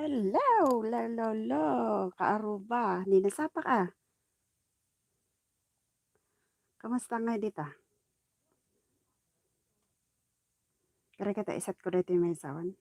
Hello, lolo, kaaruba, ninasapa ka. Kamusta nga dita? Kaya kita isat ko dito yung may sawan.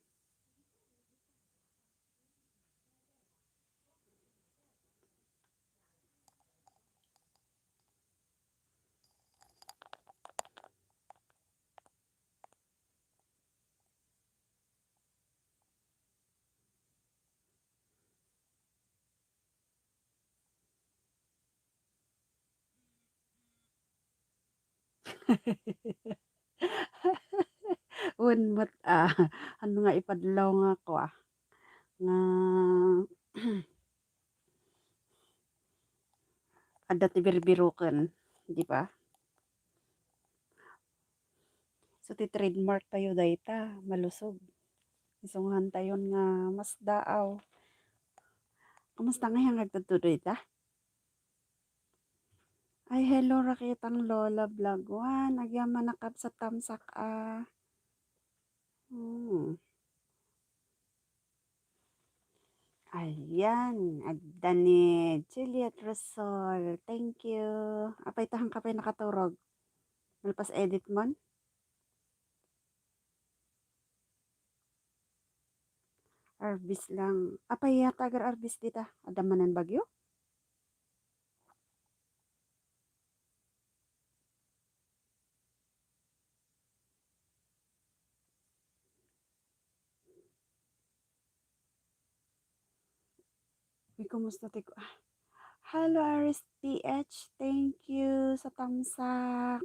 Unmat ano nga ipadlaw nga ko nga ada ti birbiruken, di ba? So ti trademark tayo dayta, malusog. Isungan tayon nga mas daaw. Kamusta nga yung nagtutuloy ta? Ay, hello, rakitang Lola Vlog 1. Agyaman nakap sa tamsak Hmm. Ayan, agda ni Juliet Rosol. Thank you. Apay tahang kapay nakaturog. Malpas edit mon. Arbis lang. Apay yata agar arbis dita. Adamanan bagyo. Uy, kumusta tiko? Hello, Aris PH. Thank you sa tamsak.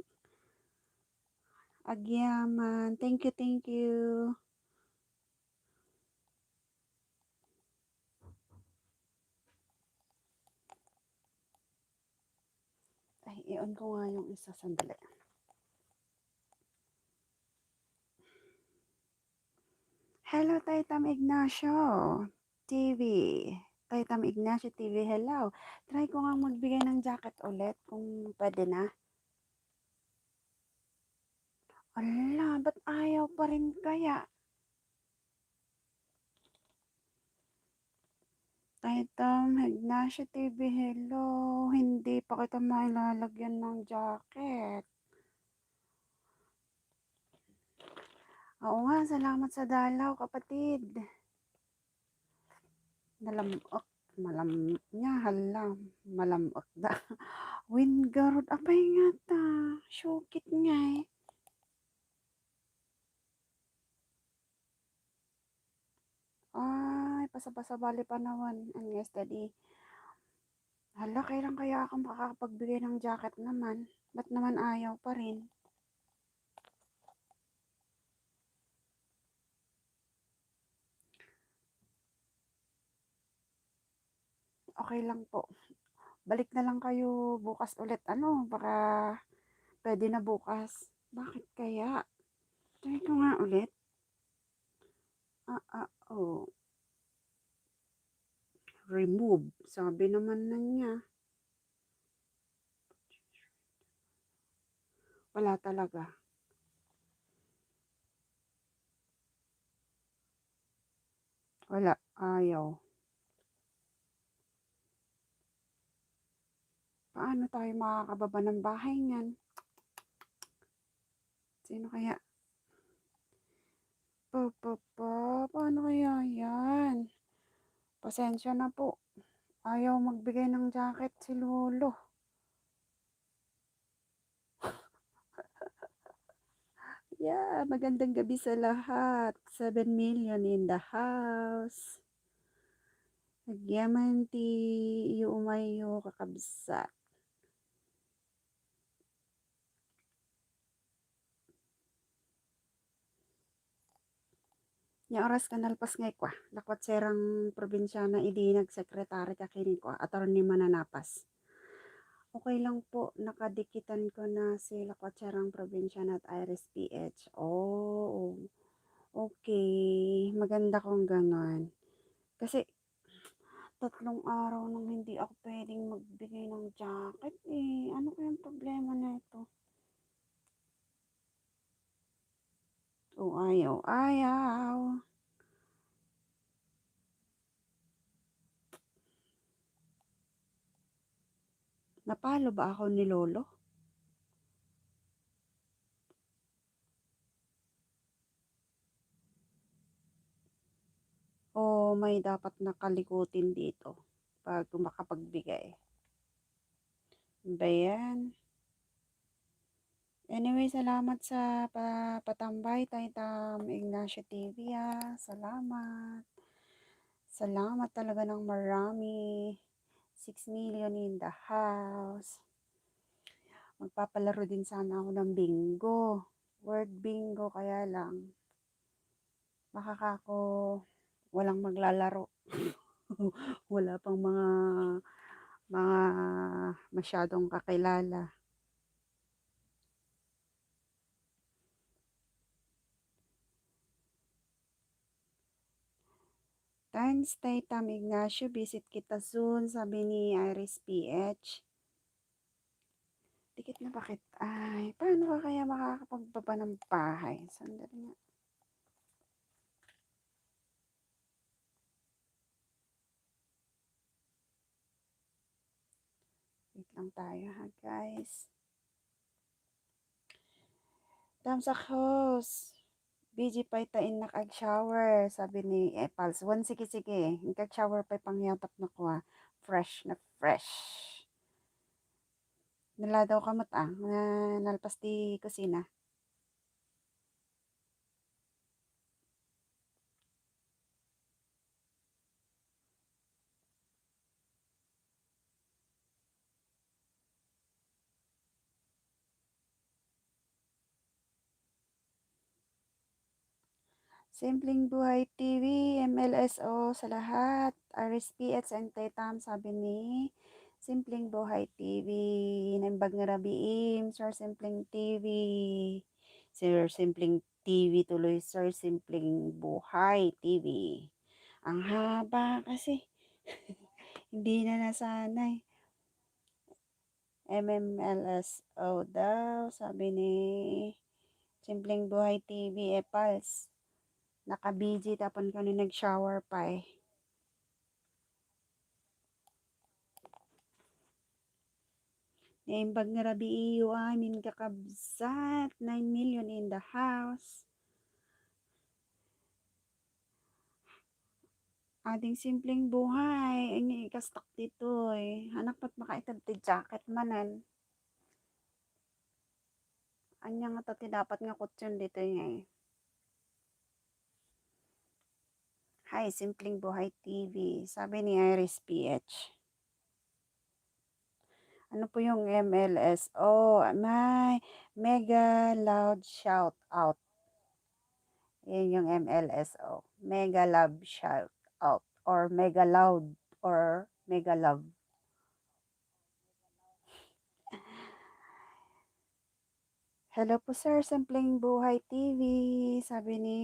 Agyaman. Thank you, thank you. Ay, i-on ko nga yung isa sandali. Hello, Taitam Ignacio TV. Taitam Ignacio TV, hello. Try ko nga magbigay ng jacket ulit kung pwede na. Ala, ba't ayaw pa rin kaya? Taitam Ignacio TV, hello. Hindi pa kita mailalagyan ng jacket. Oo nga, salamat sa dalaw, kapatid. Nalamok, niya, hala, malamok da. Wingarod, apay nga ta. Syukit nga eh. Ay, pasa-pasa bali pa naman. Ang yesterday. Hala, kailan kaya ako makakapagbigay ng jacket naman? Ba't naman ayaw pa rin? Okay lang po. Balik na lang kayo bukas ulit. Ano, baka pwede na bukas. Bakit kaya? Try ko nga ulit. Oh. Remove. Sabi naman na niya. Wala talaga. Wala. Ayaw. Paano tayo makakababa ng bahay niyan? Sino kaya? Paano kaya yan? Pasensya na po. Ayaw magbigay ng jacket si Lolo. Yeah, magandang gabi sa lahat. 7 million in the house. Nagyaman ti umayo kakabsat. Nya oras ka nalpas ngay kwa. Lakwat serang probinsya na idi nagsekretary ka kini kwa. Attorney mananapas. Okay lang po, nakadikitan ko na si lakwat serang probinsya na at Iris PH. Oh, okay. Maganda kung ganon. Kasi 3 araw nang hindi ako pwedeng magbigay ng jacket eh. Ano kayang problema na ito? Oh, ayaw. Napalo ba ako ni Lolo? O may dapat na kalikutin dito bago makapagbigay? Ano ba yan? Anyway, salamat sa patambay, Taytam Ignacio TV, Salamat. Salamat talaga ng marami. 6 million in the house. Magpapalaro din sana ako ng bingo. Word bingo, kaya lang. Baka ako walang maglalaro. Wala pang mga masyadong kakilala. Thanks, Taytam Ignacio. Visit kita soon, sabi ni Iris PH. Dikit na bakit? Ay, paano ka kaya makakapagbaba ng bahay? Sandali nga. Wait lang tayo ha, guys. Tamsak host. BG pa itain nakag-shower, sabi ni Epals. Sige, sige. Nagkag-shower pa pangyatap na ko ha. Fresh na fresh. Nala daw kamot nalpas di kusina. Simpleng Buhay TV, MLSO sa lahat. RSPH and Tetam, sabi ni Simpleng Buhay TV. Naimbag nga rabiim, Sir Simpleng TV. Sir Simpleng TV tuloy, Sir Simpleng Buhay TV. Ang haba kasi. Hindi na nasanay. MMLSO daw, sabi ni Simpleng Buhay TV, Epals. Naka-busy tapon ka na nag-shower pa eh. Naimbag nga rabi iyo amin kakabsat. 9 million in the house. Ating simpleng buhay. Ang ikastak dito eh. Anak pat makaitad ti jacket manan. Anya nga tati dapat nga kutsyon dito niya eh. Hi, Simpleng Buhay TV. Sabi ni Iris PH. Ano po yung MLSO? May mega loud shout out. Yan yung MLSO. Mega love shout out. Or mega loud. Or mega love. Hello po sir, Simpleng Buhay TV. Sabi ni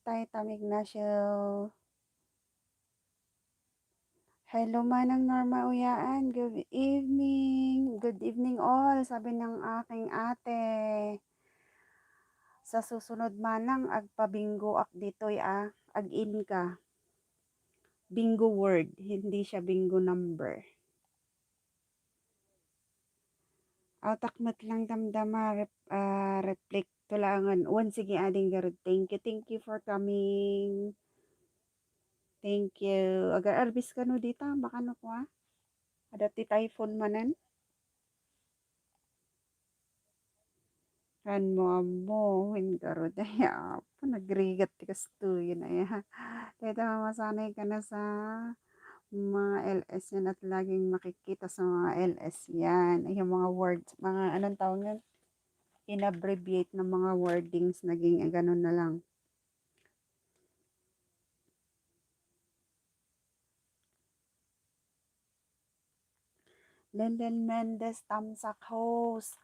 Taytam Ignacio. Hello Manang Norma Uyaan. Good evening. Good evening all. Sabi ng aking ate. Sa susunod manang agpabingo ak ditoy ag-in ka. Bingo word, hindi siya bingo number. Takmat lang damdama reflect tulangan. Sige ading garud. Thank you for coming. Thank you. Agar arbis ka no dita, baka no ko Adati typhoon manan. Kan mo amo, garud ay po nagrigat tikas to yun ay Teta masanay ka na sa mga LS yan at laging makikita sa mga LS yan. Ay, yung mga words, mga anong tawag yan? In-abbreviate ng mga wordings, naging ganun na lang. Lenden Mendez, Tamsak Host.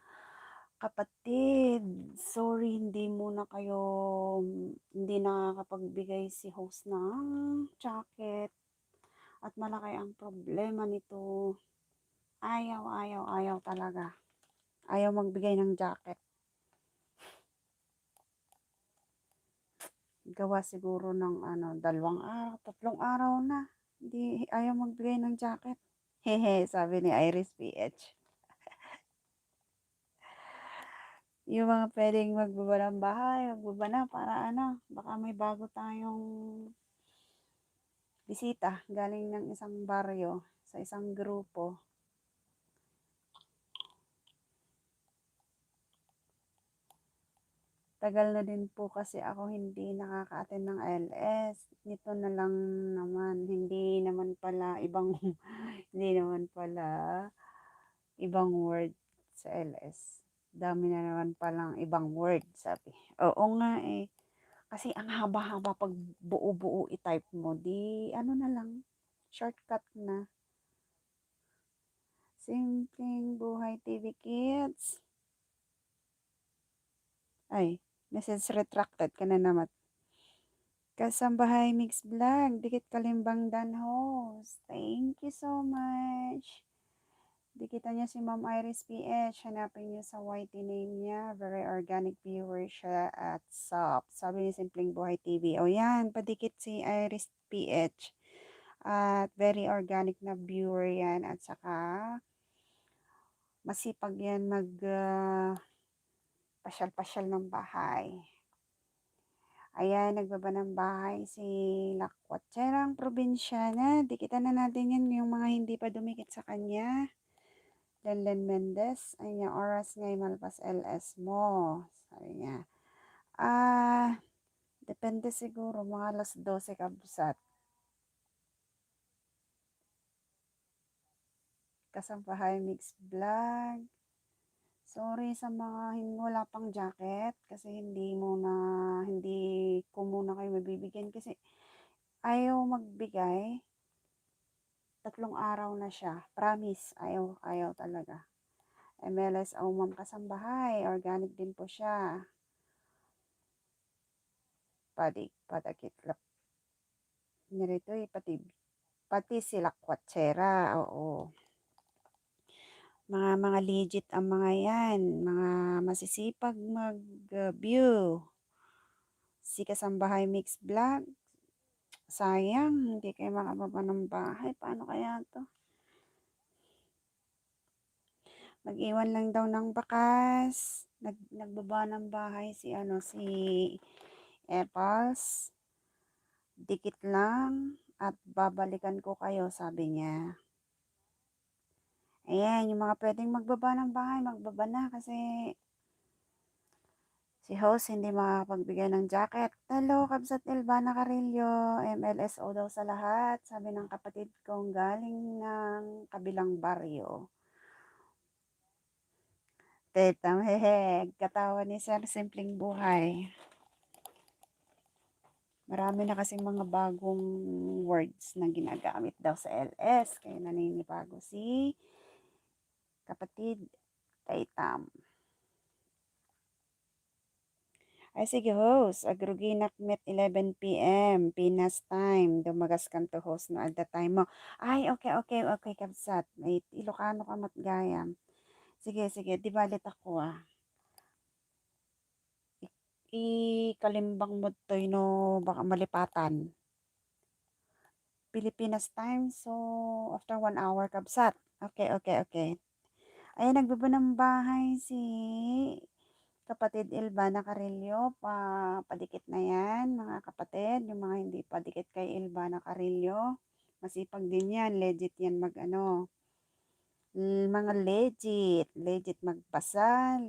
Kapatid, sorry hindi nakakapagbigay si host ng jacket. At malaki ang problema nito. Ayaw talaga. Ayaw magbigay ng jacket. Gawa siguro ng 3 araw na. Hindi ayaw magbigay ng jacket. Hehe, sabi ni Iris PH. Yung mga pwedeng magbaba ng bahay, magbaba na para ano, baka may bago tayong bisita galing ng isang baryo, sa isang grupo. Tagal na din po kasi ako hindi nakaka-attend ng LS. Nito na lang naman, hindi naman pala ibang hindi naman pala ibang word sa LS. Dami na naman palang ibang word, sabi. Oo nga eh. Kasi ang haba-haba pag buo-buo i-type mo, di ano na lang, shortcut na. Simpleng Buhay TV Kids. Ay, message retracted ka na naman. Kasambahay Mix Vlog, Dikit Kalimbang Dan Host. Thank you so much. Dikitan niya si Ma'am Iris PH. Hanapin niyo sa YT name niya. Very organic viewer siya at sub. Sabi ni Simpleng Buhay TV. O yan, padikit si Iris PH. At very organic na viewer yan. At saka masipag yan mag pasyal-pasyal ng bahay. Ayan, nagbaba ng bahay si Lakwatserang Probinsyana. Dikitan na natin yan yung mga hindi pa dumikit sa kanya. Lenlen Mendez, ay niya, oras ngay malpas LS mo. Sabi niya. Depende siguro, mga alas 12 kabsat. Kasampahay Mix Vlog. Sorry sa mga wala pang jacket kasi hindi ko muna kayo mabibigyan kasi ayaw magbigay. 3 araw na siya. Promise, ayaw talaga. MLS Ma'am Kasambahay, organic din po siya. Padakitlap. Nirito pati sila kwatsera, oo. Mga legit ang mga yan, mga masisipag mag-view. Si Kasambahay Mix Vlog, sayang, hindi kayo makababa ng bahay. Paano kaya to? Nag-iwan lang daw ng bakas. Nagbaba ng bahay si Apples. Dikit lang at babalikan ko kayo, sabi niya. Ayan, yung mga pwedeng magbaba ng bahay, magbaba na kasi si host hindi makapagbigay ng jacket. Hello, Kabsat Elvana Carillo, MLSO daw sa lahat, sabi ng kapatid kong galing ng kabilang baryo. Teta, heheg, katawa ni Sir Simpleng Buhay. Marami na kasing mga bagong words na ginagamit daw sa LS, kaya naninibago si kapatid Taitam. Ay sige host, agruginak met 11 p.m. Pinas time. Dumagas kan to host no at the time mo. Ay, okay, kabsat. May Ilocano ka matgayam. Sige, di balit ako ah. Kalimbang mo to no, baka malipatan. Pilipinas time, so after 1 hour kabsat. Okay. Ayan, nagbaba ng bahay si kapatid Ilvana Carillo, padikit na yan, mga kapatid, yung mga hindi padikit kay Ilvana Carillo, masipag din yan, legit yan mga legit magbasa,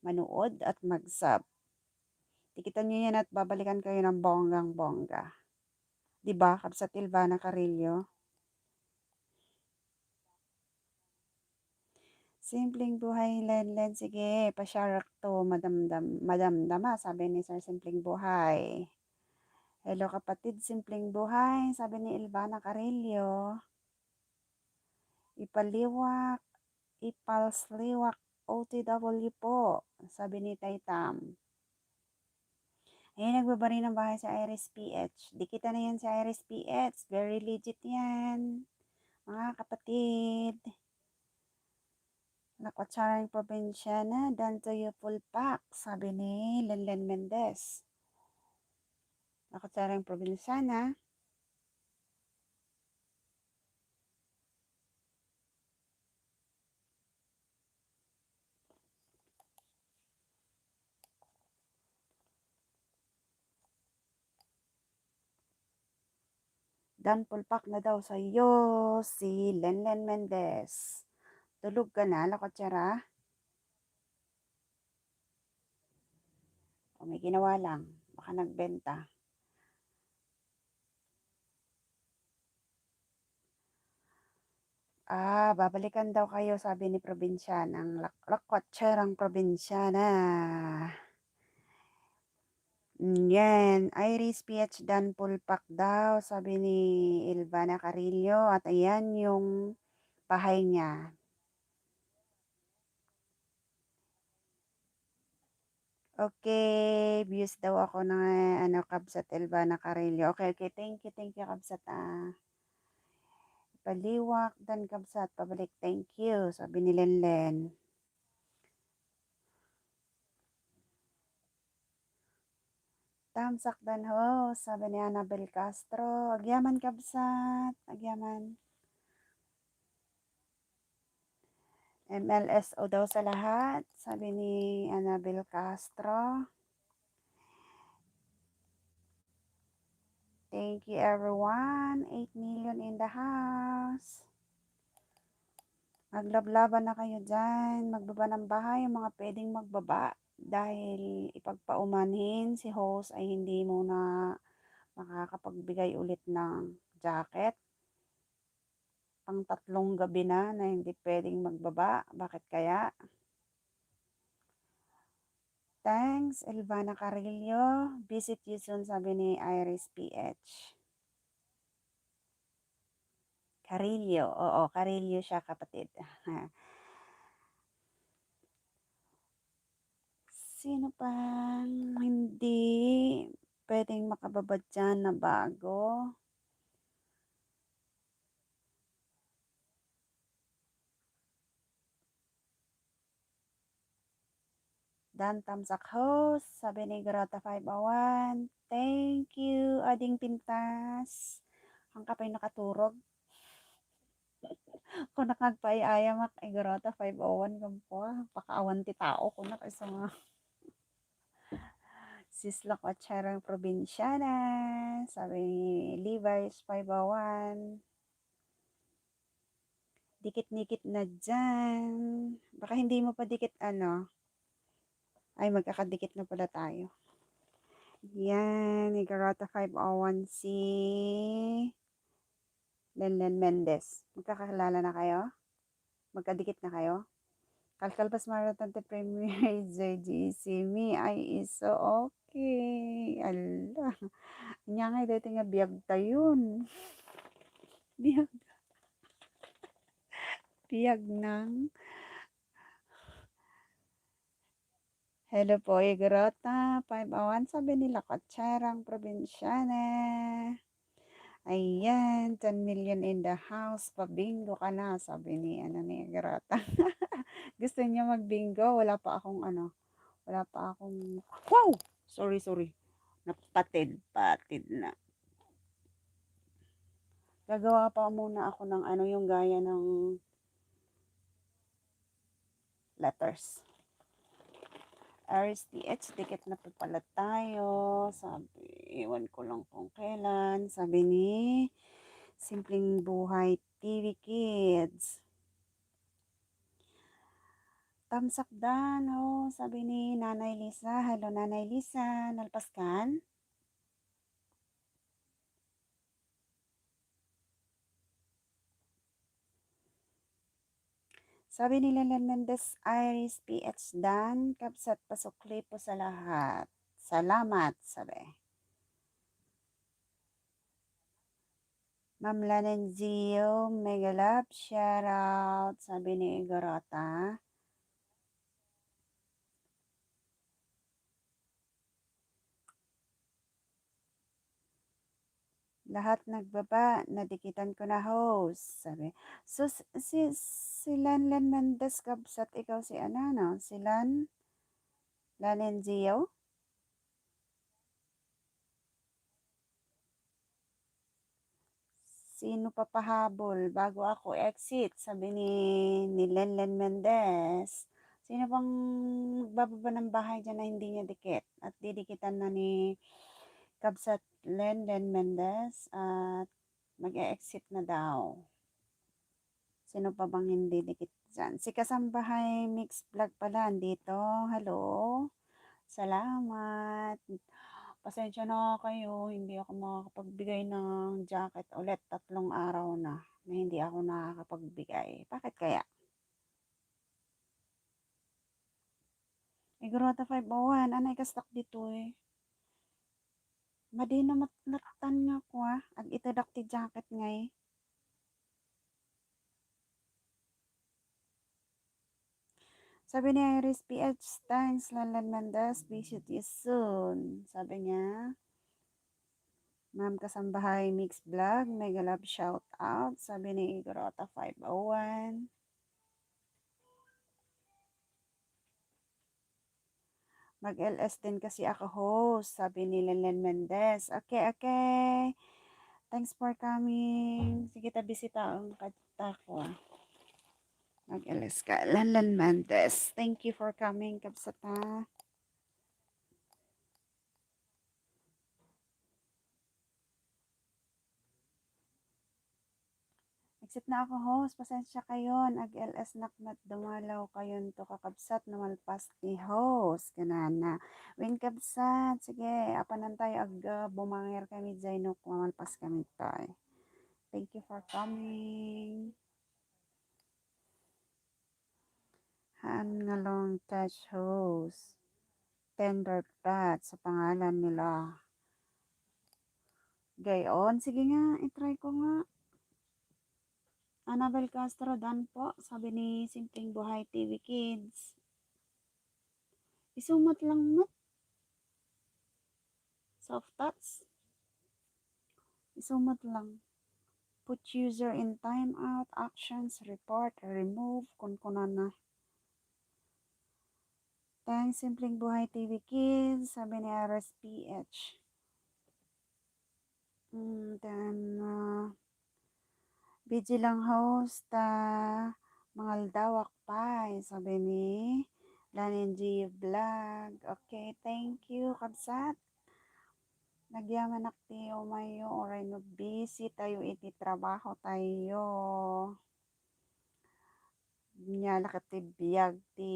manood at mag-sub. Tikitan nyo yan at babalikan kayo ng bonggang-bongga. Diba, Kapsat Ilvana Carillo? Simpleng Buhay Lenlen, sige, pasyarak to, madamdama, sabi ni Sir Simpleng Buhay. Hello kapatid, Simpleng Buhay, sabi ni Ilvana Carillo. Ipalsliwak OTW po, sabi ni Taitam. Ayun, nagbabari ng bahay sa Iris PH. Dikita na yan sa Iris PH. Very legit yan, mga kapatid. Nakwatsarang probinsya na, done to you full pack, sabi ni Lenlen Mendez. Nakwatsarang probinsya na. Dan pulpak na daw sa iyo si Lenlen Mendez. Tulog ka na, lakotsara? O may ginawa lang, baka nagbenta. Babalikan daw kayo, sabi ni Probinsyanang lakwatserang Probinsyana. Yan, Iris PH Dan Pulpak daw, sabi ni Ilvana Carillo. At ayan yung bahay niya. Okay, views daw ako ng Kabsat Ilvana Carillo. Okay, thank you, Kabsat. Paliwak dan Kabsat, pabalik, thank you, sabi ni Lenlen. Tamsak dan ho, sabi ni Annabel Castro. Agyaman Kabsat, agyaman. MLSO daw sa lahat, sabi ni Annabel Castro. Thank you everyone. 8 million in the house. Maglablaban na kayo dyan. Magbaba ng bahay yung mga pwedeng magbaba. Dahil ipagpaumanhin si host ay hindi muna makakapagbigay ulit ng jacket. Pang 3 gabi na hindi pwedeng magbaba. Bakit kaya? Thanks, Elvana Carillo. Visit you soon, sabi ni Iris PH. Carillo. Oo, Carillo siya, kapatid. Sino pang hindi pwedeng makababa dyan na bago? Dan Tamsak Host, sabi ni Grota 501. Thank you, Ading Pintas. Ang kapay nakaturog. Kung nakagpaiaya mak, Grota 501 kampo. Pakaawan ti tao ko na kasi mga sislak at charang probinsyana. Sabi ni Levi's 501. Dikit-dikit na dyan. Baka hindi mo pa dikit Ay, magkakadikit na pala tayo. Yan, ni Garota 501 si Lenlen Mendez. Magkakakilala na kayo? Magkadikit na kayo? Kalkalpas Marathon te Premier JGC me ay iso okay. Ala. Nya nga dito nga biyag tayon. Biyag. Biyag ng Hello po, Igrota 501. Sabi nila Katsarang Probinsyana. Ayan, 10 million in the house. Pabingo ka na, sabi ni Igrota. Gusto niya magbingo. Wala pa akong wow! Sorry. Napatid na. Gagawa pa muna ako ng yung gaya ng letters. RSTH, dikit na po pala tayo. Sabi, iwan ko lang kung kailan. Sabi ni Simpleng Buhay TV Kids. Tamsak dan, sabi ni Nanay Lisa. Hello, Nanay Lisa. Nalpaskan? Sabi ni Lenlen Mendez, Iris PH Dan, Kapsat pasukli po sa lahat. Salamat, sabi. Ma'am Lanenzio, mega love, shout out, sabi ni Igorota. Lahat nagbaba, nadikitan ko na host, sabi. So, si Lanlen Mendez, Kapsat, ikaw si si Lanenzio? Sino papahabol bago ako exit, sabi ni Lenlen Mendez. Sino bang magbababa ng bahay dyan na hindi niya dikit at didikitan na ni Kabsat Lenlen Mendez at Mag-e-exit na daw. Sino pa bang hindi dikit dyan? Si Kasambahay Mix Vlog pala, andito. Hello? Salamat. Pasensya na kayo, hindi ako makakapagbigay ng jacket ulit. 3 araw na hindi ako nakakapagbigay. Bakit kaya? Igorota 501, anay ka-stock dito eh. Madi na matlatan nga ko ah. Ag itadak ti jacket ngay. Sabi ni Iris PH, thanks Lalan Mendes, visit you soon. Sabi niya, Ma'am Kasambahay Mix Vlog, mega love shout out. Sabi ni Igorota 501. Mag-LS din kasi ako host, sabi ni Lalan Mendez. Okay, okay. Thanks for coming. Sige, bisita ang kata ko ah. Mag-LS ka. Lalan Mendez. Thank you for coming, kabsata. Exit na ako host, pasensya kayo, nag-LS nakmat dumalaw kayon to kakabsat na malpas ni host, kanana. Win kabsat, sige, apanan tayo ag bumangir kami dyan no, mamalpas kami tayo. Thank you for coming. Han nga long touch host. Tender pat sa pangalan nila. Gayon, sige nga, itry ko nga. Annabel Castro, dan po, sabi ni Simpleng Buhay TV Kids. Isumat lang mat. Soft touch. Isumat lang. Put user in timeout, actions, report, remove, kung na. Thanks, Simpleng Buhay TV Kids, sabi ni RSPH. Then, busy lang host, mangal dawak pa, sabi ni Lanin G Vlog. Okay, thank you, kabsat. Nagyaman aktiyo mayo, oray no busy tayo iti trabaho tayo. Nyala ka ti biyag ti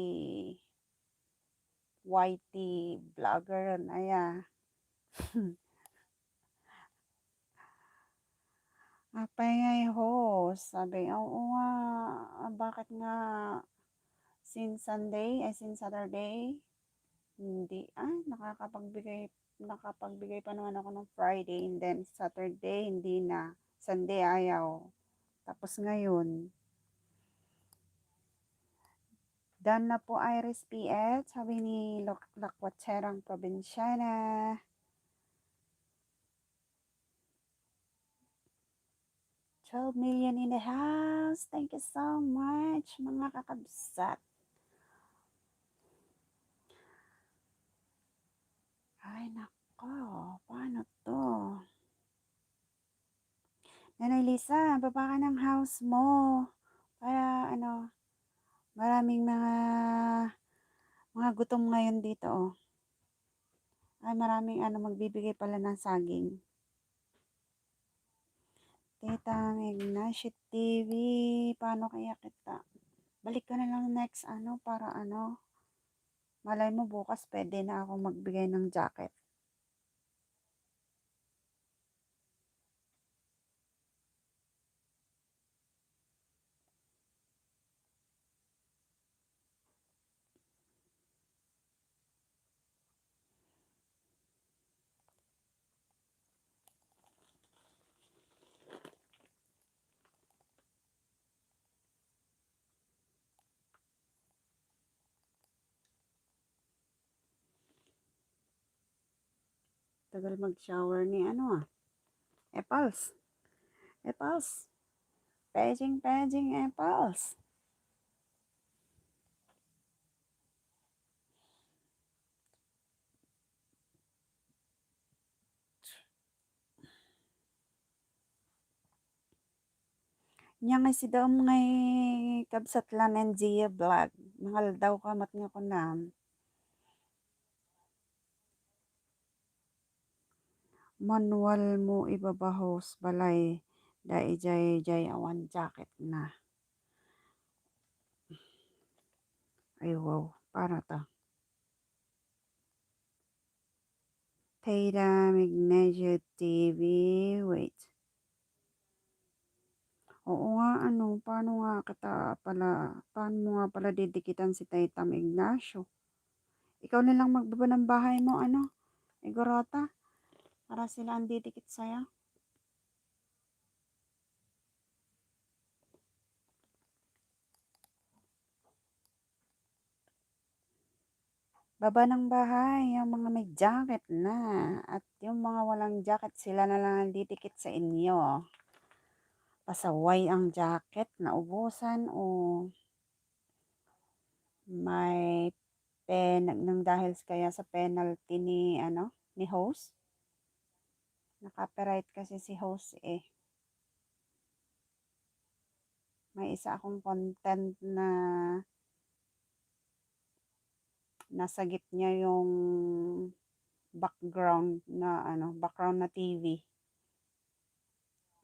YT vlogger na ya. Apay ngay host, sabi, oo nga, bakit nga since Sunday, since Saturday, hindi, nakapagbigay pa naman ako ng Friday, and then Saturday, hindi na, Sunday ayaw. Tapos ngayon, done na po Iris PH, sabi ni Lakwatserang Probinsyana. $12 million in the house. Thank you so much, mga kakabsat. Ay, nako. Paano to? Nanay Lisa, baba ka ng house mo. Para, maraming mga gutom ngayon dito, oh. Ay, maraming, magbibigay pala ng saging. Tita Ignacio TV, paano kaya kita? Balik ka na lang next, para malay mo bukas pwede na ako magbigay ng jacket. Tagal mag-shower ni Apples. Apples. Paging apples. Nya nga si daom ngay kabsat lan and Gia vlog. Mahal daw kamat nga ko na. Manual mo ibabahos balay. Daijay awan jacket na. Ay wow, para ta. Theta Magnesia TV. Wait. Oo nga, ano, paano mo nga pala didikitan si Taytam Ignacio? Ikaw na lang magbaba ng bahay mo, ano, Igorota, para sila ang didikit sa'yo. Baba ng bahay, yung mga may jacket na. At yung mga walang jacket, sila na lang ang didikit sa inyo. Pasaway ang jacket, naubusan o may nang dahil kaya sa penalty ni, ano, ni host. Naka-copyright kasi si host eh. May isa akong content na nasagip niya yung background na TV.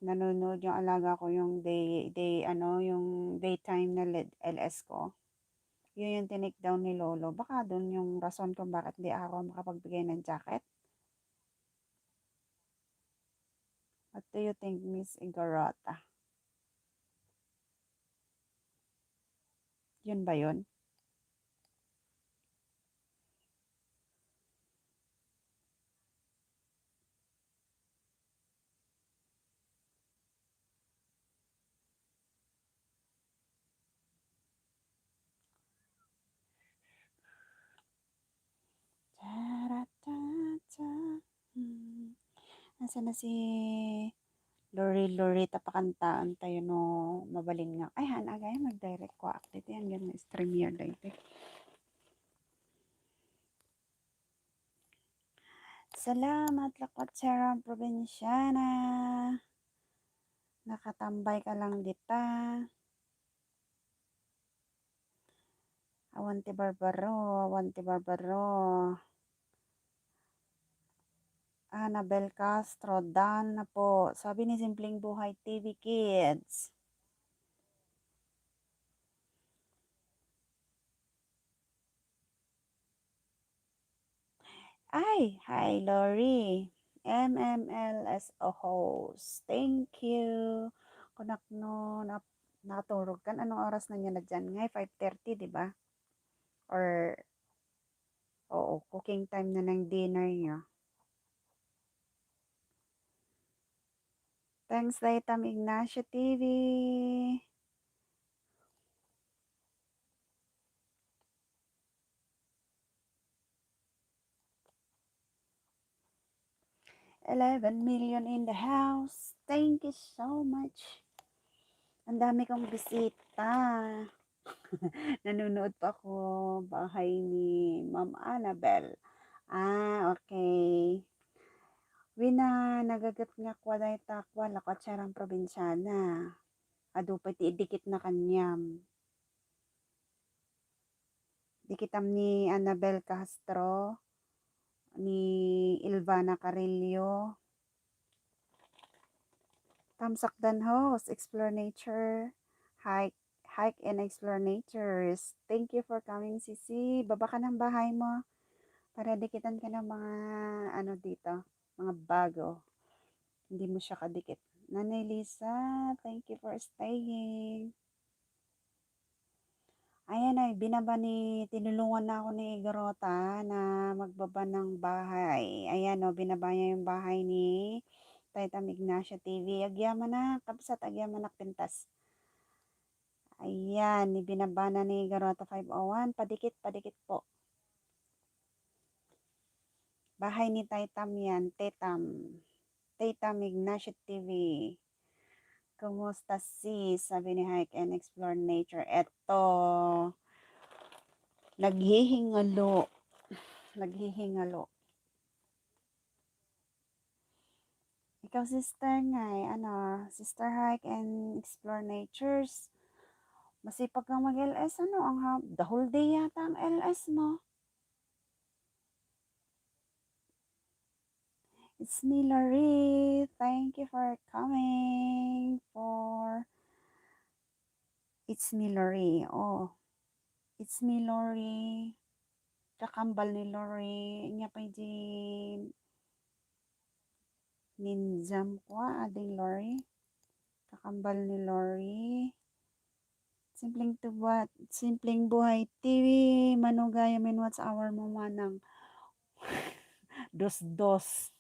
Nanonood yung alaga ko yung yung daytime na LS ko. Yun yung tinake down ni Lolo. Baka doon yung rason kung bakit di ako makapagbigay ng jacket. What do you think, Miss Igorota? Yun ba yun? Nasaan na si Lorita pakantaan tayo no mabalin nga. Ay, hanagay mag-direct ko update yan. Yan na stream year dito. Salamat lakwat Sarah Provinciana. Nakatambay ka lang dita. Awanti Barbaro. Annabel Castro, Dan na po. Sabi ni Simpleng Buhay TV Kids. Ay, hi Lori. MMLSO host. Thank you. Kunak no, naturog kan. Anong oras na niya na dyan? Ngay, 5:30, di ba? Or, oo, cooking time na ng dinner niya. Thanks, Daitam Ignacio TV. $11 million in the house. Thank you so much. Ang dami kong bisita. Nanonood pa ako bahay ni Ma'am Annabel. Okay. Wina nagagat nga kwa day takwa lakat sarang probinsyana. Adu pati idikit na kanyam. Dikitam ni Annabel Castro, ni Ilvana Carillo. Tamsakdan host, Explore Nature, hike and explore natures. Thank you for coming, Sisi. Baba ka ng bahay mo para dikitan ka ng mga dito, mga bago. Hindi mo siya kadikit. Nanay Lisa, thank you for staying. Ayan ay, tinulungan na ako ni Garota na magbaba ng bahay. Ayan o, binaba niya yung bahay ni Taytam Ignacio TV. Agyaman na, kapsat, agyaman na pintas. Ayan, binaba na ni Garota 501. Padikit po. Bahay ni Taytam yan, Taytam Ignacio TV. Kumusta sabi ni Hike and Explore Nature. Eto, naghihingalo. Ikaw, sister nga Sister Hike and Explore Natures. Masipag kang mag-LS, the whole day yata ang LS mo. It's me, Lori. Thank you for coming for... It's me, Lori. Oh, it's me, Lori. Kakambal ni Lori. Nya pa di ninjam ko ading Lori. Kakambal ni Lori. Simpleng buhay TV. Manugaya min what's our mamanang. Dos-dos.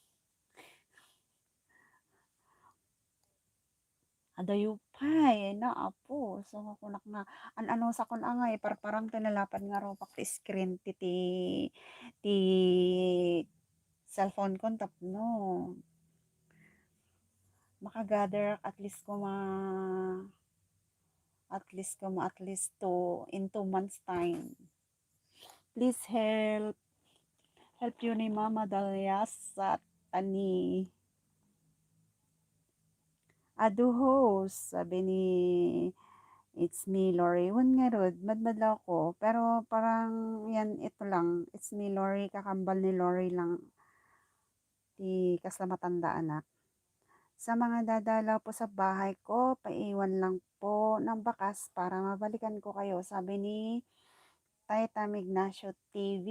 Adayupay na apo. So ako nga ano sa kun angay parang tinalapan nga ro pak screen ti cellphone ko tapno makagather at least in 2 months time. Please help you ni Mama Dalyas sa tani adu host sabi ni It's me, Lori. Wan nga rod, madmadlaw ko. Pero parang yan, ito lang. It's me, Lori. Kakambal ni Lori lang. Di kasla anak. Sa mga dadalaw po sa bahay ko, paiwan lang po ng bakas para mabalikan ko kayo. Sabi ni Taytam Ignacio TV.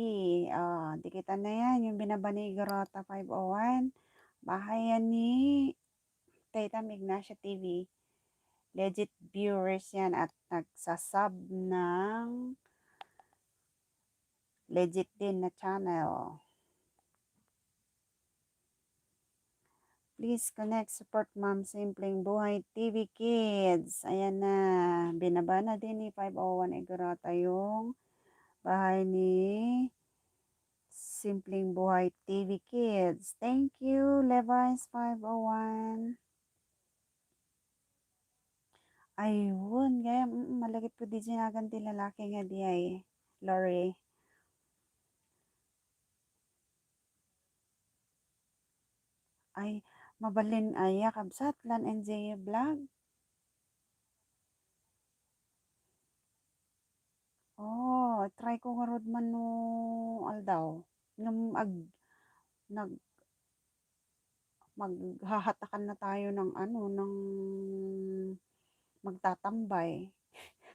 Di kita na yan. Yung binabani Garota 501. Bahay yan ni Taytam Ignacio TV. Legit viewers yan at nagsasub ng legit din na channel. Please connect, support Ma'am Simpleng Buhay TV Kids. Ayan na, binaba na din ni 501 Igorota yung bahay ni Simpleng Buhay TV Kids. Thank you, Levi's 501. Ayun, kaya malagit po di sinagan ti lalaki nga di ay, Lori. Ay, mabalin ay kabsat lan NJ vlog. Oh, try ko nga rod man no aldaw. Nung nag maghahatakan na tayo ng ano ng magtatambay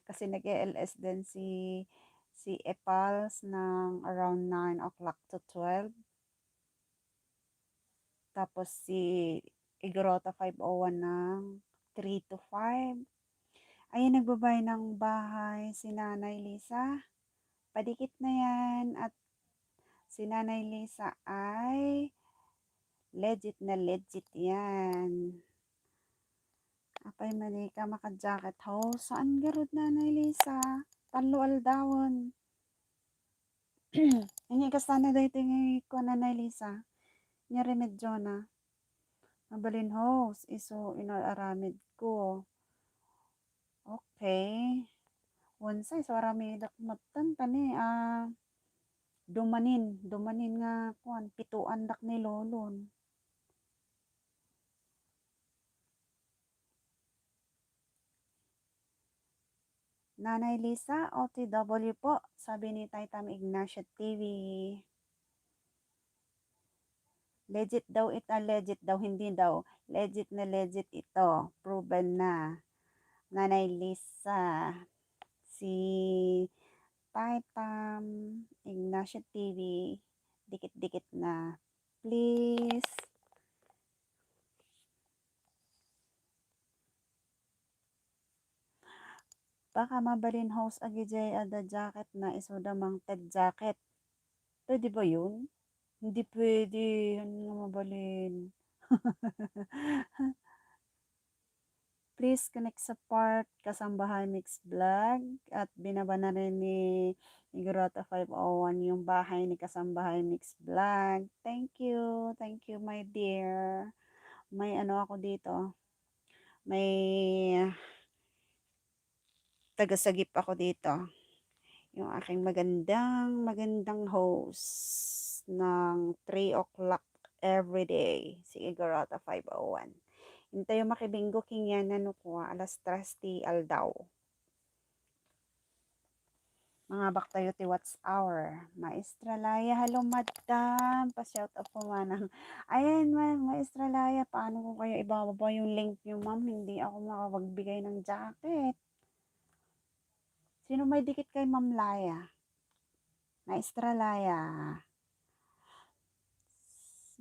kasi nag-ELS din si Epals ng around 9 o'clock to 12. Tapos si Igorota 501 ng 3 to 5. Ayun, nagbabay ng bahay si Nanay Lisa. Padikit na yan at si Nanay Lisa ay legit na legit yan. Apay mali ka maka-jacket ho. Saan garod Nanay Lisa? Panlual dawon. Ini kasana dahi tingi ko Nanay Lisa. Nya remedyo na. Mabalin ho. Iso inaramid ko. Okay. Wansay so arami dakmatan tani dumanin nga kuan pituan dak ni lolon. Nanay Lisa, OTW po, sabi ni Taytam Ignacio TV. Legit daw ito, legit daw, hindi daw. Legit na legit ito. Proven na. Nanay Lisa, si Taytam Ignacio TV, dikit-dikit na. Please. Baka mabalin host agijay ada jacket na isoda mang tag jacket. Pwede ba yun? Hindi pwede. Ano nga mabalin? Please connect sa part Kasambahay Mix Vlog at binaba na rin ni Igorota 501 yung bahay ni Kasambahay Mix Vlog. Thank you my dear. May ano ako dito. May tagasagip ako dito. Yung aking magandang host ng 3 o'clock everyday. Si Igorota 501. Hintayo makibinggo king yan ano ko alas 3 aldaw. Mga Baktayote Watch Hour. Maestra Laya, hello madam. Pa-shout out po manang. Ayan Maestra Laya, paano ko kayo ibababa yung link nyo ma'am? Hindi ako makapagbigay ng jacket. Sino may dikit kay Ma'am Laya? Maestra Laya.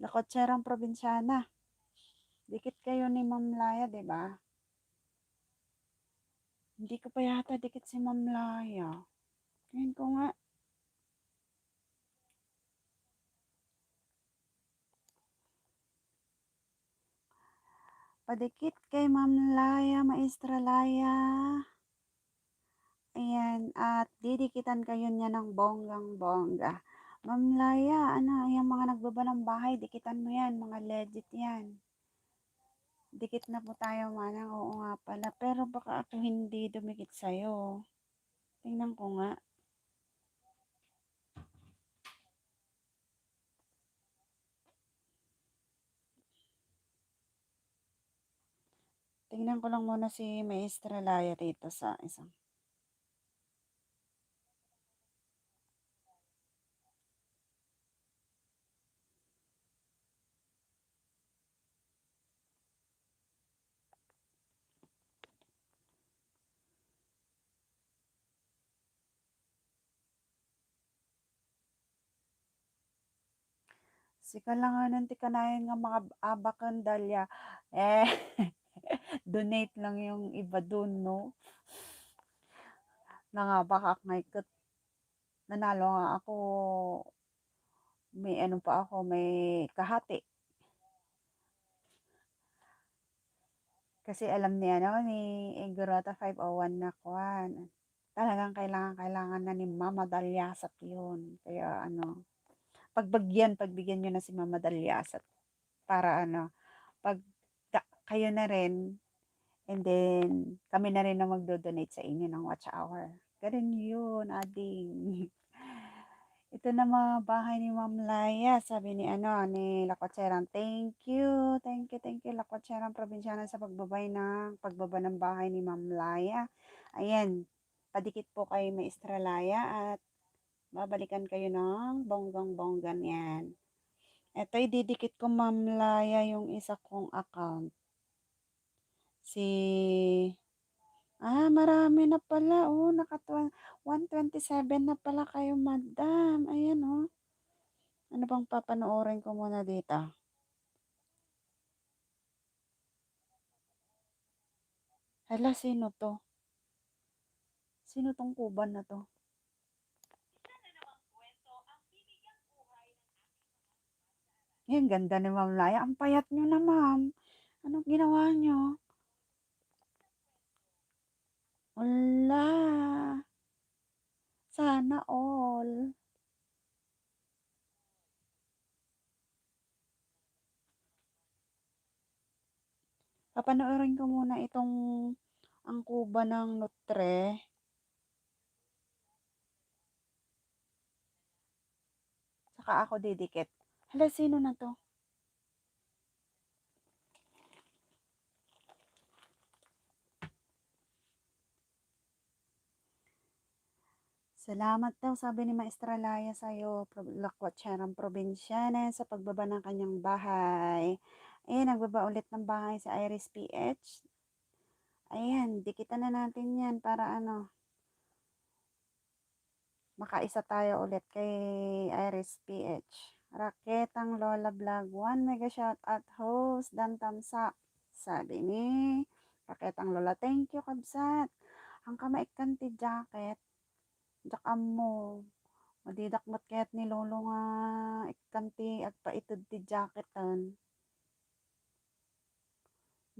Lakotserang Probinsyana. Dikit kayo ni Ma'am Laya, di ba? Hindi ko pa yata dikit si Ma'am Laya. Tingin ko nga. Padikit kay Ma'am Laya, Maestra Laya. Ayan, at didikitan kayo niya ng bonggang-bongga. Ma'am Laya, ano, yung mga nagbaba ng bahay, dikitan mo yan, mga legit yan. Dikit na po tayo, manang, oo nga pala. Pero baka ako hindi dumikit sa'yo. Tingnan ko nga. Tingnan ko lang muna si Maestra Laya dito sa isang. Sika lang nga nanti kanayan nga mga abakan dalya. Eh, donate lang yung iba dun, no? Nangabakak nga ikot. Nanalo nga ako. May ano pa ako, may kahati. Kasi alam niya ano, ni Igorota 501 na kwan. Talagang kailangan na ni Mama Dalyasat yun. Kaya ano, pagbigyan nyo na si Mama Dalyasat para ano, pag kayo na rin, and then kami na rin na magdo-donate sa inyo ng watch hour. Ganun yun, ading. Ito na mga bahay ni Ma'am Laya, sabi ni ano, ni Lakotserang, thank you Lakotserang Probinsyana sa pagbaba ng bahay ni Ma'am Laya. Ayan, padikit po kay Maestra Laya at babalikan kayo ng bonggang-bonggan yan. Ito, ididikit ko Ma'am Laya yung isa kong account. Marami na pala. Oh, 127 na pala kayo, madam. Ayan, oh. Ano bang papanoorin ko muna dito? Hala, sino to? Sino tong kuban na to? Yan, ganda ni Ma'am Laya. Ang payat nyo na, ma'am. Anong ginawa nyo? Wala. Sana all. Papanoorin ko muna itong ang kuba ng Nutre. Saka ako didikit. Hala, sino na to? Salamat daw, sabi ni Maestra Laya sa'yo, Lakwatsyarang Probinsyana, sa pagbaba ng kanyang bahay. Ayan, nagbaba ulit ng bahay sa Iris PH. Ayan, dikitan na natin yan para ano, makaisa tayo ulit kay Iris PH. Raketang Lola Vlog 1 mega shout out host Dan Tamsak. Sabi ni Raketang Lola, thank you kabsat. Ang kamaikan ti jacket, jakam mo. Madidakmat kaya't ni Lolo nga ikanti agpaitod ti jacketan.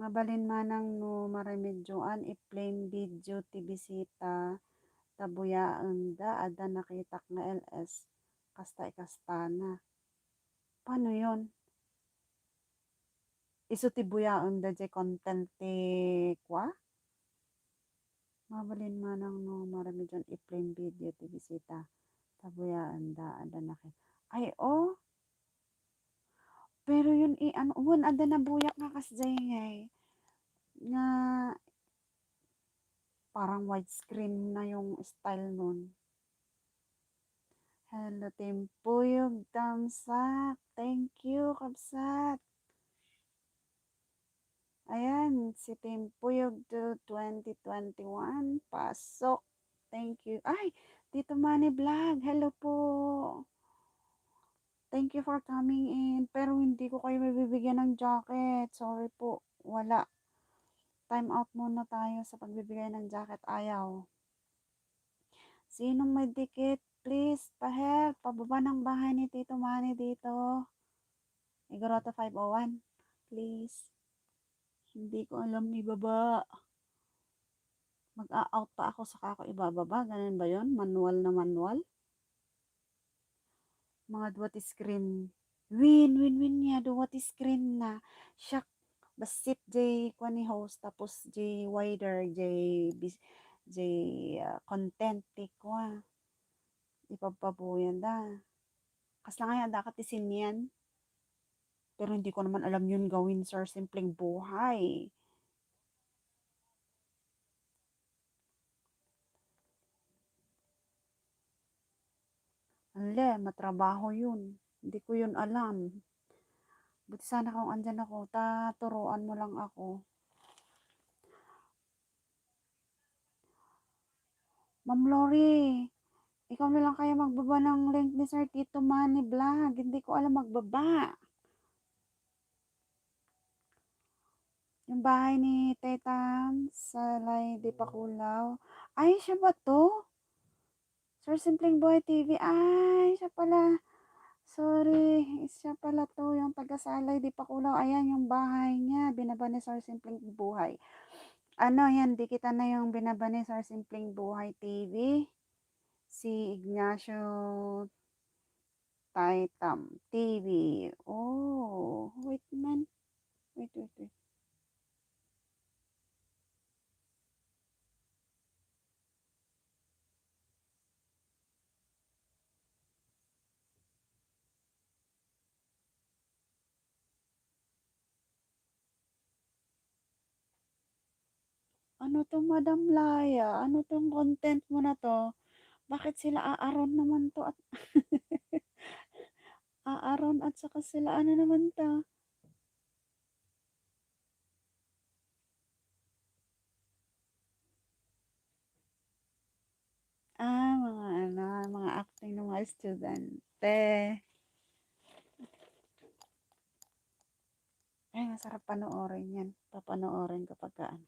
Mabalin manang no maremedyoan i-plain video ti bisita tabuyaan da ada nakitak nga LS kasta ikastana. Paano yon? Isu ti buyaan da jay content ti kwa? Mabalin manang no maremedyoan i-plain video ti bisita tabuyaan da ada nakitak. Ay, oh, pero yun ano, wan ada na buyak nga kasjay ngay. Nga parang widescreen na yung style nun. Hello, Timpuyog Tamsak. Thank you, Kapsat. Ayan, si Timpuyog to 2021. Pasok. Thank you. Ay, Tito Manny Vlog. Hello po. Thank you for coming in. Pero hindi ko kayo mabibigyan ng jacket. Sorry po. Wala. Time out muna tayo sa pagbibigay ng jacket. Ayaw. Sinong may dikit? Please, pa-help. Pababa ng bahay ni Tito Manny dito. Igorota 501. Please. Hindi ko alam ibaba. Mag-a-out pa ako saka ako ibababa. Ganun ba yon? Manual na manual? Mga duwat screen. Win niya. Duwat screen na. Siya basit J kwa ni host tapos J wider J content tikwa. Ipapabuyan da. Kas lang nga dakat isin yan. Pero hindi ko naman alam yun gawin, sir. Simpleng buhay. Ale, matrabaho yun. Hindi ko yun alam. Buti sana kung andyan ako, turuan mo lang ako. Ma'am Lori, ikaw na lang kaya magbaba ng link ni Sir Tito Manny Vlog. Hindi ko alam magbaba. Yung bahay ni Tetam sa Di Pakulaw. Ay, siya ba to? Sir Simpleng Boy TV. Ay, siya pala. Sorry, siya pala to. Yung taga-Salay Di Pakulaw. Ayan yung bahay niya. Binaba ni Sir Simpleng Buhay. Ano yan, di kita na yung binaba ni Sir Simpleng Buhay TV. Si Ignacio Taitam TV. Oh, wait man. Wait. Ano to, Madam Laya? Ano tong content mo na to? Bakit sila aaron naman to at aaron at saka sila ano naman to? Mga ano, mga acting ng mga estudyante. Ay, masarap panoorin yan. Papanoorin kapag ano.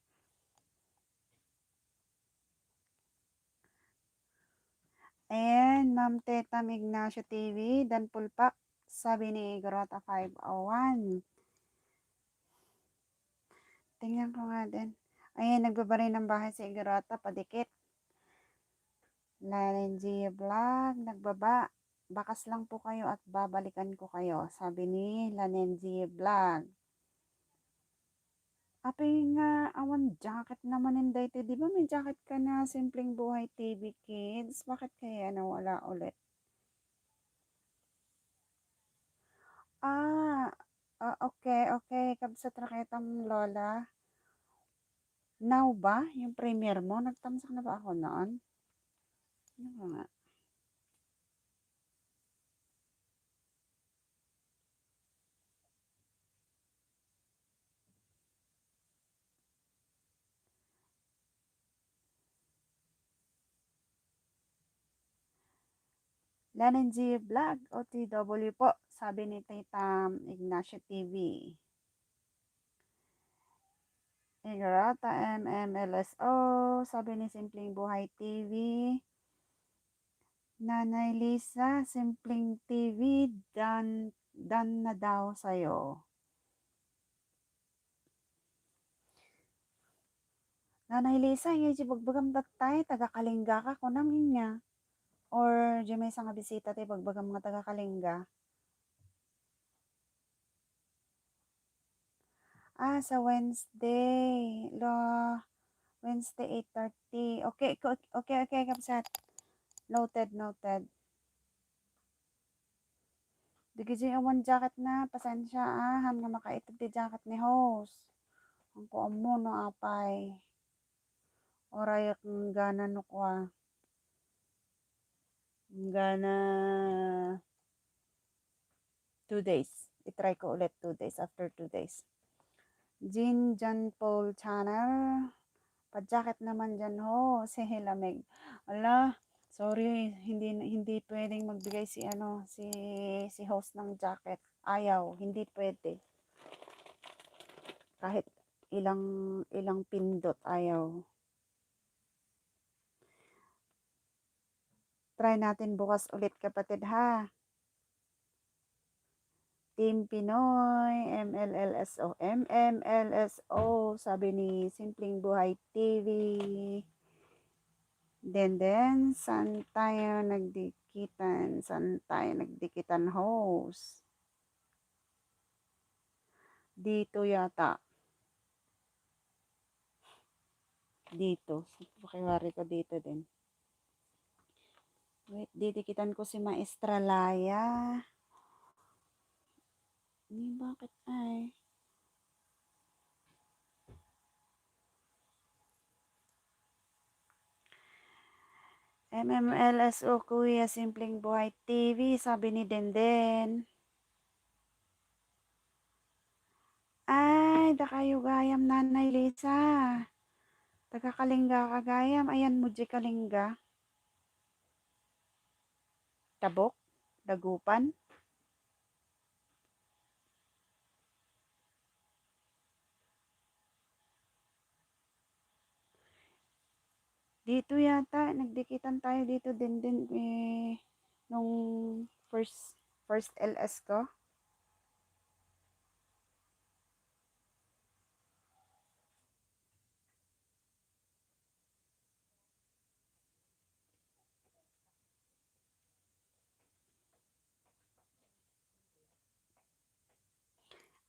Ayan, Ma'am Teta Ignacio TV, Dan Pulpak, sabi ni Grota 501. Tingnan ko nga din. Ayan, nagbabari ng bahay si Grota, padikit. Lalenji Vlog, nagbaba. Bakas lang po kayo at babalikan ko kayo, sabi ni Lanenji Vlog. Ape nga, awan jacket naman hindi ito. Di ba may jacket ka na Simpleng Buhay TV Kids? Bakit kaya nawala ulit? Ah, okay. Kabsat raketang lola. Now ba? Yung premiere mo? Nagtamsak na ba ako noon? Ano nga? Lenin G Vlog, OTW po, sabi ni Tita Ignacio TV. Igarata MMLSO, sabi ni Simpleng Buhay TV. Nanay Lisa, Simpleng TV, dan na daw sa'yo. Nanay Lisa, yung bagbagam tatay, taga-kalingga ka, kunangin niya. Or di may nga bisita tayo, bagbagam mga taga-kalingga. Sa Wednesday. Wednesday 8:30. Okay, kapsat. Noted. Di kasi awan jacket na, pasensya han nga makaitag di jacket ni host. Ang kuam mo no apay. Oray kang gana no kwa. Gana 2 days. I-try ko ulit 2 days after 2 days. Jin John Paul Channel. Pa-jacket naman dyan ho. Si Hilamig. Ala, sorry, hindi pwedeng magbigay si si host ng jacket. Ayaw, hindi pwede. Kahit ilang pindot, ayaw. Try natin bukas ulit kapatid ha. Team Pinoy, MMLSO, sabi ni Simpleng Buhay TV. Then, saan tayo nagdikitan? Saan tayo nagdikitan host? Dito yata. Dito. Pakiwari ko dito din. Wait, didikitan ko si Maestra Laya. Bakit ay? MMLSO Kuya Simpleng Buhay TV, sabi ni Denden. Ay, da kayo gayam Nanay Lisa. Taga Kalinga kagayam. Ayan mo di Kalinga. Tabok, Dagupan. Dito yata, nagdikitan tayo dito din nung first LS ko.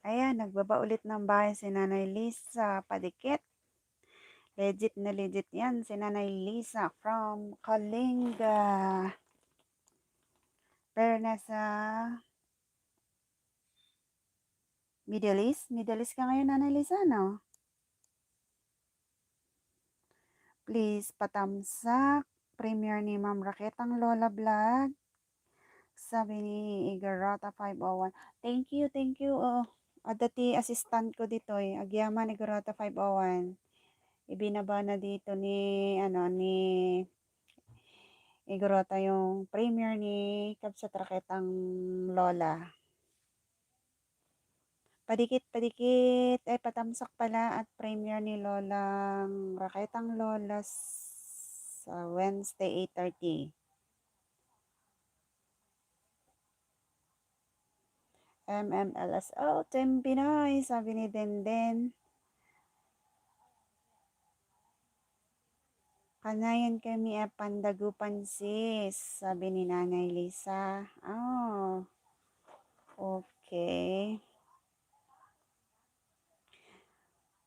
Ayan, nagbaba ulit ng bahay si Nanay Lisa Padikit. Legit na legit yan, si Nanay Lisa from Kalinga. Pero nasa Middle East? Middle East ka ngayon, Nanay Lisa, no? Please, patamsak. Premiere ni Ma'am Raketang Lola Vlog. Sabi ni Igarota 501. Thank you. Adati assistant ko dito eh. Agyaman Igarota 501. Ibinaba na dito ni Igarota yung premiere ni Kabsat Raketang Lola. Padikit. Ay, patamsak pala at premiere ni Lolang Raketang Lola sa Wednesday 8:30. MMLSO, Team Pinoy, sabi ni Denden. Kanayan kami pandagupan sis, sabi ni Nanay Lisa. Oh, okay.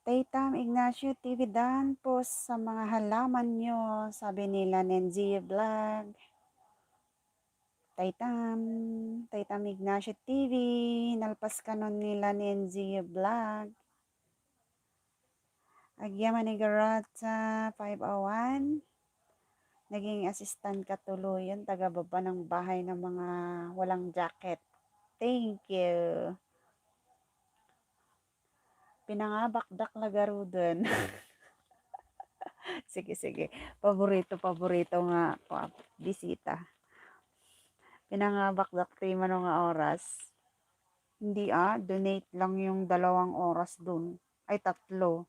Taytam Ignacio TV Dan post sa mga halaman nyo, sabi nila Nenzie Vlog. Taytam Ignacio TV, nalpas ka nun nila Nenzie Vlog. Agyaman ni Garata 501. Naging assistant ka tuloy yun, taga-baba ng bahay ng mga walang jacket. Thank you. Pinangabakdak lagaro dun. Sige. Paborito nga bisita. Pinangabakdak tima no nga oras. Hindi donate lang yung 2 oras dun. Ay 3.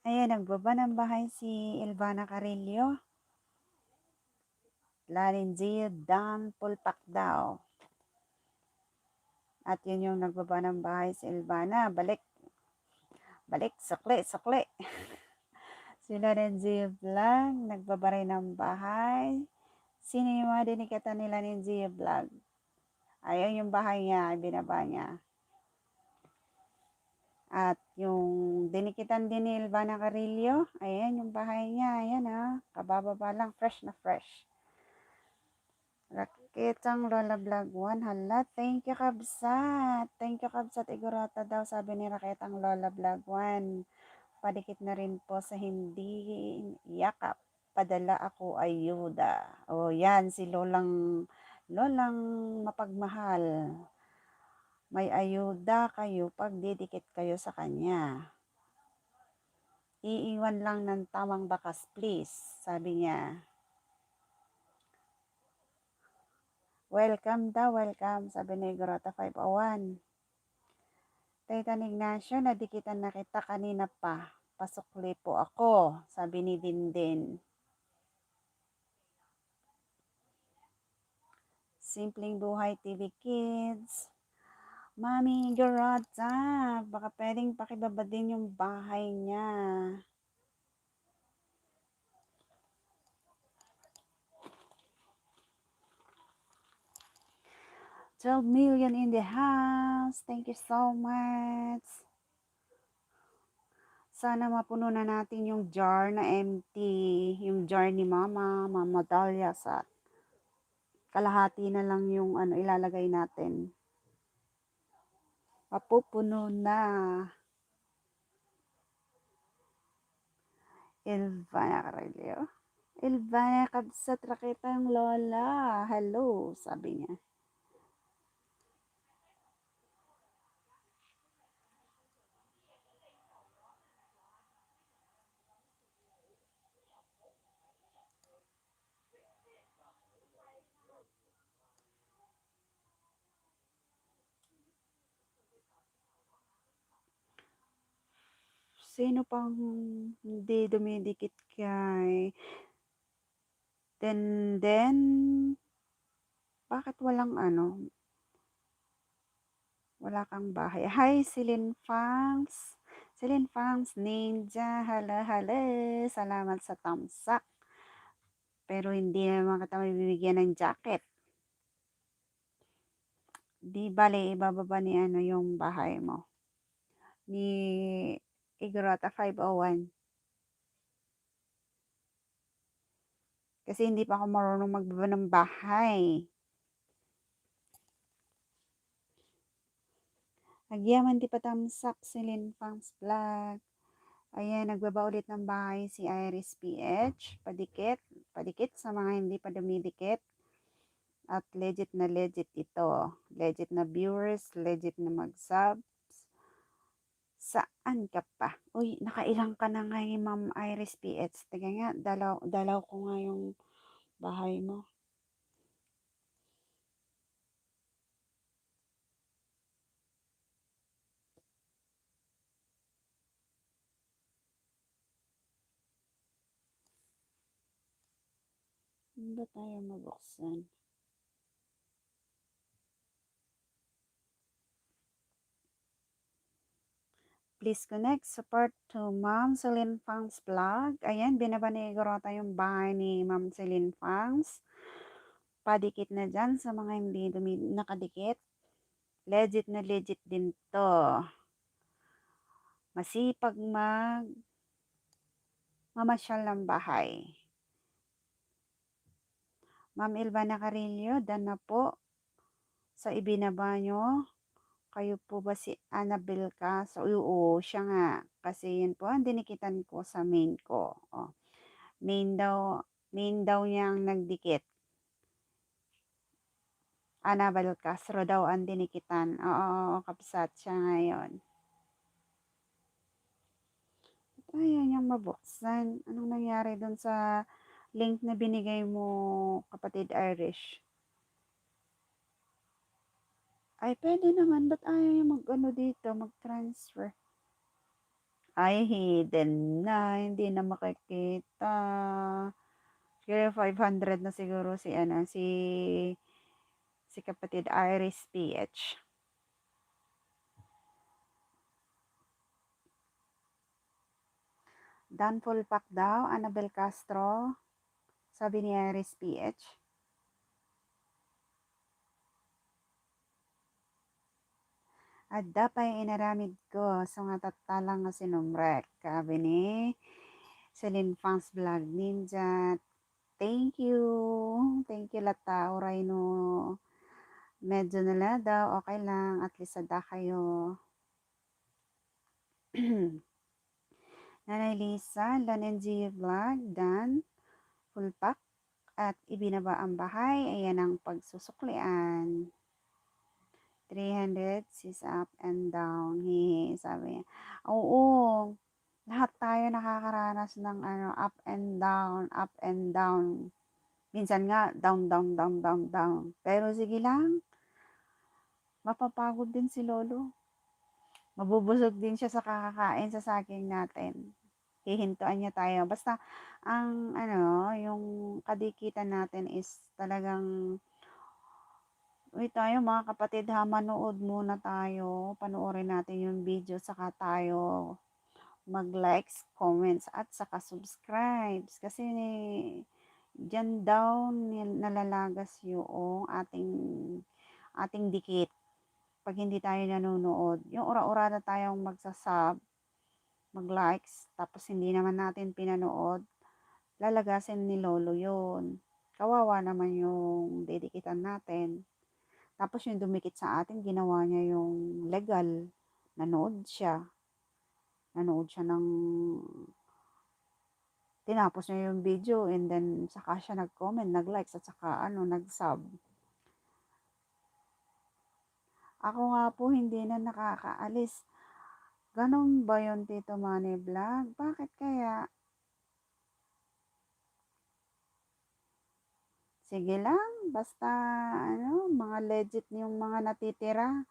Ayan, nagbaba ng bahay si Elvana Carillo. Larinzio Dan Pulpak daw. At yun yung nagbaba ng bahay si Elvana. Balik, sukli. Si Lorenzo Vlog, nagbaba rin ng bahay. Sino yung mga dinikatan nila ni Zia Vlog? Ayun yung bahay niya, binaba niya. At yung dinikitan din ni Elvana Carillo, ayan yung bahay niya, ayan kabababa lang, fresh na fresh. Raketang Lola Vlog 1, hala, thank you Kabsat. Igorota daw, sabi ni Raketang Lola Vlog 1. padikit na rin po sa hindi yakap. Padala ako ayuda. O yan, si lolang mapagmahal. May ayuda kayo pag didikit kayo sa kanya. Iiwan lang ng tamang bakas, please, sabi niya. Welcome daw, welcome, sabi ni Grota 501. Taytan Ignacio, nadikitan na kita kanina pa. Pasukli po ako, sabi ni Dindin. Simpleng Buhay TV Kids. Mami Grota, baka pwedeng pakibaba din yung bahay niya. 12 million in the house. Thank you so much. Sana mapuno na natin yung jar na empty. Yung jar ni Mama Dahlia sa kalahati na lang yung ilalagay natin. Mapupuno na. Ilvana Carrillo. Ilvana Kabsat Rakitang Lola. Hello, sabi niya. Sino pang hindi dumidikit kay then bakit walang wala kang bahay? Hi, Celine Fangs. Celine Fangs, Ninja, hala. Salamat sa thumbs up. Pero hindi naman kita mabibigyan ng jacket. Di bale, ibababa ni yung bahay mo. Ni Igrota 501. Kasi hindi pa ako marunong magbaba ng bahay. Nagyaman di pa tamsak si Lin Fangs Vlog. Ayan, nagbaba ulit ng bahay si Iris PH. Padikit sa mga hindi pa dumidikit. At legit ito. Legit na viewers, legit na mag-subs. Saan ka pa? Uy, nakailang ka na nga Ma'am Iris PH. Tiga nga, dalaw ko nga yung bahay mo. Hindi ba tayo mabuksan? Please connect, support to Ma'am Celine Fangs Vlog. Ayan, binaba ni Gorota yung bahay ni Ma'am Celine Fangs. Padikit na dyan sa mga hindi nakadikit. Legit na legit din to. Masipag mamasyal ng bahay. Ma'am Ilvana Carillo, dan na po sa ibinaba nyo. Kayo po ba si Annabel ka? So, oo, siya nga. Kasi yun po, ang dinikitan ko sa main ko. Oh. Main daw niyang nagdikit. Annabel Castro daw ang dinikitan. Oo, kapsat siya ngayon. Ayaw niyang mabuksan. Anong nangyari dun sa link na binigay mo, kapatid Irish? Ay, pwede naman. Ba't ayaw niya dito, mag-transfer? Ay, hidden na. Hindi na makikita. Siguro 500 na siguro si kapatid Iris PH. Dan full pack daw, Annabel Castro. Sabi ni Iris PH. At dapat inaramid ko so nga tatalang nga sinumrek. Sabi ni Celine Fangs Vlog Ninja. Thank you. Thank you lata. Uray no. Medyo nala daw. Okay lang. At least ada kayo. Nanay Lisa, Dan and G Vlog, Dan, full pack, at ibinaba ang bahay. Ayan ang pagsusuklian. 300, sis up and down. Hehe, sabi niya. Oo, lahat tayo nakakaranas ng up and down, up and down. Minsan nga, down, down, down, down, down. Pero sige lang, mapapagod din si Lolo. Mabubusog din siya sa kakakain sa saging natin. Hihintuan niya tayo. Basta, yung kadikitan natin is talagang, uy tayo mga kapatid ha, manood muna tayo. Panoorin natin yung video, saka tayo mag-likes, comments, at saka subscribes. Kasi, dyan daw nalalagas yung ating dikit. Pag hindi tayo nanonood, yung ura-ura na tayong magsasub, mag-likes, tapos hindi naman natin pinanood, lalagasin ni Lolo yun. Kawawa naman yung dedikitan natin. Tapos yung dumikit sa atin, ginawa niya yung legal. Nanood siya. Nanood siya ng, tinapos niya yung video and then saka siya nag-comment, nag-likes at saka nag-sub. Ako nga po hindi na nakakaalis. Ganon ba yun, Tito Manny Vlog? Bakit kaya? Sige lang, basta mga legit yung mga natitira.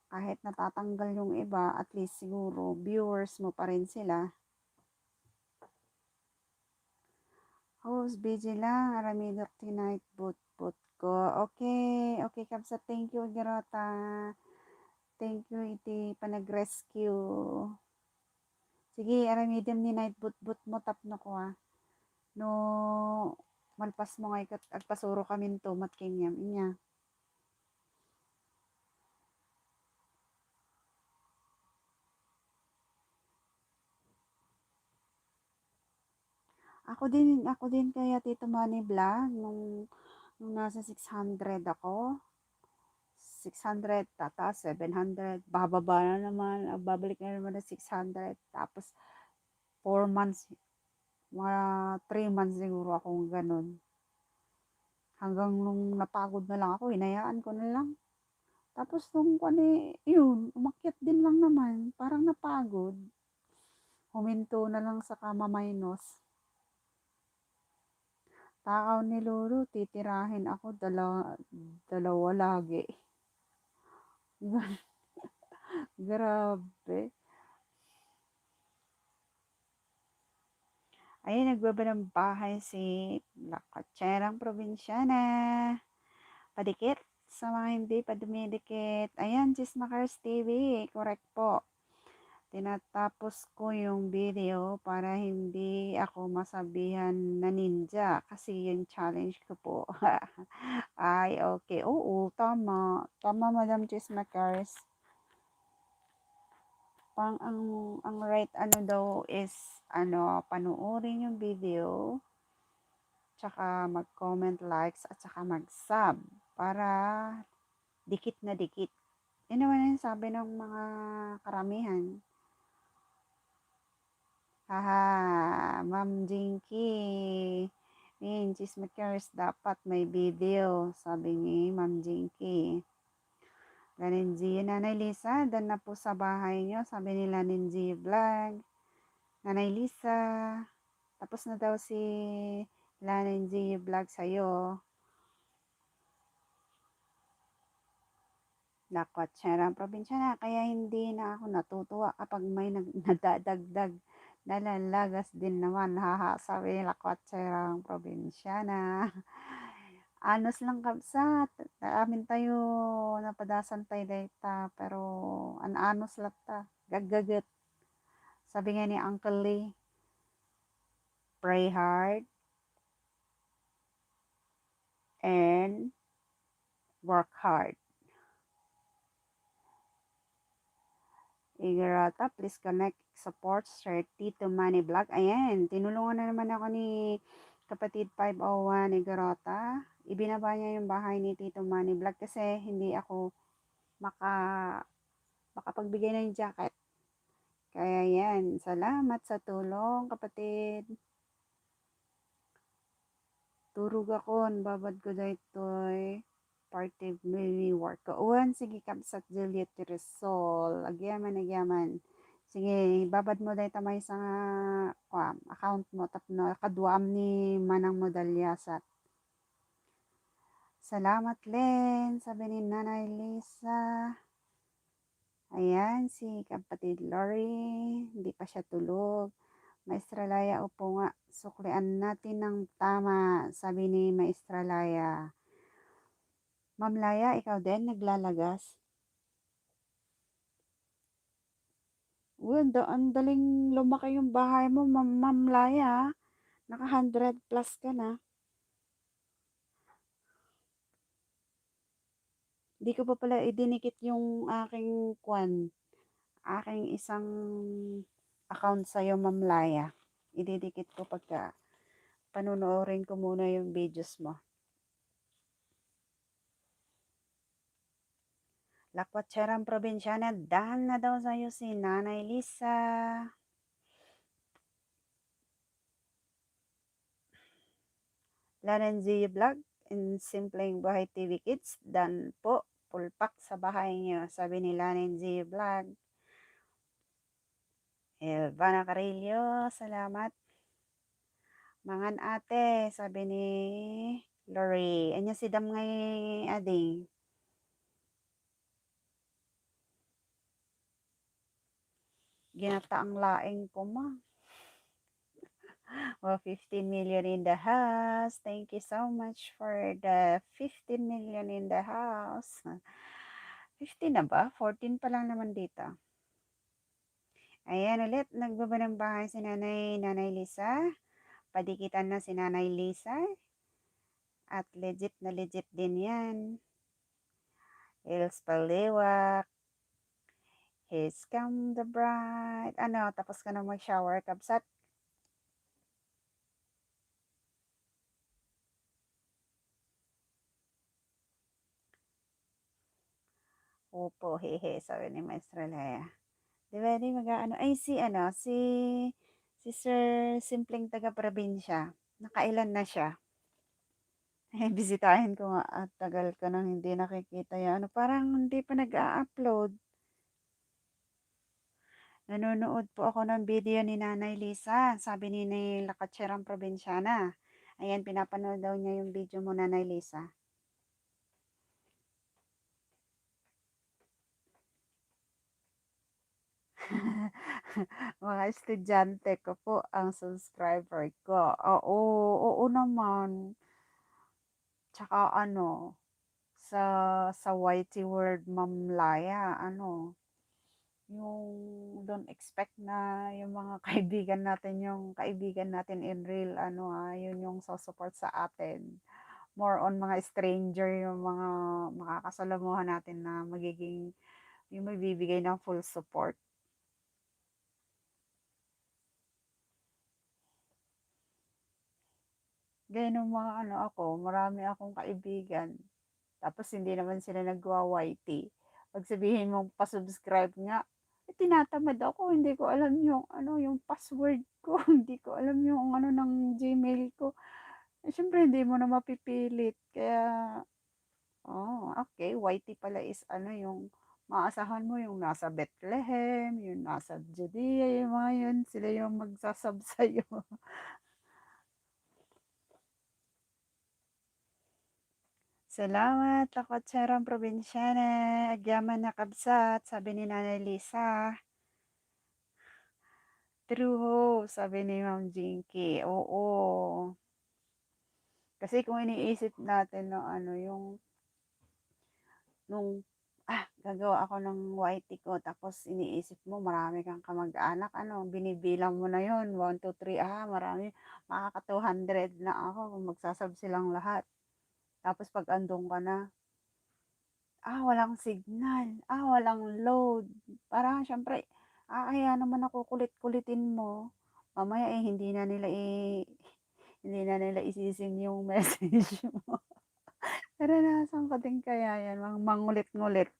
Kahit natatanggal yung iba, at least siguro viewers mo pa rin sila. Host, busy lang. Aramido tonight, boot ko. Okay, okay, Kapsa. Thank you, Gerota. Thank you, iti panag-rescue. Sige, aramidem ni night boot mo tapno ko No, malpas mo nga ikat agpasuro kami to mat kenyam inya. Ako din kaya Tito Manny Vlog nung nasa 600 ako. 600 tataas 700, bababa na naman, babalik na naman na 600. Tapos 4 months, mga 3 months siguro akong ganun. Hanggang nung napagod na lang ako, hinayaan ko na lang. Tapos nung yun, umakyat din lang naman, parang napagod. Huminto na lang sa kama-minus. Takaw ni Lolo, titirahin ako, dalawa lagi. Grabe. Ayun, nagbaba ng bahay si Lakatserang Probinsyana. Padikit sa mga hindi pa dumidikit. Ayan, Chismakers TV. Correct po. Tinatapos ko yung video para hindi ako masabihan na ninja kasi yung challenge ko po. Ay, okay. Oo, tama. Tama, Madam Chismakers. Ang right daw is panoorin yung video, tsaka mag-comment, likes, at tsaka mag-sub para dikit na dikit. Yun naman yung sabi ng mga karamihan. Haha, Ma'am Jinky. Chismakers, dapat may video, sabi ni Ma'am Jinky. Laninji, Nanay Lisa, dan na po sa bahay nyo, sabi ni Laninji Vlog. Nanay Lisa, tapos na daw si Laninji Vlog sa'yo. Lakwatsera probinsya na, kaya hindi na ako natutuwa kapag may nadadagdag. Nalalagas din naman, haha, sabi Lakwatsera probinsya na. Anos lang kabsat, amin tayo napadasan tayo data, pero anos lang ta, gaggagat. Sabi nga ni Uncle Lee, pray hard and work hard. Igarata, please connect, support, share Tito Manny Vlog. Ayan, tinulungan na naman ako ni kapatid 501 Igarata. Ibinaba niya yung bahay ni Tito Manny Vlog kasi hindi ako makapagbigay ng jacket. Kaya yan, salamat sa tulong kapatid. Turog ako, babad ko daytoy party maybe work ko. Uwan, sige kapsat Juliet Rizal. Agyaman. Sige, babad mo dahil tamay sa account mo. Tapno, kaduam ni Manang Modalyasat. Salamat, Len. Sabi ni Nanay Lisa. Ayan, si kapatid Lori. Hindi pa siya tulog. Maestra Laya, upo nga. Suklian natin ng tama. Sabi ni Maestra Laya. Ma'am Laya, ikaw din naglalagas? Uy, ang daling lumaki yung bahay mo, Ma'am Laya. Naka 100 plus ka na. Di ko pa pala idinikit yung aking isang account sa'yo, Ma'am Laya. Ididikit ko pagka panunuorin ko muna yung videos mo. Lakwatserang Probinsyana, dahan na daw sa'yo si Nanay Lisa. Larenzi Vlog in Simpleng Buhay TV Kids, dan po, pulpak sa bahay niyo, sabi ni Larenzi Vlog. Elvana Carillo, salamat. Mangan ate, sabi ni Lori. Anya si Dam ngay ading. Ginata ang laing ko ma. Well, 15 million in the house. Thank you so much for the 15 million in the house. 15 na ba? 14 pa lang naman dito. Ayan ulit, nagbaba ng bahay si Nanay Lisa. Padikitan na si Nanay Lisa. At legit na legit din yan. Hills Paliwak. Here's come the bride. Ano, tapos ka na mag-shower, kabsat? Opo, hehe, sabi ni Maestra Lea. Di ba, di mag-ano? Ay, si Sir Simpleng taga-probinsya. Nakailan na siya? Eh, bisitahin ko nga at tagal ko nang hindi nakikita yan. Ano, parang hindi pa nag-a-upload. Nanonood po ako ng video ni Nanay Lisa. Sabi ni Lakatserang Probinsyana. Ayan, pinapanood daw niya yung video mo, Nanay Lisa. Mga estudyante ko po ang subscriber ko. Oo naman. Tsaka ano, sa YT World Ma'am Laya, yung don't expect na yung mga kaibigan natin in real, yun yung support sa atin. More on mga stranger, yung mga makakasalamuhan natin na yung magbibigay ng full support. Ganyan yung mga marami akong kaibigan. Tapos hindi naman sila nagwa-YT. Pag sabihin mong pa-subscribe nga, tinatamad ako, hindi ko alam yung password ko, hindi ko alam yung ng Gmail ko. Siyempre hindi mo na mapipilit. Kaya, okay, YT pala is yung maasahan mo yung nasa Bethlehem, yung nasa Judea, yung mga yun, sila yung magsasub sa'yo. Salamat, Lakotserang Probinsyana. Agyaman na kabsat, sabi ni Nanay Lisa. True, sabi ni Ma'am Jinky. Oo. Kasi kung iniisip natin nung gagawa ako ng YT ko, tapos iniisip mo, marami kang kamag-anak, binibilang mo na yon 1, 2, 3, marami, makaka 200 na ako kung magsasab silang lahat. Tapos pag andun ka na, walang signal, walang load. Parang syempre, kaya naman ako kulit-kulitin mo. Mamaya hindi na nila isising yung message mo. Naranasan ko din kaya yan, mangulit-ngulit.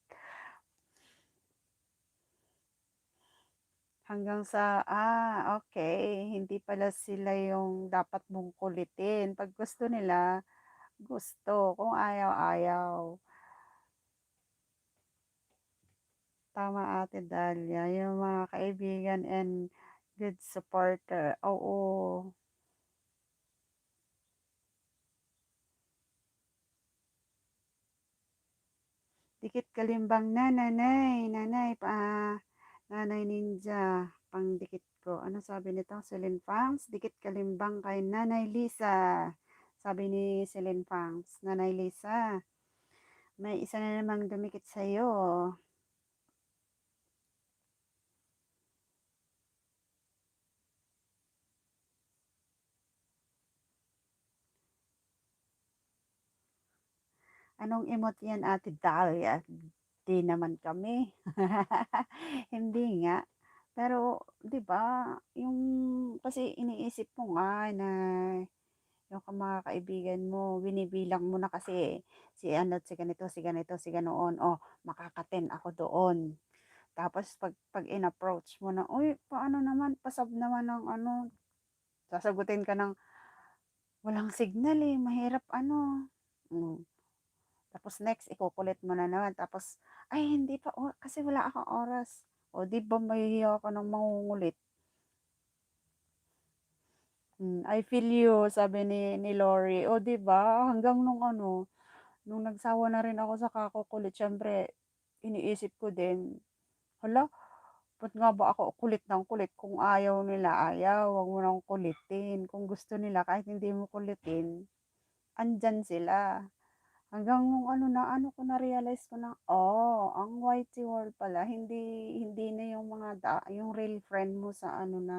Hanggang sa, okey, hindi pala sila yung dapat mong kulitin, 'pag gusto nila, gusto, kung ayaw, ayaw. Tama, Ate Dahlia, yung mga kaibigan and good supporter, oo. Dikit kalimbang na, nanay, nanay, nanay ninja, pangdikit ko. Ano sabi nito, Celine Fangs? Dikit kalimbang kay Nanay Lisa. Sabi ni Celine Fangs, Nanay Lisa, may isa na namang dumikit sa'yo. Anong emote yan, Ate Dahlia? Di naman kami. Hindi nga. Pero, di ba, yung, kasi iniisip mo nga na yung mga kaibigan mo, binibilang mo na kasi si ano, si ganito, si ganito, si ganoon. Oh, makakaten ako doon. Tapos pag in-approach mo na, uy, paano naman, pasab naman ng ano, sasagutin ka ng walang signal eh, mahirap ano. Mm. Tapos next, ikukulit mo na naman. Tapos, ay, hindi pa, kasi wala akong oras. O, di ba mahihiya ka ng mangungulit? I feel you, sabi ni Lori. O, di ba? Hanggang nung ano, nung nagsawa na rin ako sa kakukulit, syempre, iniisip ko din, hala, ba't nga ba ako kulit ng kulit? Kung ayaw nila, ayaw. Huwag mo nang kulitin. Kung gusto nila, kahit hindi mo kulitin, andyan sila. Hanggang nung ano na, ano ko na-realize ko na, ang YT World pala, hindi na yung mga yung real friend mo sa ano na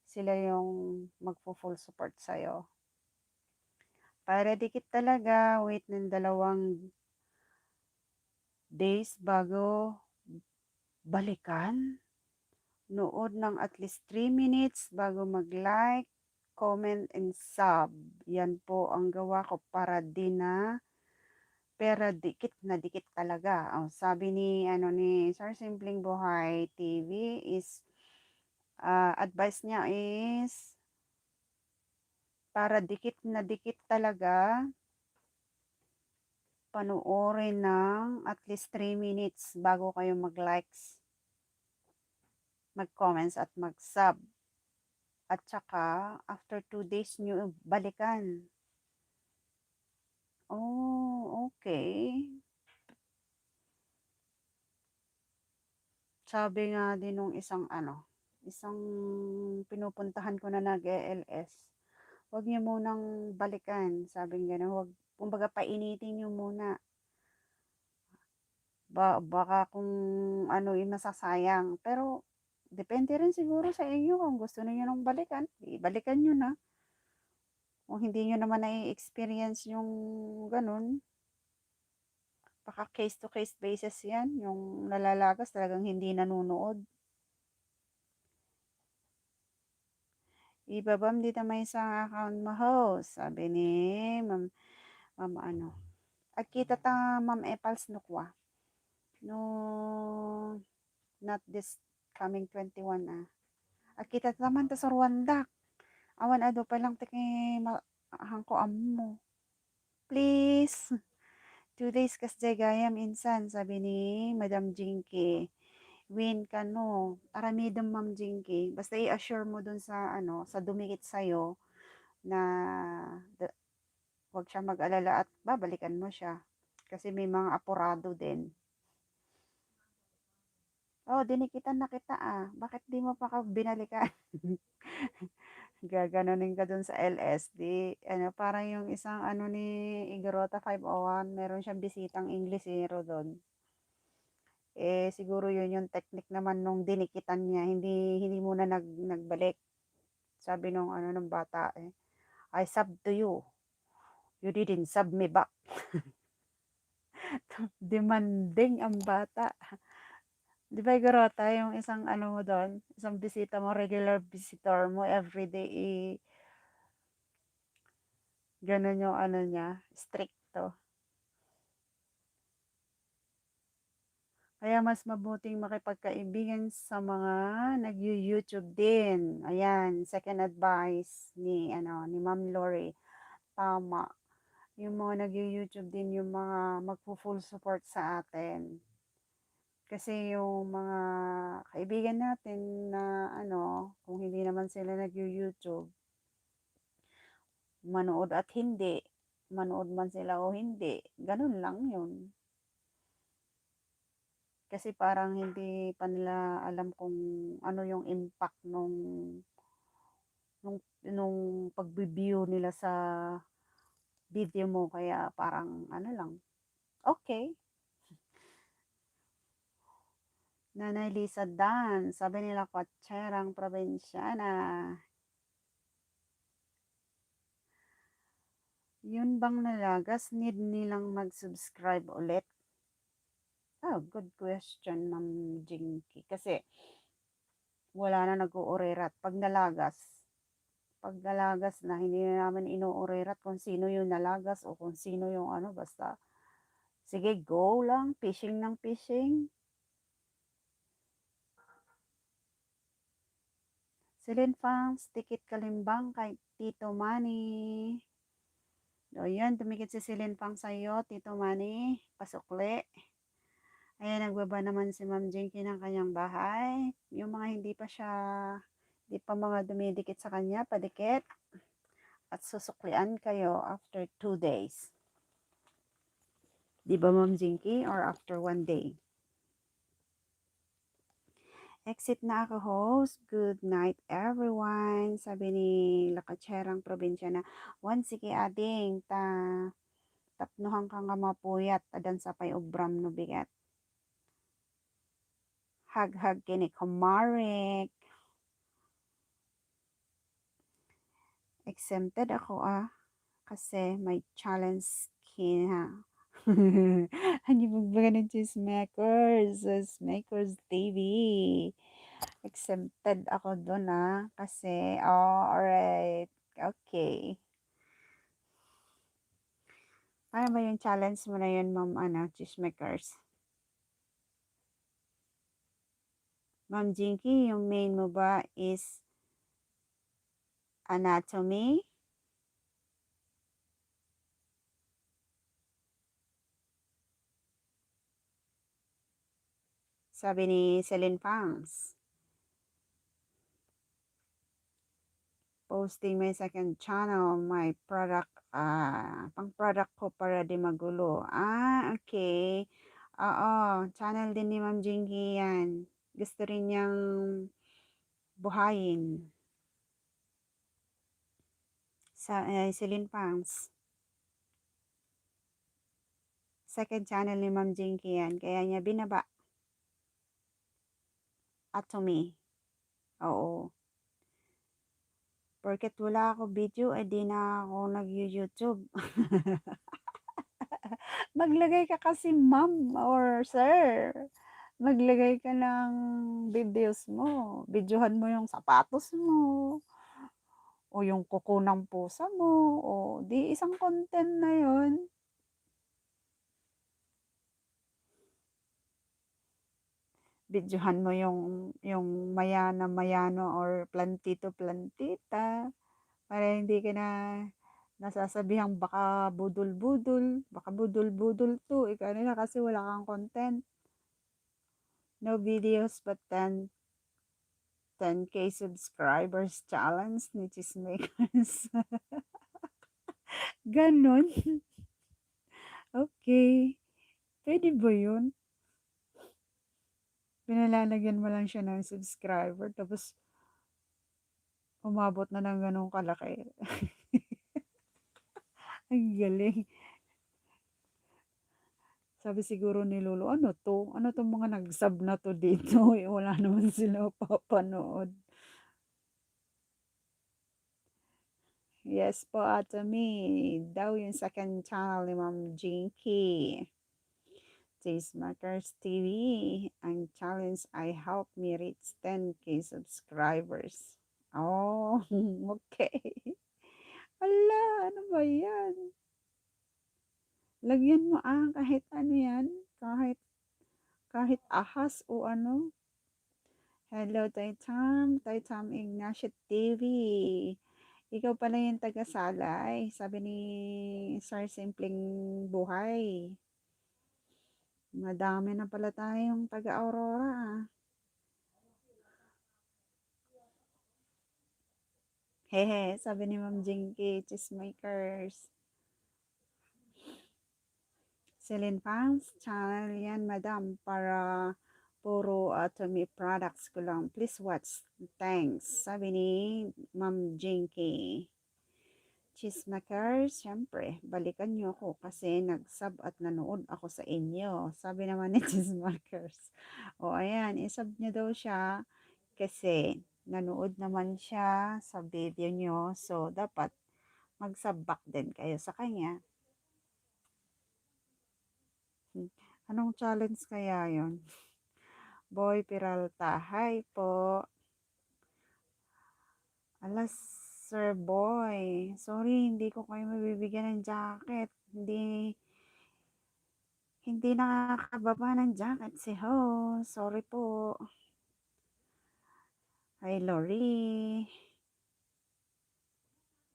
sila yung magfo-full support sa'yo. Para dikit talaga, wait ng 2 days bago balikan. Nood ng at least 3 minutes bago mag-like, comment, and sub. Yan po ang gawa ko para din na pero dikit na dikit talaga. Sabi ni Sir Simpleng Buhay TV is advice niya is para dikit na dikit talaga, panoorin ng at least 3 minutes bago kayo mag-likes, mag-comments at mag-sub. At saka after 2 days nyo balikan. Oh, okay. Sabi nga din nung isang pinupuntahan ko na nag-ELS, "Wag niyo munang balikan," sabing gano'n, "wag kumbaga painitin niyo muna, baka kung ano, masasayang." Pero depende rin siguro sa inyo kung gusto niyo ng balikan, balikan niyo na. Kung hindi niyo naman nai-experience yung gano'n, baka case to case basis 'yan, yung nalalagas talagang hindi nanonood. "Ibabam dito may isang account mo host," sabi ni ma'am ma'am ano, "Agkita ta Ma'am Epals no kwa, no not this coming 21 Agkita ta man ta sa Rwanda, awan ado pa lang ti hangko ammo. Please, 2 days kasjay gayam insan," sabi ni Madam Jinky. "Win ka no, aramidom Ma'am Jinky, basta i-assure mo dun sa ano, sa dumikit sa'yo na wag siya mag-alala at babalikan mo siya. Kasi may mga apurado din." Dinikitan na kita bakit di mo pa binalikan? Gaganunin ka dun sa LSD. Ano, parang yung isang ano ni Igarota 501, meron siyang bisitang Inglesero doon. Siguro yun yung technique naman nung dinikitan niya, hindi muna nagbalik. Sabi nung ano ng bata "I sub to you. You didn't sub me back." Demanding ang bata. Di ba Igarota, yung isang ano mo doon, isang bisita mo, regular visitor mo, everyday, ganun yung ano niya, stricto. Kaya mas mabuting makipagkaibigan sa mga nag-YouTube din. Ayan, second advice ni Ma'am Lori. Tama. Yung mga nag-YouTube din yung mga magpo-full support sa atin. Kasi yung mga kaibigan natin na kung hindi naman sila nag-YouTube, manood at hindi, manood man sila o hindi, ganun lang yun. Kasi parang hindi pa nila alam kung ano yung impact nung pagbi-view nila sa video mo, kaya parang ano lang, okay. Nanay Lisa Dan, sabi nila Kwatserang Probinsyana. Yun bang nalagas, need nilang mag-subscribe ulit? Oh, good question, Ma'am Jinky. Kasi wala na nag-uurerat. Pag nalagas na, hindi na namin inuurerat kung sino yung nalagas o kung sino yung basta. Sige, go lang. Fishing ng fishing. Celine Fangs, tikit kalimbang kay Tito Manny. O yan, tumikit si Celine Fang sa'yo, Tito Manny. Pasukli. Ayan, nagbaba naman si Ma'am Jinky ng kanyang bahay. Yung mga hindi pa mga dumidikit sa kanya, padikit. At susuklian kayo after 2 days. Di ba, Ma'am Jinky? Or after 1 day? Exit na ako, host. Good night, everyone. Sabi ni Lakatserang Probinsya na, once sige ading, tapnuhang kang mapuyat, adan sa pay ubram no bigat. Hag-hag kini kumarik. Exempted ako kasi may challenge kina. Hani magbaga ng Chismakers TV. Exempted ako doon kasi, alright, okay. Ano ba yung challenge mo na yun, Ma'am Chismakers? Ma'am Jinky, yung main mo ba is anatomy? Sabi ni Celine Pangs. Posting my second channel, my product, pang product ko para di magulo. Okay. Oo, channel din ni Ma'am Jinky yan. Gusto rin niyang buhayin. Sa Celine Pangs. Second channel ni Ma'am Jinky yan. Kaya niya binaba. Atomy. Oo. Porket wala ako video, di na ako nag-YouTube. Maglagay ka kasi, ma'am or sir. Maglagay ka ng videos mo. Videohan mo yung sapatos mo. O yung kuko ng pusa mo. O di isang content na yon. Videohan mo yung mayano or plantito plantita. Para hindi ka na nasasabihang baka budol-budol. Baka budol-budol to. Ikaw nila kasi wala kang content. No videos but 10K subscribers challenge ni Chismakers. Ganon. Okay. Pwede ba yun? Pinalalagyan mo lang siya ng subscriber tapos umabot na ng ganong kalaki. Ang galing. Sabi siguro ni Lolo, ano to? Ano tong mga nag-sub na to dito? Wala naman sila papanood. Yes po, Atomy. Daw yung second channel ni Ma'am Jinky. Tastemakers TV. Ang challenge ay help me reach 10K subscribers. Oh, okay. Ala, ano ba yan? Lagyan mo kahit ano yan. kahit ahas o ano. Hello, Taitam Ignacio TV. Ikaw pala yung taga-salay, sabi ni Sir Simpleng Buhay. Madami na pala tayong taga-Aurora. Hehe, sabi ni Ma'am Jinky, Cheesemakers. Celine Pans, channel yan, madam, para puro Atomy products ko lang. Please watch. Thanks. Sabi ni Ma'am Jinky. Cheesemakers, syempre, balikan nyo ako kasi nag-sub at nanood ako sa inyo. Sabi naman ni Cheesemakers. O ayan, isub nyo daw siya kasi nanood naman siya sa video nyo. So, dapat mag-sub back din kayo sa kanya. Anong challenge kaya yon? Boy Peralta, hi po. Alas, Sir Boy. Sorry, hindi ko kayo mabibigyan ng jacket. Hindi nakakababa ng jacket si Ho. Sorry po. Hi, Lori.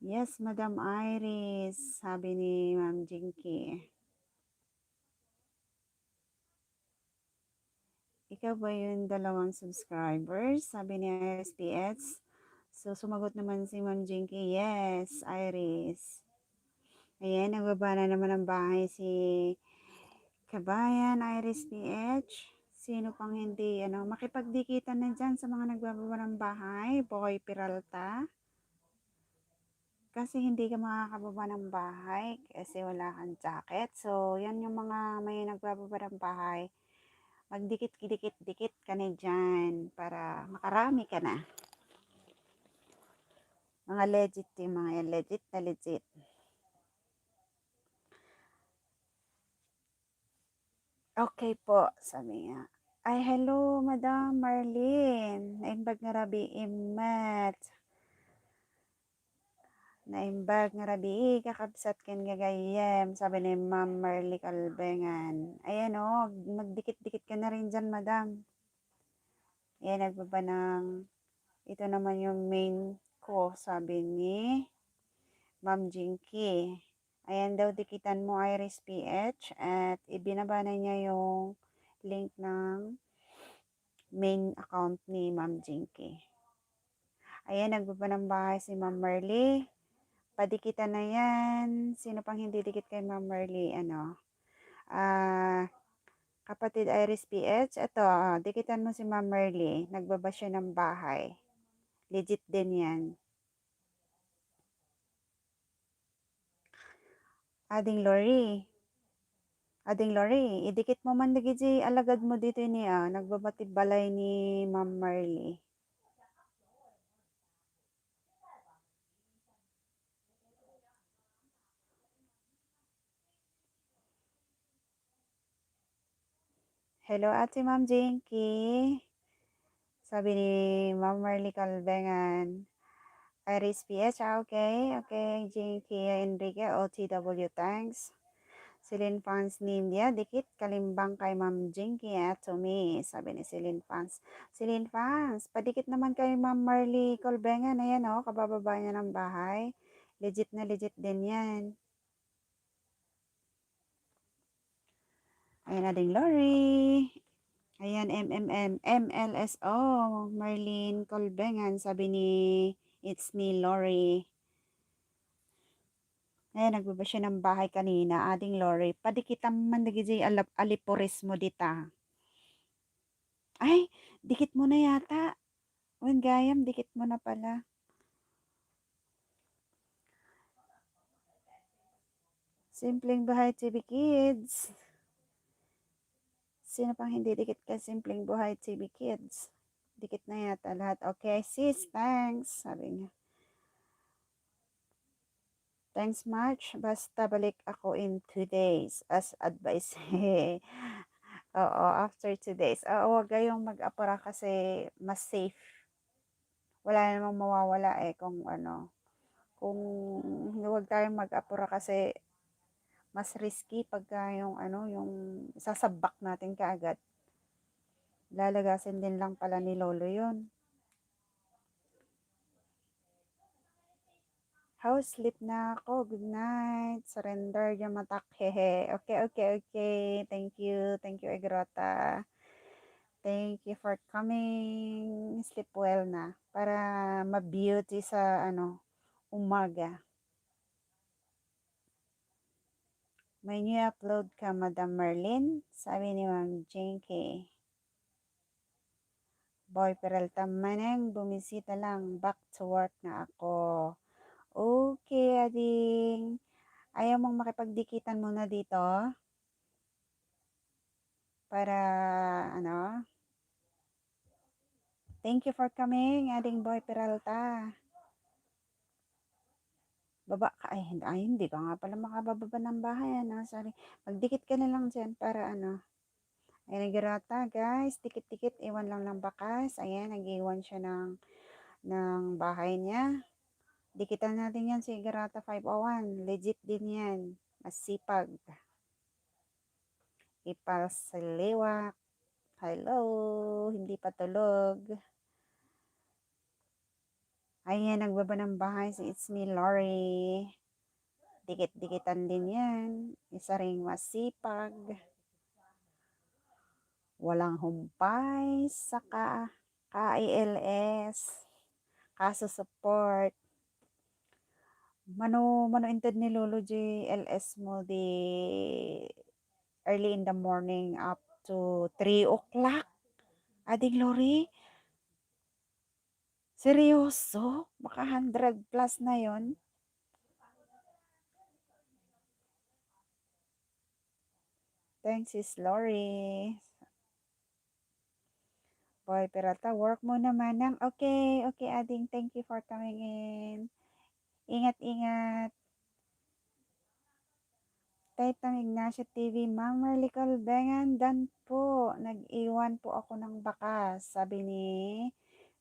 Yes, Madam Iris. Sabi ni Ma'am Jinky. Ikaw ba yung dalawang subscribers? Sabi ni Iris PX. So, sumagot naman si Ma'am Jinky. Yes, Iris. Ayan, nagbaba na naman ang bahay si Kabayan, Iris PH. Sino pang hindi, makipagdikitan na dyan sa mga nagbababa ng bahay. Boy Peralta. Kasi hindi ka makakababa ng bahay kasi wala kang jacket. So, yan yung mga may nagbababa ng bahay. Magdikit-dikit-dikit ka na dyan para makarami ka na. Mga legit yung mga legit na legit. Okay po, sabi nga. Ay, hello, Madam Marlene. Naimbag nga rabi imat. Naimbag nga rabi, kakabsat ken gagayem, sabi ni Ma'am Marley Calbengan. Ayan o, magdikit-dikit ka na rin dyan, Madam. Ayan, nagbaba ng, ito naman yung main ko, sabi ni Ma'am Jinky. Ayan daw, dikitan mo Iris PH at ibinaba na niya yung link ng main account ni Ma'am Jinky. Ayan, nagbaba ng bahay si Ma'am Marley. Padikitan na yan. Sino pang hindi dikit kay Ma'am Marley? Kapatid Iris PH. Ito, dikitan mo si Ma'am Marley. Nagbaba siya ng bahay. Legit din yan. Ading Lori, idikit mo man lagi alagad mo dito niya. Nagbabatid balay ni Ma'am Marley. Hello, Ate Ma'am Jinky. Sabi ni Ma'am Marley Calbengan. Iris PH, okay. Okay, Jinky Enrique, OTW, thanks. Celine Fans Nindia, dikit kalimbang kay Ma'am Jinky at to me, sabi ni Celine Fans. Celine Fans, padikit naman kay Ma'am Marley Colbengan, ayan o, kabababa niya ng bahay. Legit na legit din yan. Ayan na ding Lori. Ayan, MLSO, Marlene Colbengan, sabi ni It's Me, Lori. Ayan, nagbaba siya ng bahay kanina, ading Lori. Padikitan man nagiging aliporis mo dita. Ay, dikit mo na yata. Uy, gayam, dikit mo na pala. Simpleng Buhay TV Kids. Sino pang hindi dikit ka Simpleng Buhay TV Kids? Dikit na yata lahat. Okay, sis, thanks. Sabi niya. Thanks much. Basta balik ako in 2 days as advice. Oo, after 2 days. Oo, wag kayong mag-apura kasi mas safe. Wala namang mawawala kung kung huwag tayong mag-apura kasi mas risky pagka yung yung sasabak natin kaagad. Lalagasin din lang pala ni Lolo yun. House sleep na ako. Good night. Surrender yung matak. Hehe. Okay, okay, okay. Thank you. Thank you, Egrota. Thank you for coming. Sleep well na. Para ma-beauty sa umaga. May new upload ka, Madam Merlin? Sabi ni Ma'am Jane K. Boy Peralta maneng, bumisita lang. Back to work na ako. Okay, ading. Ayaw mong makipagdikitan muna dito? Para, thank you for coming, ading Boy Peralta. Baba ka, ay, hindi ka nga pala makabababa ng bahay, sorry. Magdikit ka na lang dyan para, ay, nagirata, guys, dikit-dikit, iwan lang ng bakas. Ayan, nag-iwan siya ng bahay niya. Dikitan natin yan si Garata 501. Legit din yan. Masipag. Ipal sa liwak. Hello. Hindi pa tulog. Ayan, nagbaba ng bahay si It's Me, Lori. Dikit-dikitan din yan. Isa ring masipag. Walang humpay. Saka KILS. Kaso support. Mano inted ni Lolo GLS mo di early in the morning up to 3 o'clock. Ading Lori, seryoso? Baka 100 plus na yon. Thanks, sis Lori. Boy, Peralta, work mo naman ng. Okay, okay, Ading. Thank you for coming in. Ingat-ingat. Taytang Ignacio TV, Ma'am Marly Calbengan, dan po. Nag-iwan po ako ng bakas. Sabi ni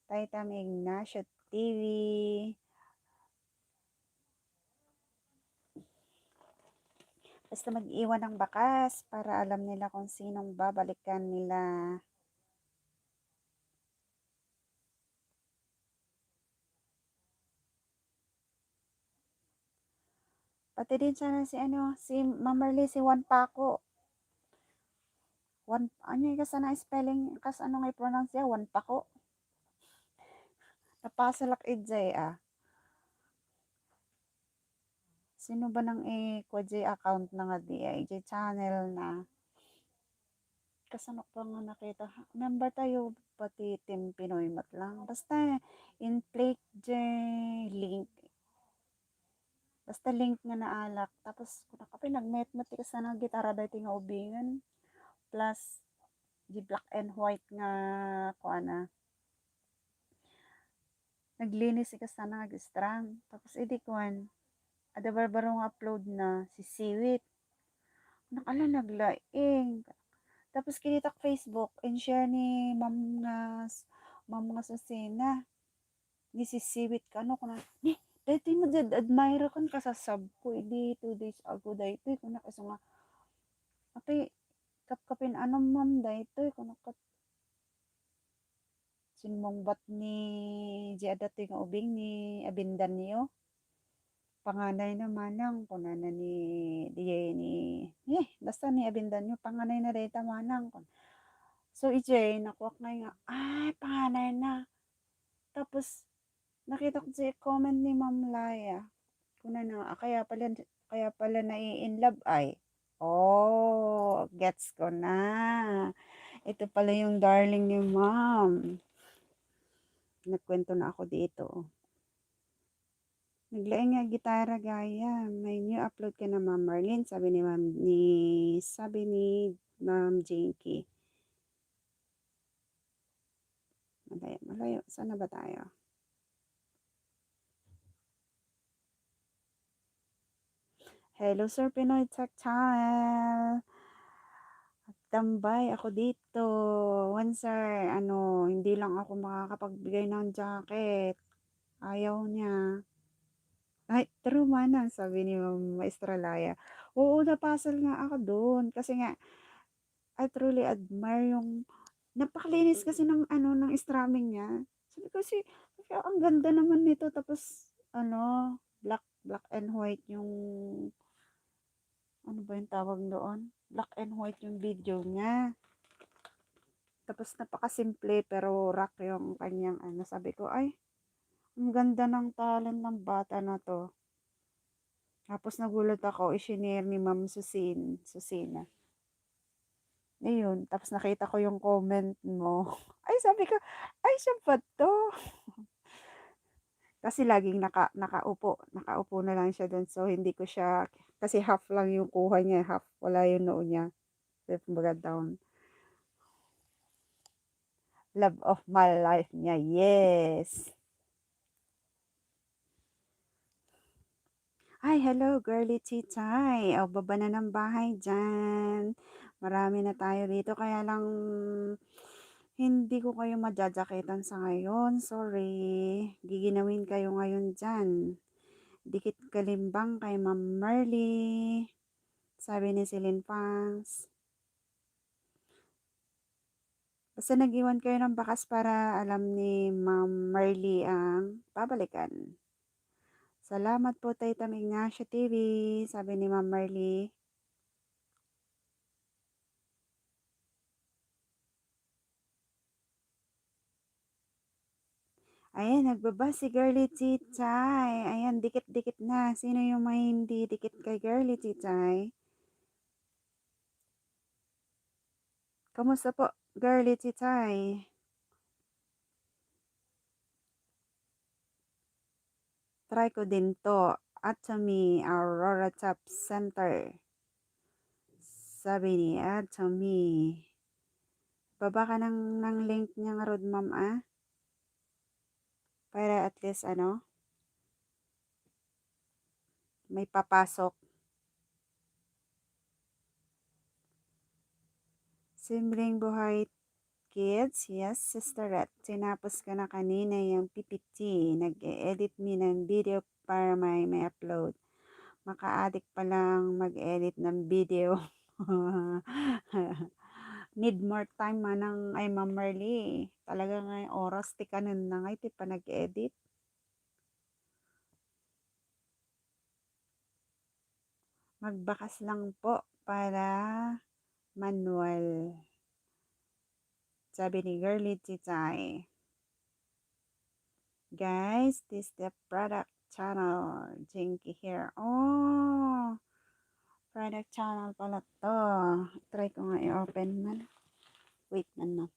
Taytang Ignacio TV. Basta mag-iwan ng bakas para alam nila kung sinong babalikan nila. Pati din sana si Ma'am Marley, si Juan Paco. Ano yung kasana spelling, ano nga i-pronounce niya? Juan Paco. Napasalak ijay Sino ba nang i-kwa account na nga di channel na. Kasanok pa nga nakita. Member tayo, pati Team Pinoy Mat lang. Basta, in-plate link. Basta link nga naalak. Tapos, kung nag-met-met ka sa gitara dahil nga ubingan. Plus, di black and white nga kuana. Naglinis ka sana nag-strang. Tapos, edi kuan. Ada barbarong upload na si Siwit. Naglaing. Tapos kinitak Facebook and share ni Ma'am nga Susina. Ni si Siwit ka ko na. Dito mo dyan, admire kan kasasab ko. Hindi 2 days ago dito. Kung nakasa nga. Apay, kapkapin ma'am dito. Kung nakat sinmong bat ni Jada nga ubing ni Abindan niyo. Panganay naman ng kunana basta ni Abindan niyo. Panganay na data manang. So, nakuha nga, panganay na. Tapos, nakita ko si comment ni Ma'am Laya. Kuna na, kaya pala in love ay. Oh, gets ko na. Ito pala yung darling ni Ma'am. Nagkwento na ako dito. Naglaing nga gitara gaya. May new upload ka na Ma'am Marlene. Sabi ni Ma'am Jinky. Malayo. Sana ba tayo? Hello, Sir Pinoy Tactile. Tambay ako dito. Sir, hindi lang ako makakapagbigay ng jacket. Ayaw niya. Ay, true manang, sabi ni Maestra Laya. Oo, napasal nga ako doon. Kasi nga, I truly admire Napakalinis kasi ng ano, ng strumming niya. Sabi ko ang ganda naman nito tapos ano, black and white yung ano ba yung tawag doon? Black and white yung video niya. Tapos napakasimple pero rock yung kanyang ano. Sabi ko, ay, ang ganda ng talent ng bata na to. Tapos nagulat ako, isinare ni Ma'am Susina. Ayun, tapos nakita ko yung comment mo. Ay, sabi ko, ay, siya ba to? Kasi laging nakaupo na lang siya doon. So, hindi ko siya, kasi half lang yung kuha niya, half, wala yung noo niya. Kumbaga down. Love of my life niya, yes. Ay, hello, girly titay. O, baba na ng bahay dyan. Marami na tayo dito, kaya lang hindi ko kayo majajaketan sa ngayon. Sorry. Giginawin kayo ngayon dyan. Dikit kalimbang kay Ma'am Marley. Sabi ni Celine Pangs. Basta nag-iwan kayo ng bakas para alam ni Ma'am Marley ang babalikan. Salamat po Taytam Ignacio TV. Sabi ni Ma'am Marley. Ayan, nagbaba si Girly Chichay. Ayan, dikit-dikit na. Sino yung may hindi dikit kay Girly Chichay? Kamusta po, Girly Chichay? Try ko din to. Atomy Aurora Top Center. Sabi ni Atomy. Baba ka ng link niya nga Rod, ma'am, ah. Para at least, ano, may papasok. Simpleng buhay kids. Yes, Sister Red. Tinapos ka na kanina yung PPT. Nag-e-edit me ng video para may upload. Maka-addict pa lang mag-edit ng video. Need more time manang ay Ma'am Marley. Talaga nga oras ti kanan na nga iti pa nag-edit. Magbakas lang po para manual. Sabi ni Girly Titay. Guys, this the product channel. Jinky here. Oh, product channel pala to. Try ko nga i-open man. Wait man.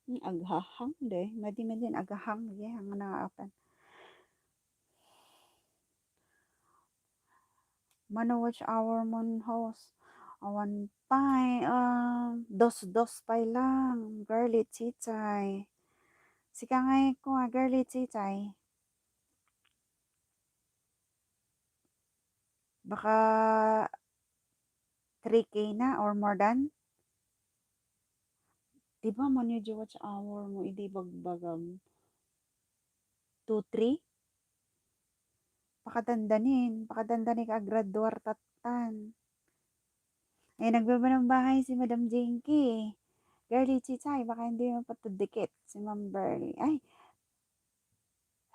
Aghahang deh. Madi aghahang. Yeah, ang na-open. Manawatch our moon host. Awan pay. Dos pay lang. Girly Titay. Sika ngay ko nga, Girly Titay. Baka 3K na or more than. Diba man yung watch hour mo, hindi bagbagam. 2-3? Pakadandani ka graduar tatan. Ay, nagbaba ng bahay si Madam Jinky. Girly Chichay, baka hindi mo patudikit si Ma'am Burley. Ay,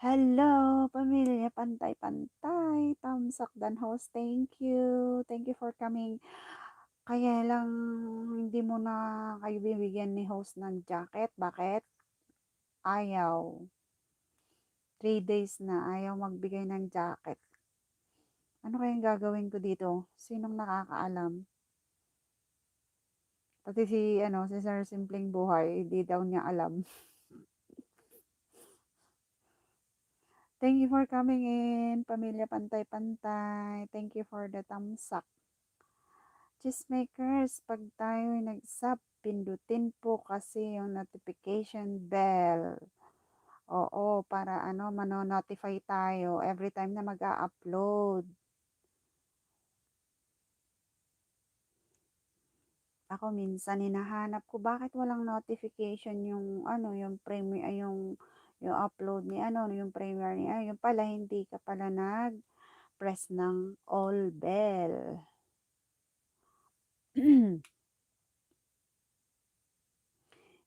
hello, pamilya, pantay-pantay. Tamsak dan host, thank you. Thank you for coming. Kaya lang, hindi mo na kayo bibigyan ni host ng jacket. Bakit? Ayaw. 3 days na ayaw magbigay ng jacket. Ano kayang gagawin ko dito? Sinong nakakaalam? Pati si Sir Simpleng Buhay, hindi daw niya alam. Thank you for coming in, pamilya pantay-pantay. Thank you for the thumbs up. Cheesemakers, pag tayo nag-sub, pindutin po kasi yung notification bell. Oo, para mano-notify tayo every time na mag-a-upload. Ako minsan hinahanap ko bakit walang notification yung ano, yung premiere ay yung upload ni ano, yung premiere ni ano, yung pala hindi ka pala nag-press ng all bell.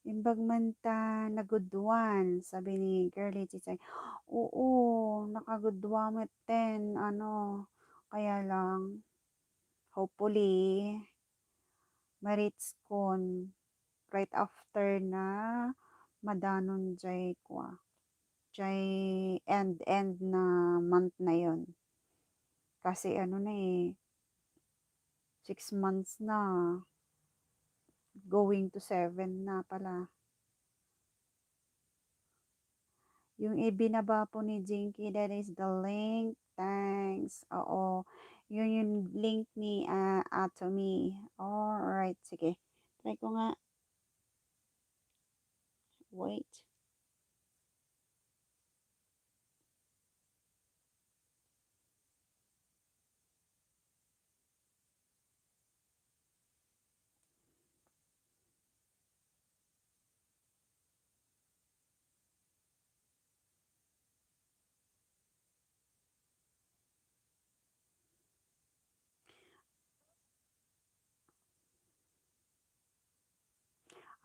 Imbag man ta nagudwan, sabi ni Girlie Chichay. Oo, nakagudwa mo ten, ano, kaya lang, hopefully, marits kon right after na madanon jay kwa. Jay end na month na yon. Kasi ano na eh, 6 months na, going to 7 na pala. Yung ibinaba po ni Jinky, that is the link. Thanks. Oo. Yun yung link ni Atomy. Alright, sige. Try ko nga. Wait.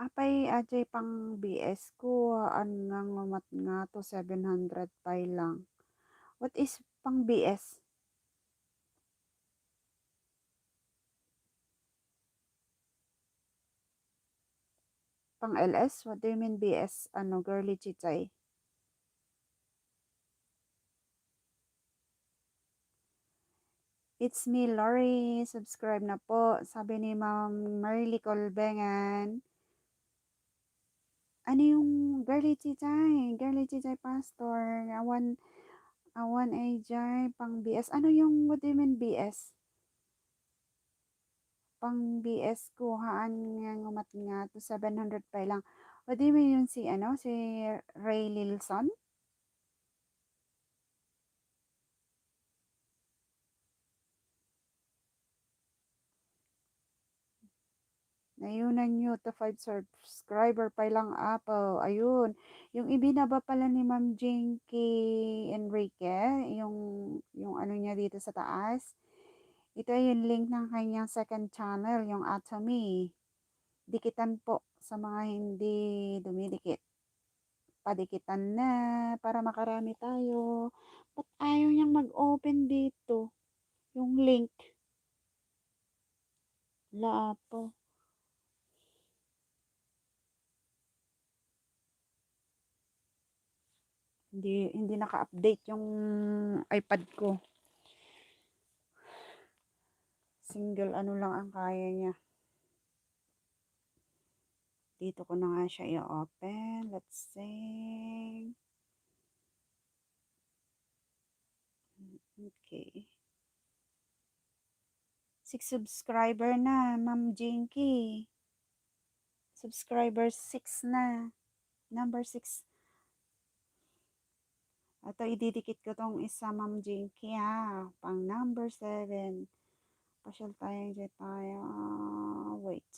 Apay ajay pang BS ko. Ano nga ngumat nga to 700 pay lang. What is pang BS? Pang LS? What do you mean BS? Ano, girly chichay? It's me, Lori. Subscribe na po. Sabi ni Ma'am Marily Colbengan. Ano yung girly chichay? Girly chichay pastor. Awan AJ, pang BS. Ano yung, what do you mean BS? Pang BS ko, haan nga ngumat nga to 700 pa lang. What do you mean yun si, ano, si Ray Lilson? Nayunan nyo to 5 subscriber pa lang Apple. Ayun. Yung ibinaba pala ni Ma'am Jinky Enrique, yung ano niya dito sa taas. Ito ay yung link ng kanyang second channel, yung Atomy. Dikitan po sa mga hindi dumidikit. Padikitan na para makarami tayo. Ba't ayaw niyang mag-open dito? Yung link. La po. Hindi naka-update yung iPad ko. Single ano lang ang kaya niya. Dito ko na nga siya i-open. Let's see. Okay. 6 subscriber na, Ma'am Jinky. Subscriber 6 na. Number 6. Ito, ididikit ko tong isa, Ma'am Jinky, ha. Pang number 7. Pasyal tayo, dyan tayo. Wait.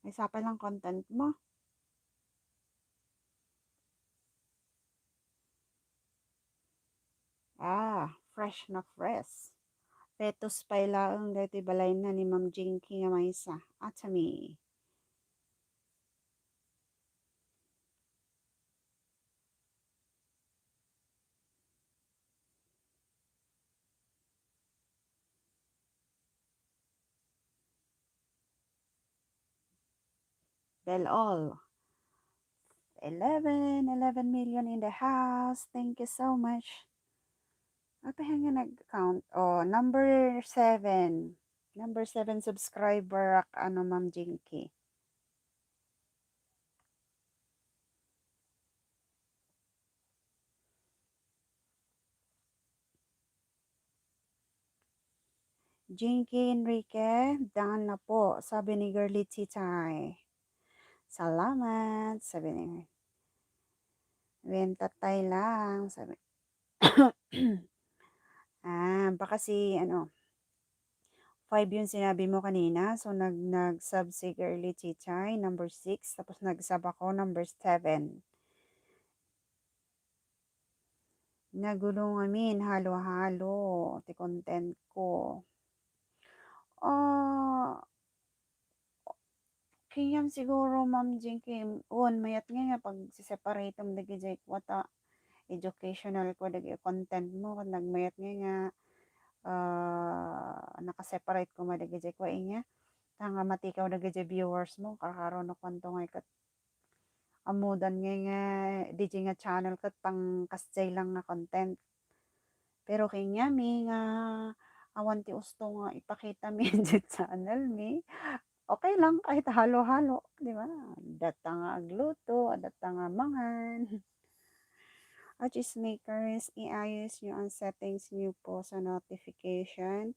May isa pa lang content mo. Fresh na fresh. Petos pa ilaang dati balay na ni Ma'am Jinky nga may isa. Atami. Bell all. 11 million in the house. Thank you so much. Apa nga nag-count? Oh, number 7. Number 7 subscriber ano Ma'am Jinky. Jinky Enrique, daan na po, sabi ni Girly Titay. Salamat, sabi ni Wentatay lang, sabi. Baka si, ano, 5 yung sinabi mo kanina. So, nag-sub si Girly Chichay, number 6. Tapos nag-sub ako, number 7. Nagulong amin, halo-halo. Ti content ko. Ah, kayam siguro Ma'am Jing Kim. Mayat nga pag separate mo dagi wata educational ko dagi content mo nagmayat nga nakaseparate ko madagi ko inya tanga matikaw dagi viewers mo kakaroon no kwanto nga kat amudan nga DJ nga channel kat pang kasjay lang nga content pero kanya mi nga awan ti usto nga ipakita mi sa channel mi okay lang kahit halo-halo di ba data nga agluto data nga mangan. Makers, iayos nyo ang settings nyo po sa notification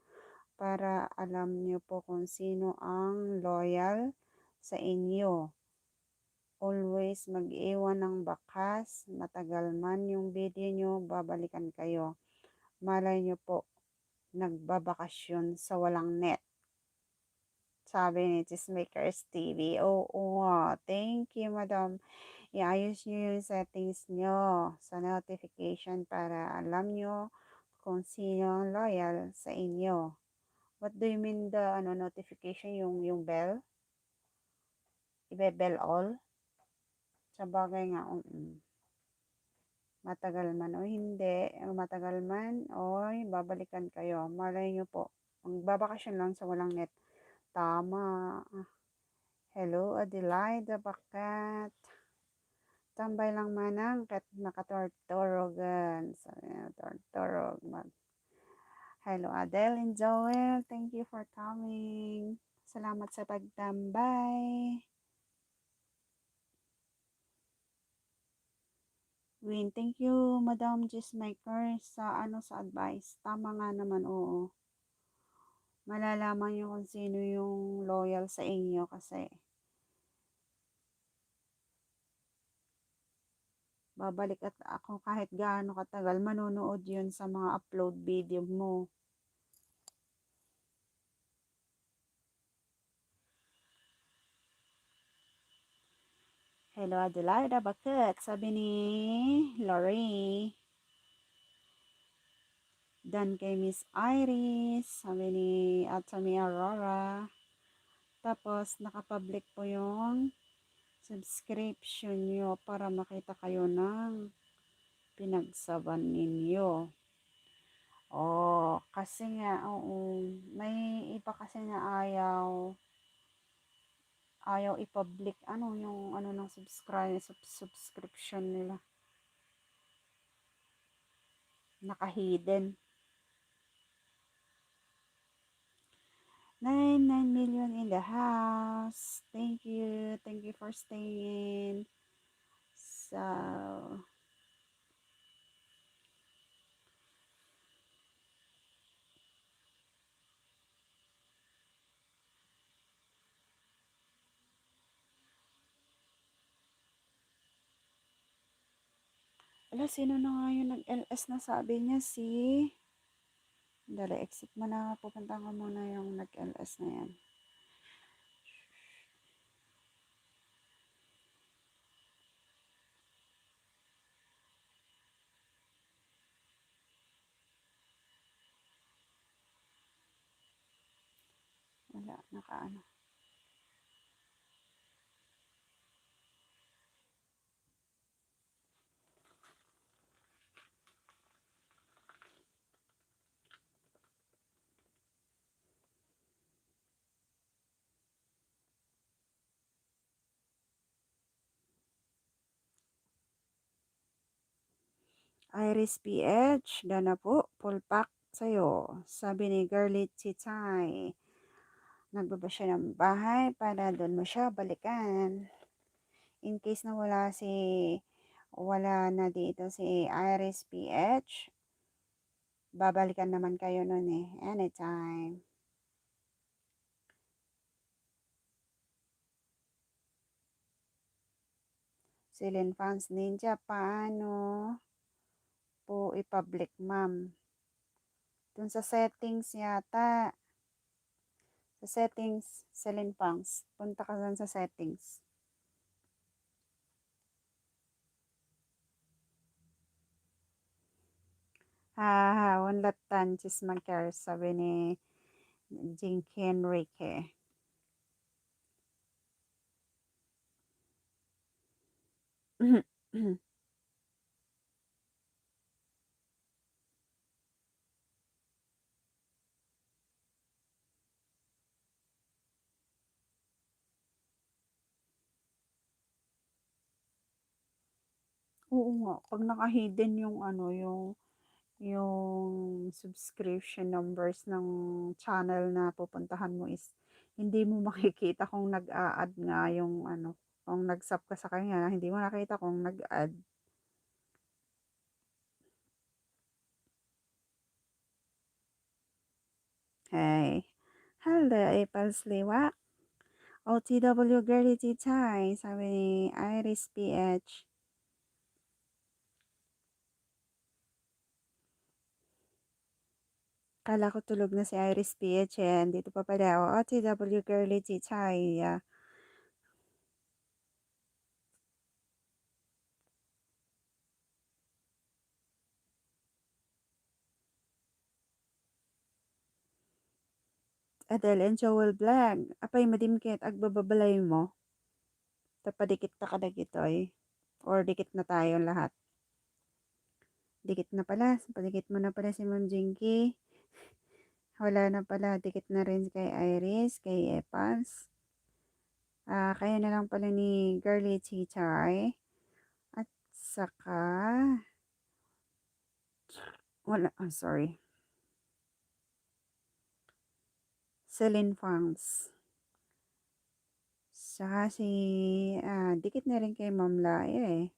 para alam nyo po kung sino ang loyal sa inyo. Always mag-iwan ng bakas, matagal man yung video nyo, babalikan kayo. Malay nyo po, nagbabakasyon sa walang net. Sabi ni Makers TV. Oo, thank you, madam. Iayos nyo yung settings nyo sa notification para alam nyo kung sino ang loyal sa inyo. What do you mean the notification? Yung bell? Ibe-bell all? Sa bagay nga, matagal man o hindi, matagal man, oy, babalikan kayo. Malay nyo po, magbabakasyon lang sa walang net. Tama. Hello, Adelaide, bakat. Tambay lang manang kat nakatortorogan. Sabi na, tortorog. Hello, Adele and Joel. Thank you for coming. Salamat sa pagtambay. Win, thank you, Madam Gismaker, sa sa advice. Tama nga naman, oo. Malalaman nyo kung sino yung loyal sa inyo kasi babalik at ako kahit gaano katagal manonood yun sa mga upload video mo. Hello, Adelaida, bakit? Sabi ni Lori. Dan kay Miss Iris, sabi ni Atami Aurora. Tapos, nakapublic po yung subscription nyo para makita kayo ng pinagsaban ninyo. Kasi nga, may iba kasi nga ayaw i-public, yung ng subscription nila. Naka-hidden. 9 million in the house. Thank you for staying. So, sino na nga yung nag-LS na sabi niya Dali, exit mo na. Pupunta ko muna yung nag-LS na yan. Wala, nakaano. Iris PH, dana po, full pack sa'yo. Sabi ni Girly Chichay. Nagbaba siya ng bahay para doon mo siya balikan. In case na wala na dito si Iris PH, babalikan naman kayo nun anytime. Silin Fans Ninja, paano po i-public, ma'am? Dun sa settings yata. Sa settings, Celine Pangs. Punta ka lang sa settings. Unlatan chismonger, sabi ni Jinky Enrique. Oo nga, 'pag naka-hidden yung ano, yung subscription numbers ng channel na pupuntahan mo is hindi mo makikita kung nag-a-add nga yung ano, kung nag-sub ka sa kanya, hindi mo nakita kung nag-add. Hey. Hello, Apple Sliwa. OTW Girly Titay, sabi ni Iris PH. Kala ko tulog na si Iris PH eh. Dito pa pala ako. OTW Girly Titay. Adele and Joel Blag. Apay madimkit, agbababalay mo. Tapadikit na kadagitoy. Or dikit na tayo lahat. Dikit na pala. Padikit mo na pala si Ma'am Jinky. Wala na pala. Dikit na rin kay Iris, kay Epans. Kaya na lang pala ni Girly Chichay. At saka, wala, sorry. Celine Fangs. Saka si, dikit na rin kay Ma'am Laya eh.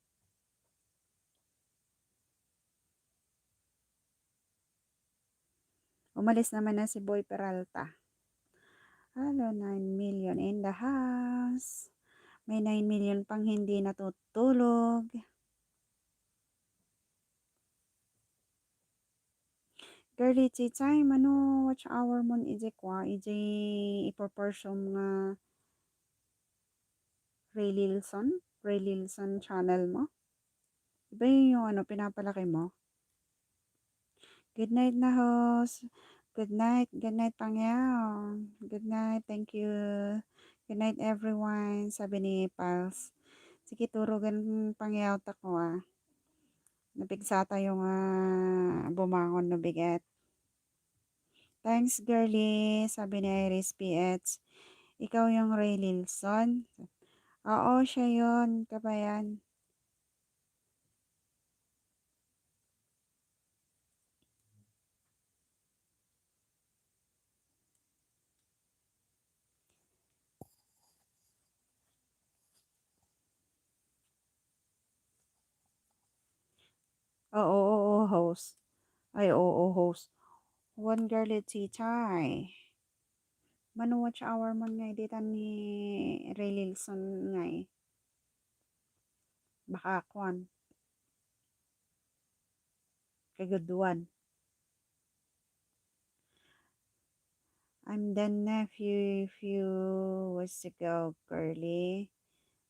Umalis naman na si Boy Peralta. Hello, 9 million in the house. May 9 million pang hindi natutulog. Girly Chichay, mano watch hour mon ije kwa, ije iproportion nga Ray Lilson channel mo. Iba yung ano, pinapalaki mo. Good night na host. Good night Pangyaw. Good night, thank you. Good night everyone, sabi ni Pals. Sige, turugan Pangyaw ko Napigsata yung bumangon na bigat. Thanks, girly, sabi ni Iris PH. Ikaw yung Ray Lilson? Oo, siya yun, kabayan. Oo, host. Ay, oo, host. One girly chichay. Manu watch hour man ngay dita ni Ray Lilson ngay. Baka kwan. Kagaduan. I'm done na few weeks ago, girly.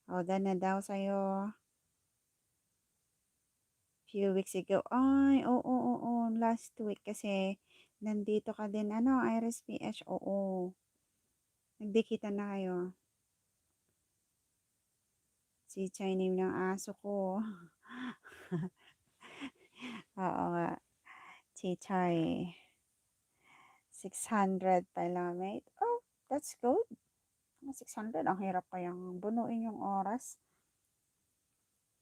O, done na daw sa'yo. Few weeks ago. Ay, oo. Last week kasi nandito ka din. Ano, Iris PH? Oo. Nagdikita na kayo. Si Chinese ng aso ko. Oo nga. Chichay. 600 palamate. Oh, that's good. 600. Ang hirap pa yung bunuin yung oras.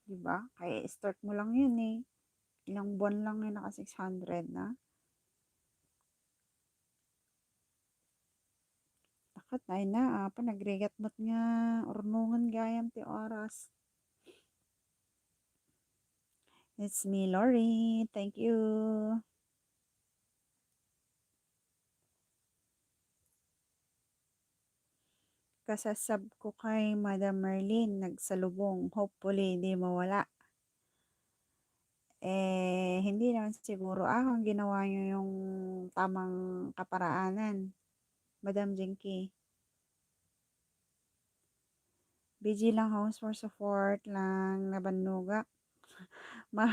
Diba? Kaya start mo lang yun eh. Ilang buwan lang yun naka 600 na. Takot ay na. Apa, nagregat mo't nga. Ornungan gayam ti oras. It's me, Lori. Thank you. Kasasab ko kay Madam Merlin. Nagsalubong. Hopefully, hindi mawala. Hindi naman siguro ang ginawa nyo yung tamang kaparaanan. Madam Jinky. BG lang host for support lang nabanugak.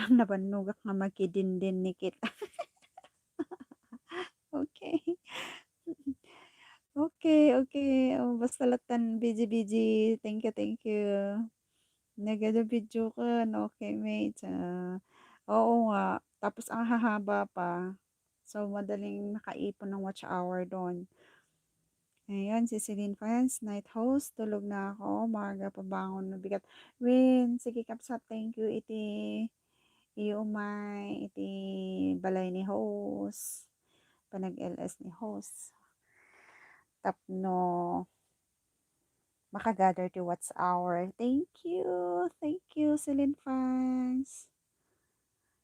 Nabanugak nga magkidindin ni Kit. Okay. Okay, okay. Oh, basta latan busy. Thank you, thank you. Nagada video ka. Okay, mate. Oo nga. Tapos ang hahaba pa. So, madaling nakaipon ng watch hour doon. Ayan, si Celine Fans, night host. Tulog na ako. Maaga pa bangon na bigat. Win, sige kapsat. Thank you. Umay. Balay ni host. Panag-LS ni host. Tapno. Makagather to watch hour. Thank you. Thank you, Celine Fans.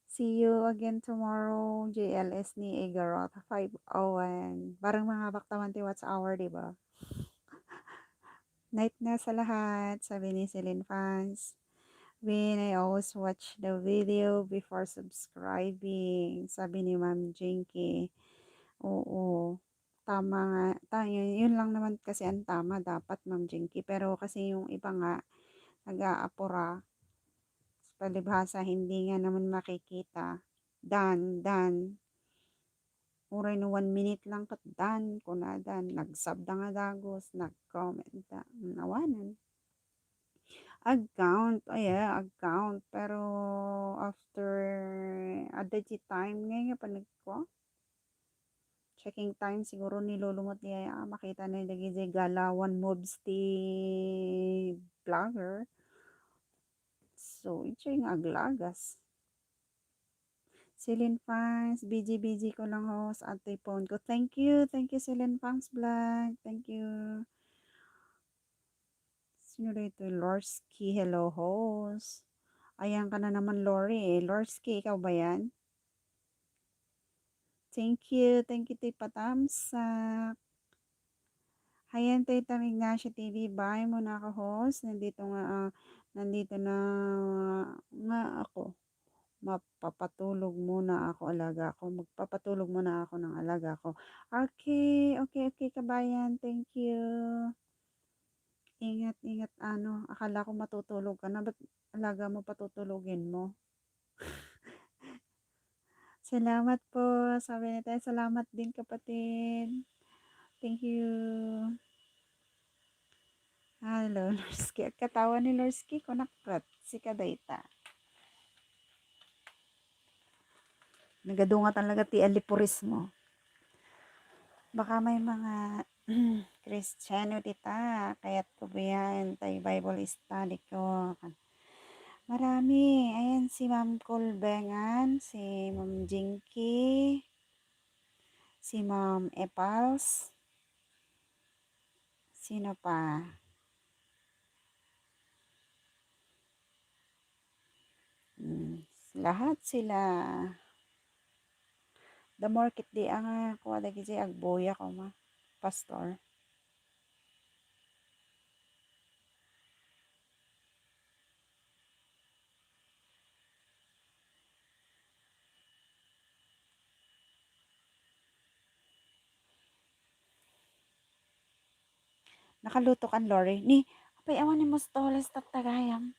See you again tomorrow. JLS ni Igarot. 5:01. Parang mga baktaman ti watch hour, diba? Night na sa lahat, sabi ni Celine Fans. When I always watch the video before subscribing, sabi ni Ma'am Jinky. Oo. Tama nga. Yun lang naman kasi ang tama dapat, Ma'am Jinky. Pero kasi yung iba nga, nag-aapura. Palibhasa, hindi nga naman makikita. Dan. Uray no 1 minute lang kat dan. Kunadan. Nagsab da nga dagos. Nag-comment da. Nawanan. Account. Pero, after, adagi time nga pa nagko. Checking time, siguro nilulungot niya, makita na yung galawan mobs ti vlogger. So, ito yung aglagas. Celine Fangs, busy ko lang host at phone ko. Thank you, Celine Fangs Vlog. Thank you. Sino rito? Lorski, hello host. Ayan ka na naman, Lori. Lorski, ikaw ba yan? Thank you, Tipa Tamsak. Hayan, Tita Ignacio TV. Bye muna ako, host. Nandito na nga ako. Magpapatulog muna ako ng alaga ko. Okay, kabayan. Thank you. Ingat, akala ko matutulog ka na. Ba't alaga mo patutulugin mo? Salamat po. Sabi ni tayo, salamat din kapatid. Thank you. Hello, Lorski. Katawa ni Lorski, kunakrat. Si Kadayta. Nagadunga talaga ti alipurismo. Baka may mga Kristiyano dita, kaya't kubayan tayo Bible study ko. Marami. Ayan si Ma'am Colbengan, si Ma'am Jinky, si Ma'am Epals. Sino pa? Lahat sila. The market di ang kuha dagi agboya ko ma. Pastor. Nakaluto kan Lori. Ni, apay awan ni Mostoles tatagayam.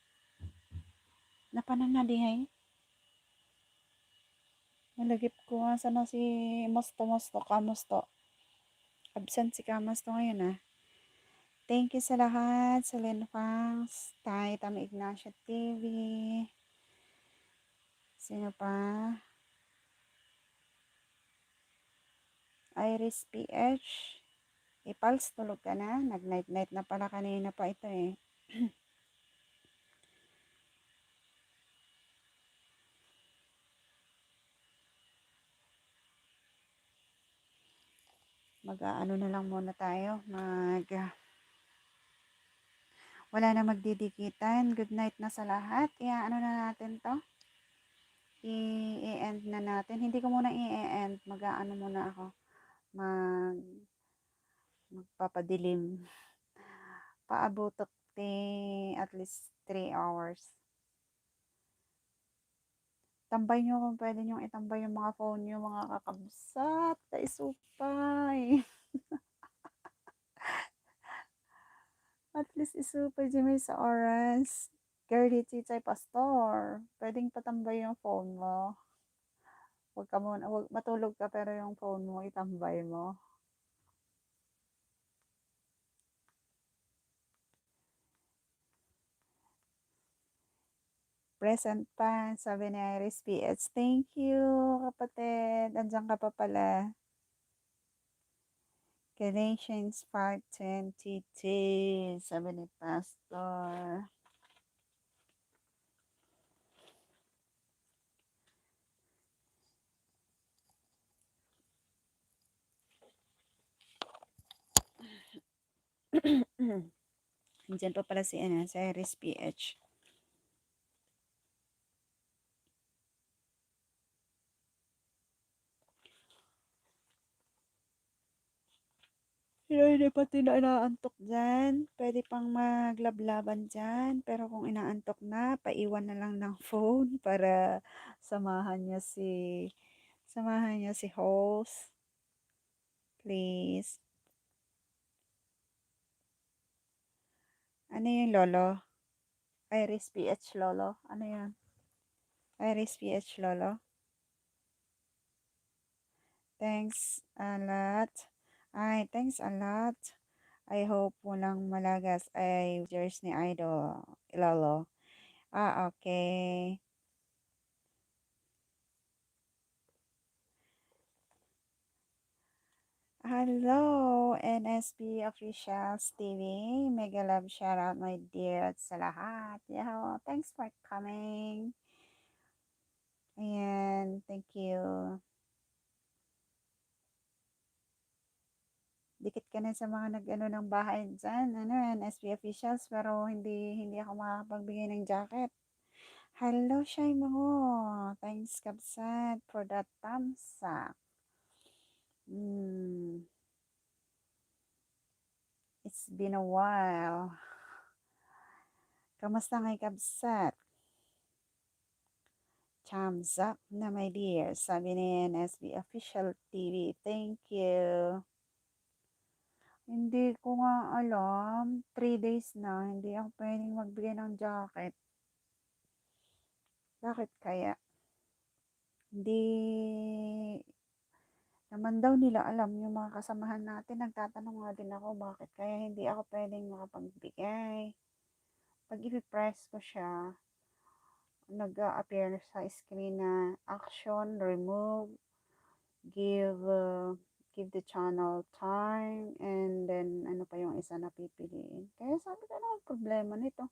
Napanan na dihay. Nalagip ko nga sana si Mosto, Kamusto. Absent si Kamusto ngayon ah. Thank you sa lahat, sa Linfangs, Tami Ignacio TV. Sino pa? Iris PH. Ipals, tulog ka na. Nag-night na pala kanina pa ito eh. Mag-ano na lang muna tayo. Wala na magdidikitan. Good night na sa lahat. Ano na natin to? I-end na natin. Hindi ko muna i-end. Mag-ano muna ako. Magpapadilim. Paabutok at least 3 hours. Tambay nyo kung pwede nyo itambay yung mga phone nyo, mga kakabsat. Taisupay. At least isupay di may sa oras. Girlie Chichay Pastor. Pwedeng patambay yung phone mo. Huwag ka muna, huwag, matulog ka pero yung phone mo itambay mo. Present pa, sabi ni Iris PH. Thank you, kapatid. Andiyan ka pa pala. Galatians 5:22, sabi ni Pastor. Andiyan pa pala si Iris PH. Hindi pati na inaantok dyan. Pwede pang maglablaban dyan. Pero kung inaantok na, paiwan na lang ng phone para samahan niya si host. Please. Ano yung lolo? Iris PH lolo? Ano yan? Iris PH lolo? Thanks a lot. Ay, thanks a lot. I hope walang malagas ay yours ni Idol. Lolo. Ah, okay. Hello, NSB Officials TV. Mega love shoutout, my dear, at sa lahat. Yeah, thanks for coming. Ayan, thank you. Dikit ka na sa mga nag-ano ng bahay dyan, NSB Officials, pero hindi ako makakapagbigay ng jacket. Hello, Shay mo. Thanks, Kabsat, for that thumbs up. It's been a while. Kamusta ngay, Kabsat? Thumbs up na, my dear. Sabi ni NSB Official TV. Thank you. Hindi ko nga alam. 3 days na. Hindi ako pwedeng magbigay ng jacket. Bakit kaya? Hindi naman daw nila alam yung mga kasamahan natin. Nagtatanong nga din ako bakit kaya hindi ako pwedeng makapagbigay. Pag i-press ko siya, nag-appear sa screen na action, remove, give the channel time, and then ano pa yung isa na pipiliin. Kaya sabi ko na problema nito.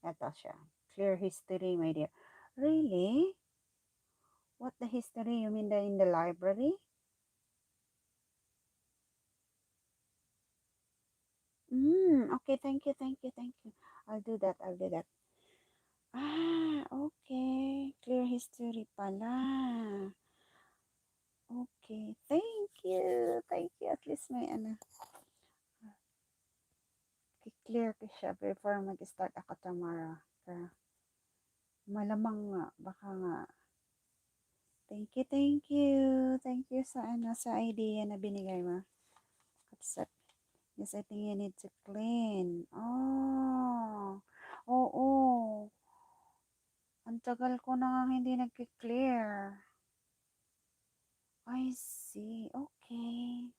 Ito siya. Clear history, my dear. Really? What the history? You mean in the library? Okay, thank you. I'll do that. Ah, okay. Clear history pala. Okay, thank you. At least may clear ko siya before mag-start ako tomorrow. Kaya, malamang nga, baka nga. Thank you. Thank you sa idea na binigay mo. Kapsat. Yes, I think you need to clean. Oh, oo. Ang tagal ko na nga hindi nag-clear. I see. Okay.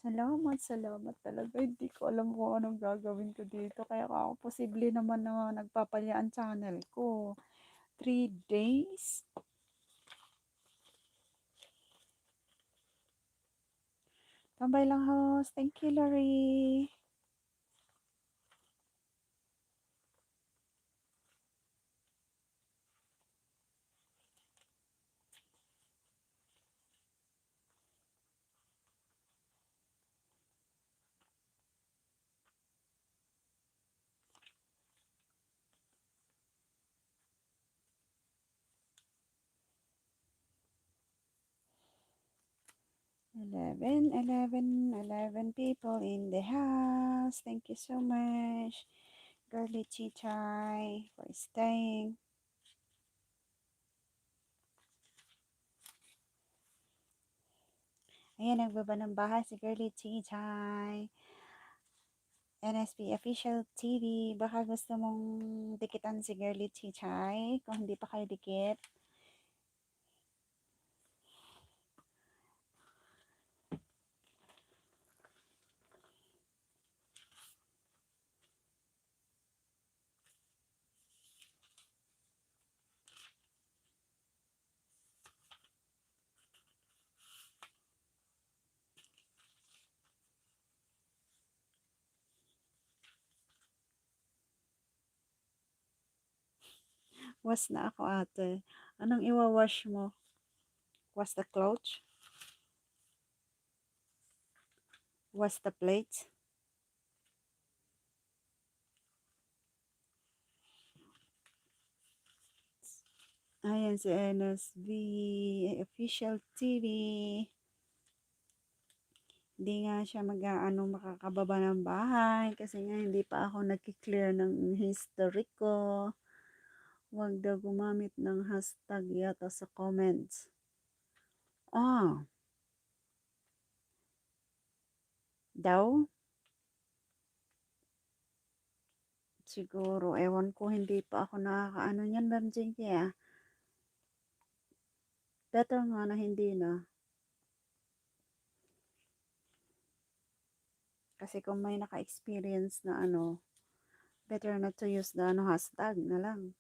Salamat talaga. Hindi ko alam kung anong gagawin ko dito. Kaya ako posible naman na nagpapalya ang channel ko. 3 days? Tambay lang, host. Thank you, Lori. Eleven people in the house. Thank you so much, Girly Chichay, for staying. Ayan, nagbaba ng bahay si Girly Chichay. NSP Official TV. Baka gusto mong dikitan si Girly Chichay. Kung hindi pa kayo dikit. Was na ako ate. Anong iwawash mo? Was the clothes? Was the plates? Ayan si NSB Official TV. Hindi nga siya makakababa ng bahay kasi nga hindi pa ako nag-clear ng history ko. Huwag daw gumamit ng hashtag yata sa comments. Ah, daw? Siguro, ewan ko, hindi pa ako nakakaano niyan, Ma'am Jinky ah. Better nga na hindi na. Kasi kung may naka-experience na ano, better not to use the ano, hashtag na lang.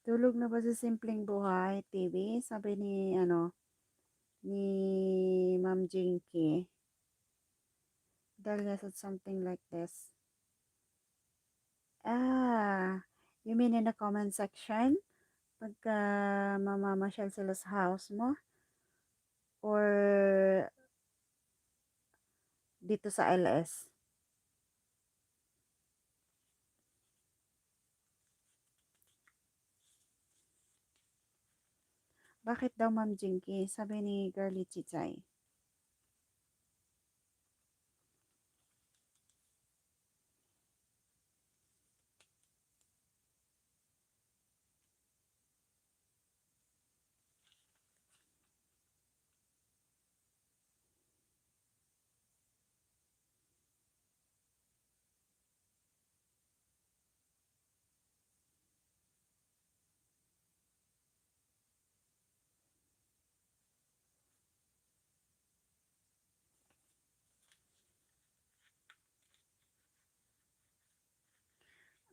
Tulog na ba sa Simpleng Buhay TV? Sabi ni ano, ni Ma'am Jinky. Dahil said something like this. Ah, you mean in the comment section? Pagka mamamasyal sila sa house mo? Or dito sa LS? Bakit daw Ma'am Jinky? Sabi ni Girly Chichay.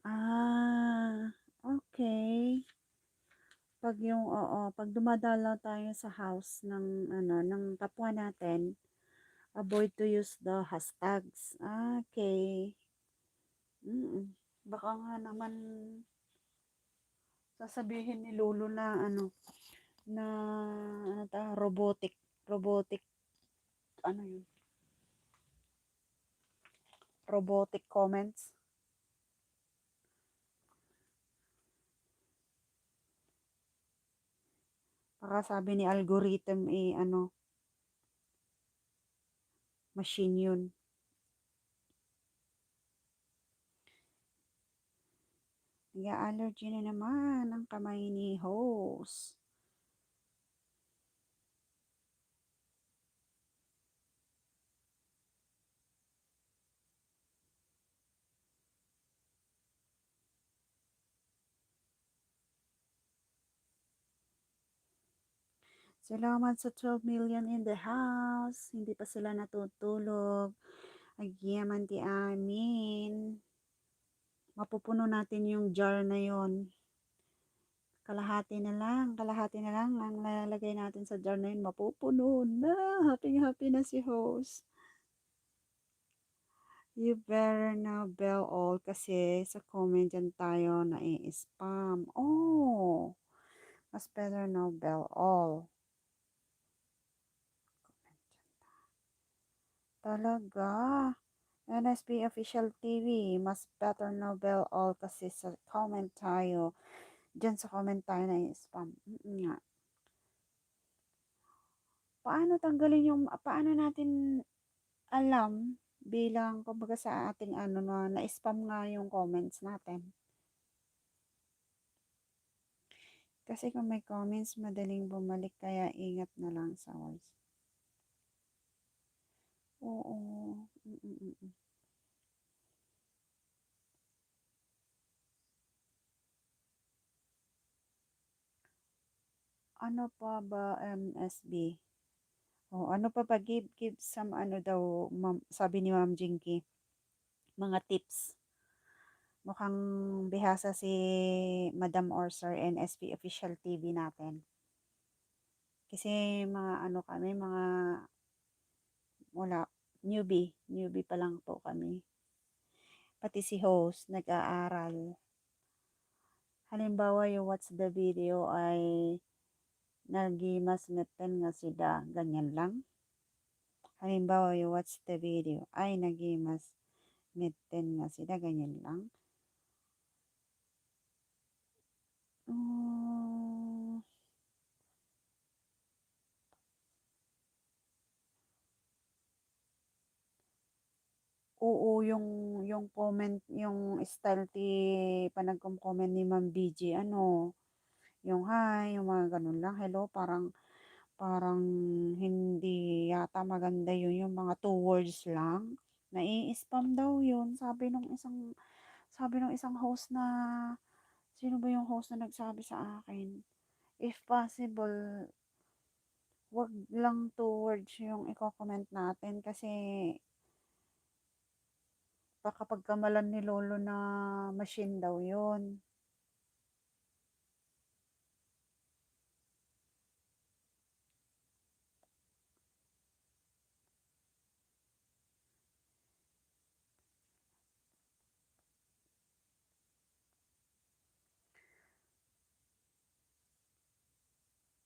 Ah, okay. Pag yung, oo, pag dumadalaw tayo sa house ng, ano, ng kapwa natin, avoid to use the hashtags. Okay. Mm. Baka nga naman sasabihin ni Lolo na ano, na ano robotic, ano yun, robotic comments. Baka sabi ni algorithm ano, machine yun. Nag-allergy na naman ang kamay ni host. Salamat sa 12 million in the house. Hindi pa sila natutulog. Agyaman ti amin. Mapupuno natin yung jar na yon. Kalahati na lang ang lalagay natin sa jar na yun. Mapupuno na. Happy na si host. You better now bell all kasi sa comment dyan tayo na i-spam. Oh, Mas better Nobel all. Talaga. NSB Official TV, mas better Nobel all kasi sa comment tayo. Diyan sa comment tayo na spam. Nga. Paano natin alam bilang kumbaga sa ating ano na-spam nga yung comments natin. Kasi kung may comments, madaling bumalik kaya ingat na lang sa words. Oo. Mm. Ano pa ba MSB? Oh, ano pa ba give some ano daw sabi ni Ma'am Jinky, mga tips. Mukhang bihasa si Madam or Sir NSP official TV natin. Kasi mga ano kami, mga wala, newbie pa lang po kami. Pati si host, nag-aaral. Halimbawa, yung watch the video ay nagimas ngeten nga sida, ganyan lang. Halimbawa, yung watch the video ay nagimas ngeten nga sida, ganyan lang. Um, Oo, yung comment, yung style ti panagkom-comment ni Ma'am BG, ano, yung hi, yung mga ganun lang, hello, parang parang hindi yata maganda yun, yung mga 2 words lang. Nai-spam daw yun, sabi ng isang host na, sino ba yung host na nagsabi sa akin? If possible, wag lang 2 words yung i-comment natin kasi baka pagkamalan ni lolo na machine daw yun.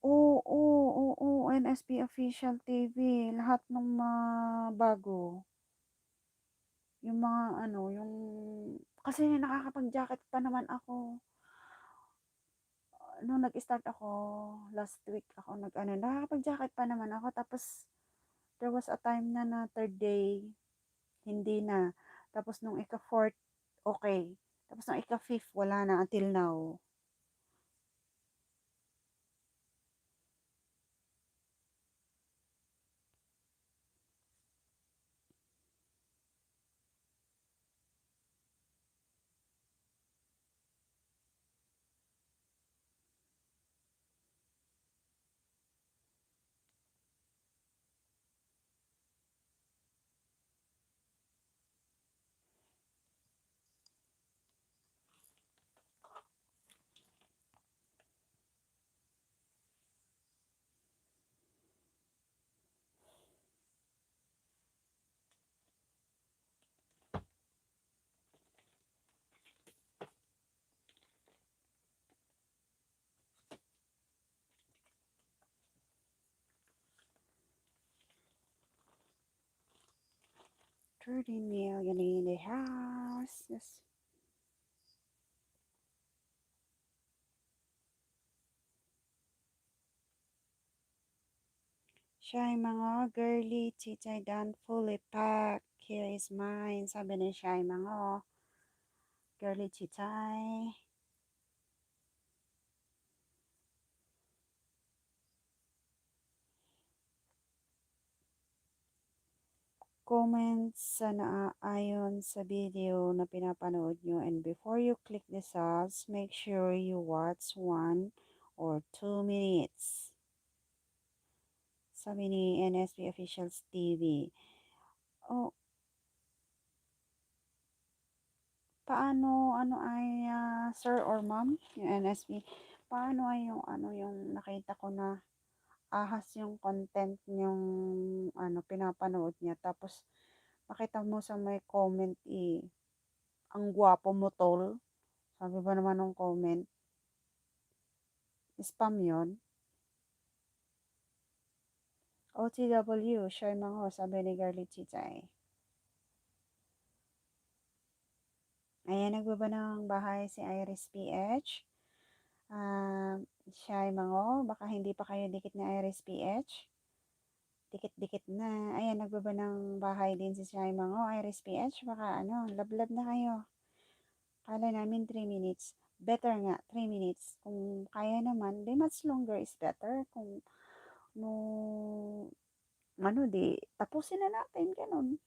Oo, oo, NSP Official TV, lahat ng bago. Yung mga ano, yung kasi nakakapag-jacket pa naman ako. Nung nag-start ako, last week ako nag-ano, nakakapag-jacket pa naman ako. Tapos, there was a time na 3rd day, hindi na. Tapos, nung ika-4th, okay. Tapos, nung ika-5th, wala na until now. $30 million in the house. Yes. Shy mga girly, chichay done fully packed. Here is mine. Sabi ni Shy mga girly chichay. Comments sa naaayon sa video na pinapanood nyo, and before you click the subs, make sure you watch 1 or 2 minutes. Sabi ni NSB Officials TV. Oh, paano, ano ay, sir or ma'am, yung NSB, paano ay yung, ano, yung nakita ko na ahas yung content yung, ano, pinapanood niya. Tapos, makita mo sa may comment, ang gwapo mo, tol. Sabi ba naman ng comment? Spam yon. OTW, Shoy Mango sa Vinegar Lichichay. Ayan, nagbaba ng bahay si Iris PH. Shoy Mango, baka hindi pa kayo dikit na Iris PH. Dikit-dikit na. Ayan, nagbaba ng bahay din si Shoy Mango, Iris PH. Baka lablab na kayo. Kala namin 3 minutes. Better nga, 3 minutes. Kung kaya naman, di much longer is better. Kung no, di, tapusin na natin, ganun.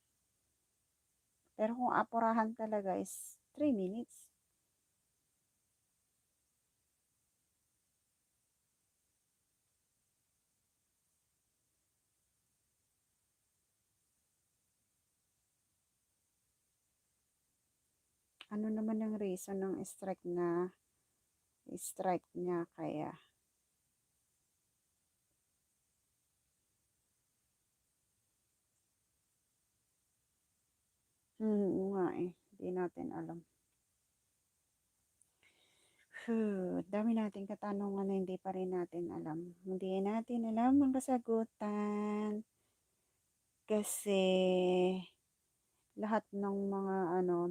Pero kung apurahan talaga is 3 minutes. Ano naman yung reason ng strike niya kaya? Nga eh. Hindi natin alam. Dami nating katanungan na hindi pa rin natin alam. Hindi natin alam ang kasagutan. Kasi lahat ng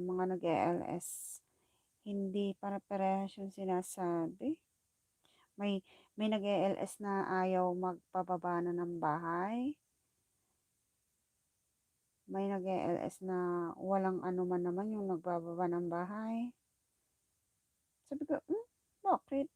mga nag-ELS, hindi para-parehas yung sinasabi. May nag-ELS na ayaw magpababa na ng bahay. May nag-ELS na walang ano man naman yung nagbababa ng bahay. Sabi ko, bakit?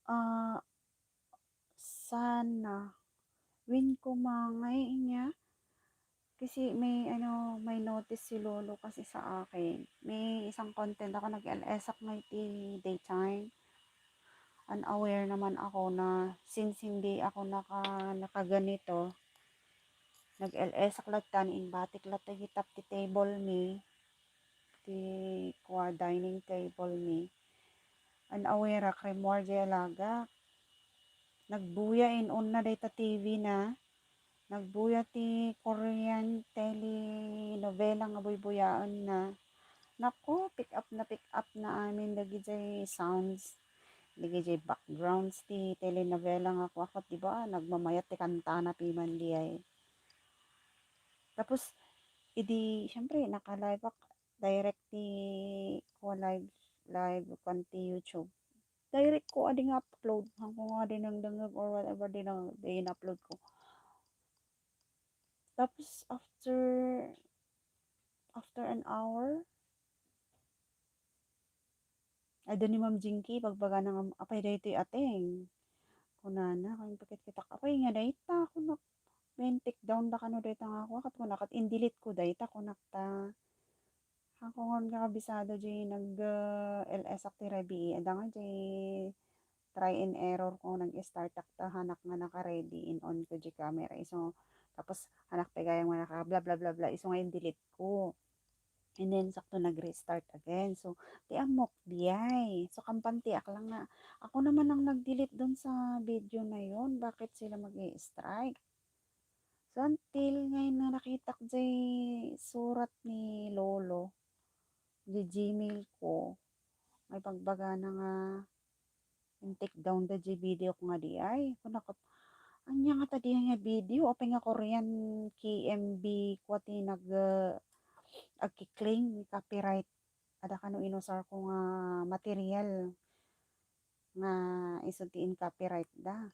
Ah, sana win ko mangay niya. Kasi may notice si Lolo kasi sa akin. May isang content ako nag-LS ak may daytime. Unaware naman ako na since hindi ako nakaganito, nag-LS ak latan in batik latay tap ti table me, ti kwa dining table me. Unaware ak remor alaga. Nagbuya in on na data TV na. Nagbuya ti Korean telenovela nga buybuyaan na. Nako, pick up na amin lagi jay sounds. Lagi jay backgrounds ti telenovela nga ako, di ba? Nagmamayat ti kanta na piman di ay. Tapos, syempre, naka-live ako. Direct ti ko live kanti YouTube. Direct ko ading upload. Hanggang nga din ang dangag or whatever din ang upload ko. Tapos, after an hour, ay doon ni Ma'am Jinky, pagbaga ng apay dito ating. Kunana, kung pakit kita apay nga dayta, kunak, take down da kano dayta nga ako, kat kunakat, indilit ko dayta, kunakta. Ako nga kabisado dyan, LS active ada nga dyan, try and error ko, nag-start akta, hanak nga naka-ready, in on ko dyan camera. So, tapos, hanak pegayang nga naka, bla bla bla bla, iso nga yung delete ko. And then, sakto nag-restart again. So, tiamok biyay. So, kampantiak lang nga. Ako naman ang nag-delete doon sa video na yon. Bakit sila mag-i-strike? So, until ngayon na nakita ko dyan surat ni Lolo, di Gmail ko, may pagbaga na nga yung take down da di video ko nga di ay. Kunakot, anya nga tadi nga video, open nga Korean KMB kwa ti agki-claim copyright ada kano inusar ko nga material nga isuntiin copyright da.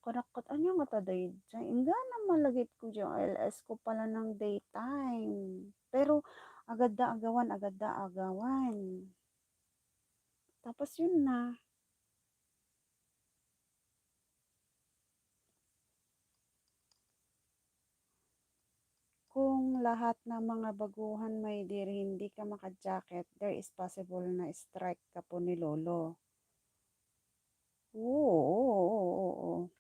Kunakot anya nga taday dyan. Inga na malagit ko dyan. LS ko pala ng daytime. Pero agad da agawan. Tapos yun na. Kung lahat ng mga baguhan may dir hindi ka maka-jacket, there is possible na strike ka po ni Lolo. Oo.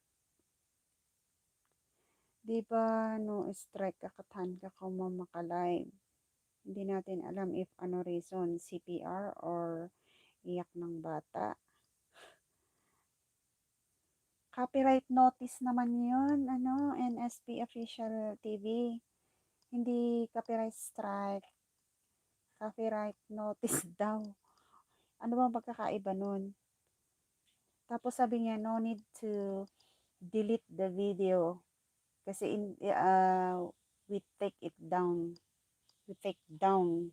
'Di ba no strike kakathan ka ko mamaka-live. Hindi natin alam if ano reason, CPR or iyak ng bata. Copyright notice naman yun, ano, NSP Official TV. Hindi copyright strike, copyright notice daw. Ano bang pagkakaiba nun? Tapos sabi niya, no need to delete the video. Kasi we take it down. We take down.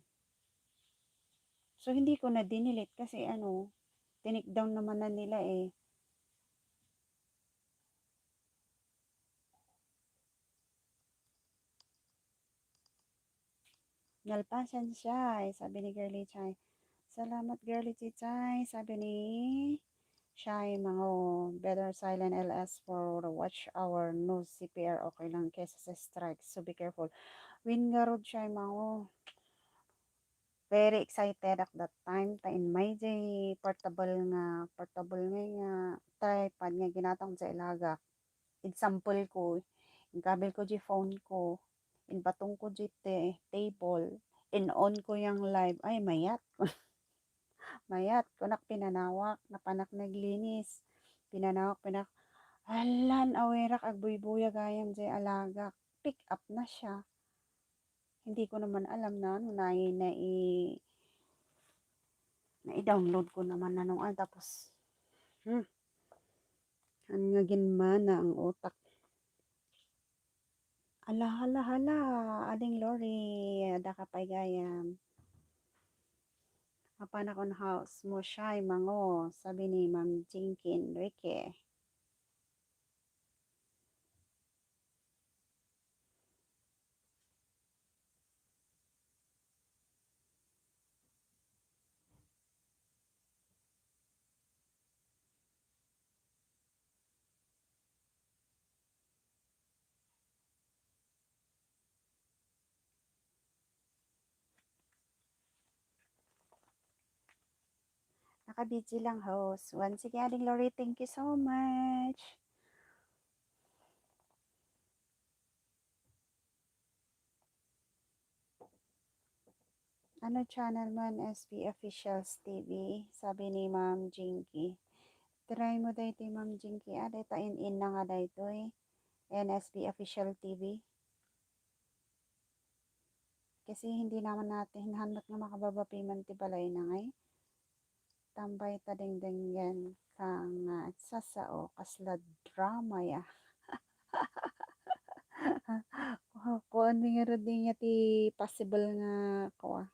So, hindi ko na dinilit kasi ano, tinik down naman na nila eh. Nalpasan siya, sabi ni Girlie Chai. Salamat Girlie Chai, sabi ni Shai Mango. Better silent LS for the watch hour. No CPR, okay lang kesa sa strike. So be careful. Wingarod Shai Mango. Very excited at that time. Ta in my day, portable nga tripod nga ginatang sa ilaga. Example ko, in kabel ko di phone ko, in batong ko di table, in on ko yung live, ay mayat, mayat, kunak pinanawak, napanak naglinis, pinanawak, halan awerak agbuy-buya gayam di alaga, pick up na siya. Hindi ko naman alam na, ano, na-download ko naman na nung tapos, ang nga ginmana ang utak. Ala, hala, hala, ading Lori, ada ka pa'y gayam. Apan akong house mo siya'y mango, sabi ni Ma'am Jinkin Enrique. Naka-busy lang host. Once again, ading Lori, thank you so much. Ano channel man, SB Officials TV, sabi ni Ma'am Jinky. Try mo dahi ito, Ma'am Jinky. Dito in na nga dito NSB Official TV. Kasi hindi naman natin hanot nga makababa payment ti balay na ngay. Tambay ta ding yan kang sasao kasla drama ya. Kung ano nga rin niya ti possible nga ko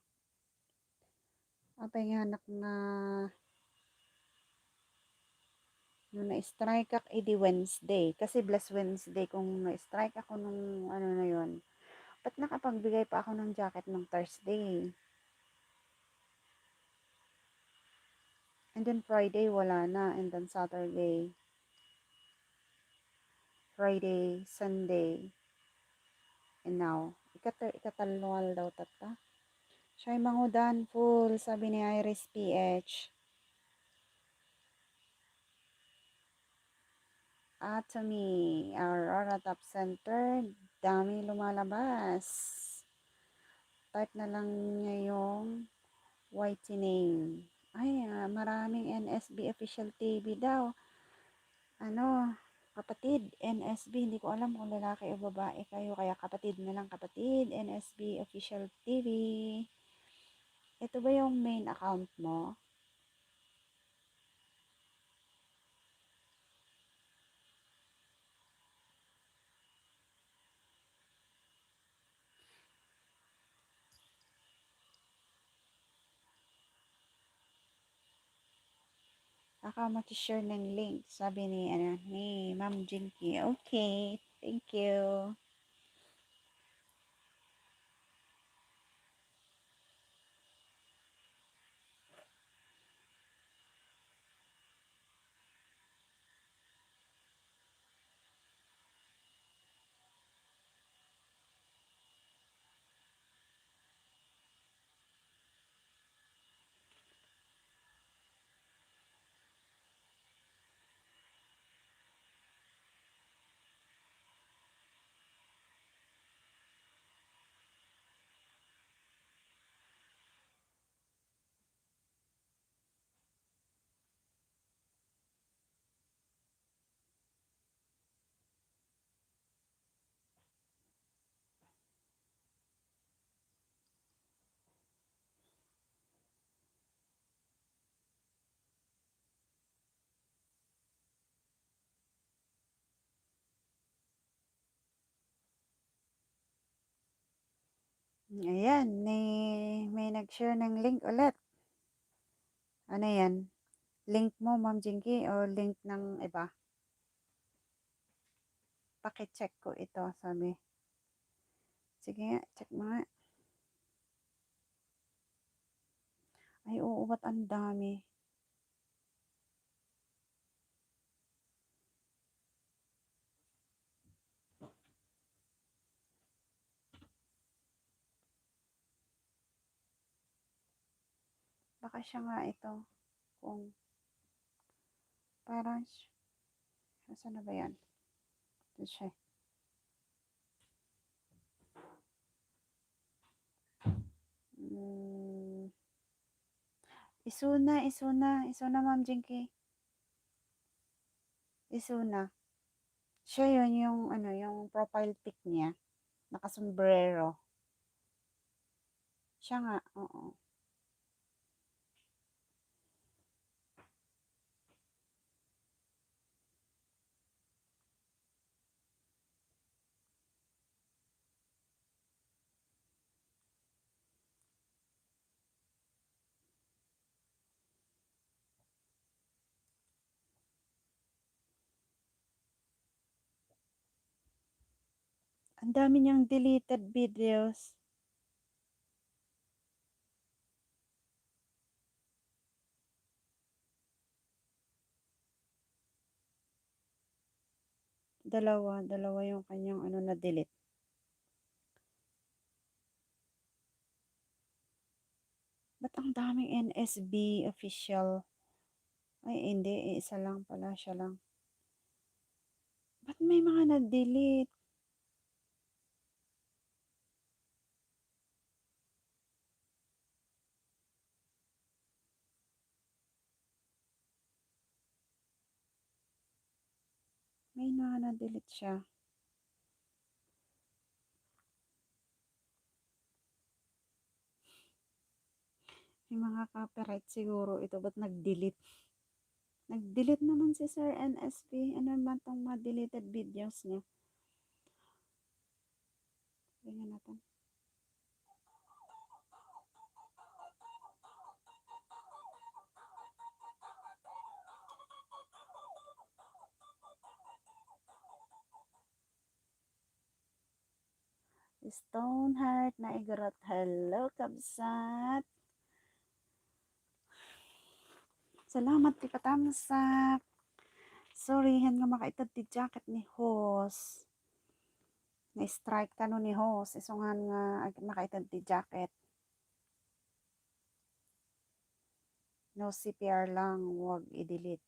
Apay nga anak nga nung na-strike ako, edi Wednesday. Kasi bless Wednesday kung na-strike ako nung ano na yon. Ba't nakapagbigay pa ako ng jacket nung Thursday? And then Friday, wala na. And then Saturday, Friday, Sunday, and now, ikatalwal daw tata. Siya'y mangudan full, sabi ni Iris PH. Atomy, Aurora Top Center, dami lumalabas. Type na lang niya yung whitening. Ay, maraming NSB official TV daw. Ano, kapatid, NSB, hindi ko alam kung lalaki o babae kayo, kaya kapatid na lang kapatid, NSB official TV. Ito ba yung main account mo? Ako mag-share ng link, sabi ni Ma'am Jinky. Okay, thank you. Ayan, may nag-share ng link ulit. Ano yan? Link mo, Ma'am Jinky, o link ng iba? Paki-check ko ito, sabi. Sige nga, check mo nga. Ay, oo, ba't ang dami? Baka siya nga ito. Kung parang, saan na ba yan? Ito siya. Hmm. Isuna, Ma'am Jinky. Isuna. Siya yun, yung, ano, yung profile pic niya. Nakasombrero. Siya nga, oo. Ang dami niyang deleted videos. Dalawa yung kanyang ano na delete. Ba't ang daming NSB official? Ay, hindi. Isa lang pala. Siya lang. Ba't may mga na-delete? May mga na-delete siya. May mga copyright siguro ito. Ba't nag-delete? Nag-delete naman si Sir NSB. Ano naman tong mga deleted videos niya? Tingnan natin. Stoneheart na Igorot. Hello, Kabsat. Salamat ti katamsak. Sorry, hen nga makaitad ti jacket ni host. Na-strike ka no ni host. Isungan nga makaitad ti jacket. No CPR lang. Huwag i-delete.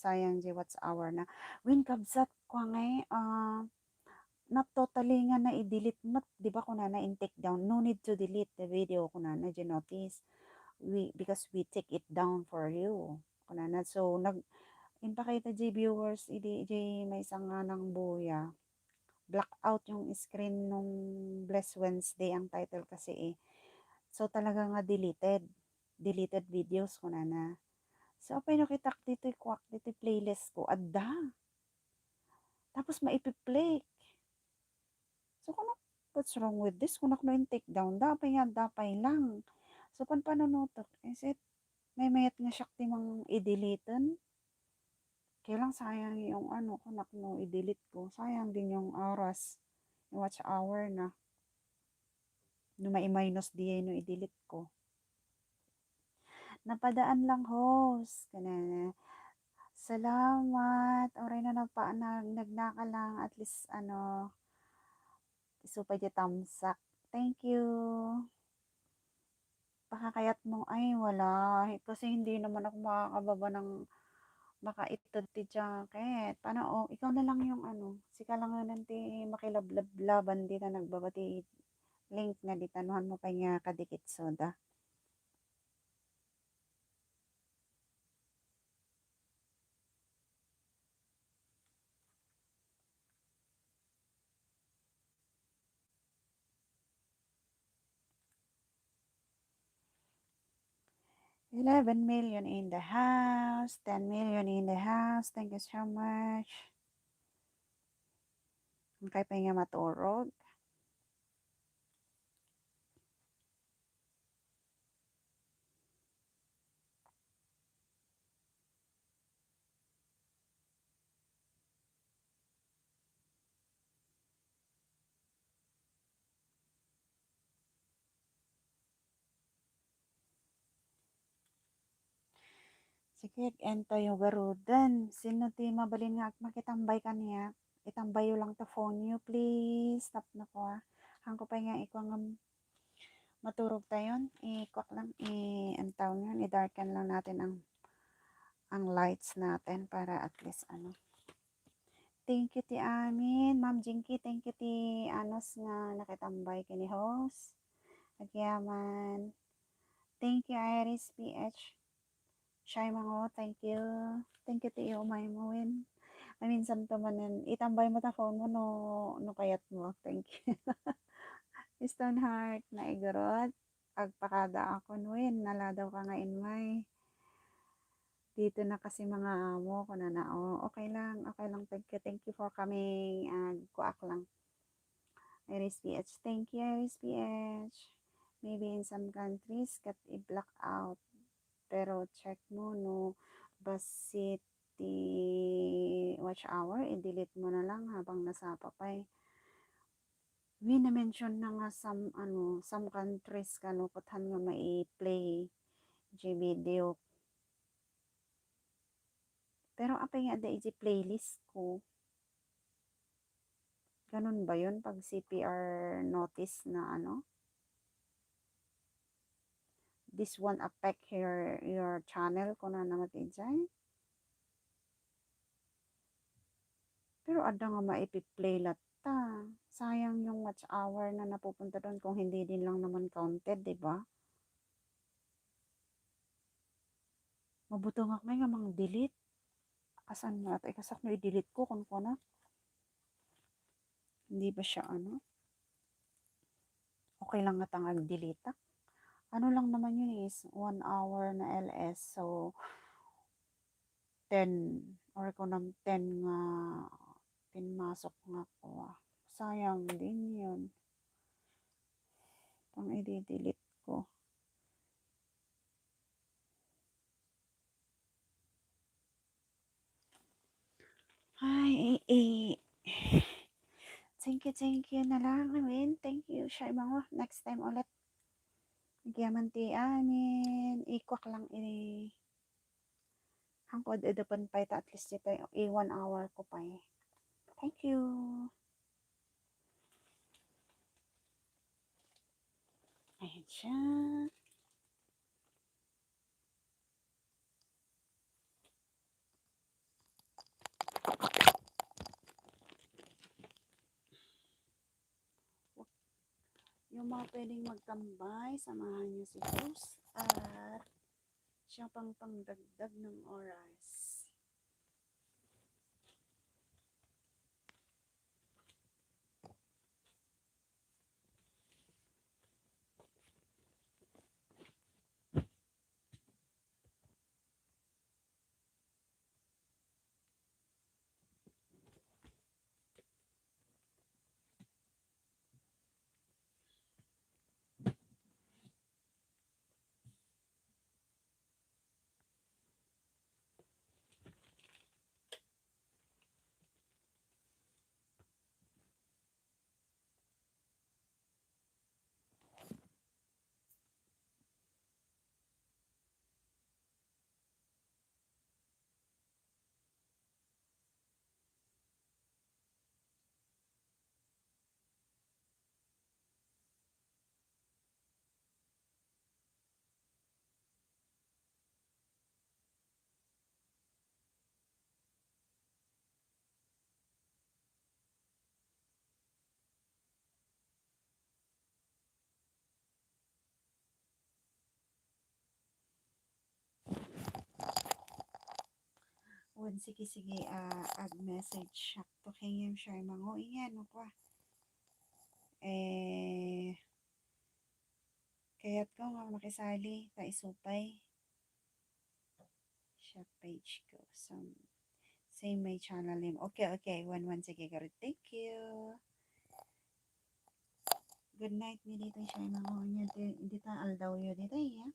Sayang di what's hour na. Win kabsat ko ngay. Not totally nga na i-delete mo. Di ba ko na in-take down? No need to delete the video ko na notice. Because we take it down for you. Kunana. So, impakita J viewers, j may sanga ng buya. Black out yung screen nung Bless Wednesday ang title kasi eh. So, talaga nga deleted. Deleted videos ko na. So, apay nakitak dito kwak dito playlist ko. Adda. Tapos maipi-play. So, what's wrong with this? Kung ako na take down, dapay lang. So, panonotok, is it, may mayat nga siya timang i-deletean? Kaya lang sayang yung ano, kung no, i-delete ko. Sayang din yung oras. Yung watch hour na. No, mai-minus di no, i-delete ko. Napadaan lang host. Kanana. Salamat. Oray na nagnaka lang. At least, ano, supay di tamsak. Thank you. Pakakayat mo, ay wala. Kasi hindi naman ako makakababa ng makaitod ti jacket. Paano, oh, ikaw na lang yung ano. Sika lang nga nanti makilablaban di na nagbabati link nga di tanuhan mo pa nga kadikit soda. $11 million in the house. $10 million in the house. Thank you so much. Kaya pa nga maturog. Sige, ento yung garudan. Sino ti mabalin nga at makitambay kaniya. Itambayo lang to phone you, please. Stop na ko ah. Hangko pa nga ikaw nga maturog tayon. I-kwak lang. Antaw nyo. I-darken lang natin ang lights natin para at least ano. Thank you ti amin. Ma'am Jinky, thank you ti anos nga nakitambay kini host. Agyaman. Thank you Iris PH. Shy mga thank you. Thank you ti umay mo win. Minsan to manen itambay mo ta phone mo no kayat mo. Thank you. Stoneheart na igorot. Agpakada ako win. Naladaw ka nga inmay. Dito na kasi mga amo ko na okay lang, thank you for coming, kuak lang. Iris PH, thank you Iris PH. Maybe in some countries, kat i-block out, pero check mo, no, basit watch hour, i-delete mo na lang habang nasa papay. Na-mention na nga some countries, kanupatan nga mai-play, video. Pero apay nga da playlist ko. Ganun ba yun pag CPR notice na this one affect your channel kung na namatay dyan? Pero ada nga maipi-play lata. Sayang yung watch hour na napupunta doon kung hindi din lang naman counted, di ba? Mabuto nga may nga mga delete. Asan na? Ikasak na i-delete ko kung na. Hindi ba siya Okay lang nga tangag delete. Ano lang naman yun is 1 hour na LS. So, 10 or kung 10 nga pinmasok nga ko. Sayang din yun. Pang i-delete ko. Ay, thank you na lang. Thank you. Siya mga next time ulit. Nagyaman ti amin. Ikwak lang hangkod edapan pa ita at least ito 1 hour ko pa eh. Thank you. Ayan siya. Yung mga pwedeng magtambay, samahan niyo si host at siya pang pangdagdag ng oras. Sige, ag-message siya to kayem siya mga iyan, pa. Kaya't ko nga makisali, ta isupay. Siya page ko. So, same my channel name. Okay. One, sige, karit. Thank you. Good night, mi dito siya mga niya. Hindi ta aldaw yun dito, yeah.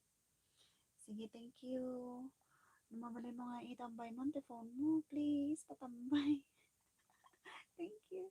Sige, thank you. Mamalay mga itambay mo, phone mo, please, patambay. Thank you.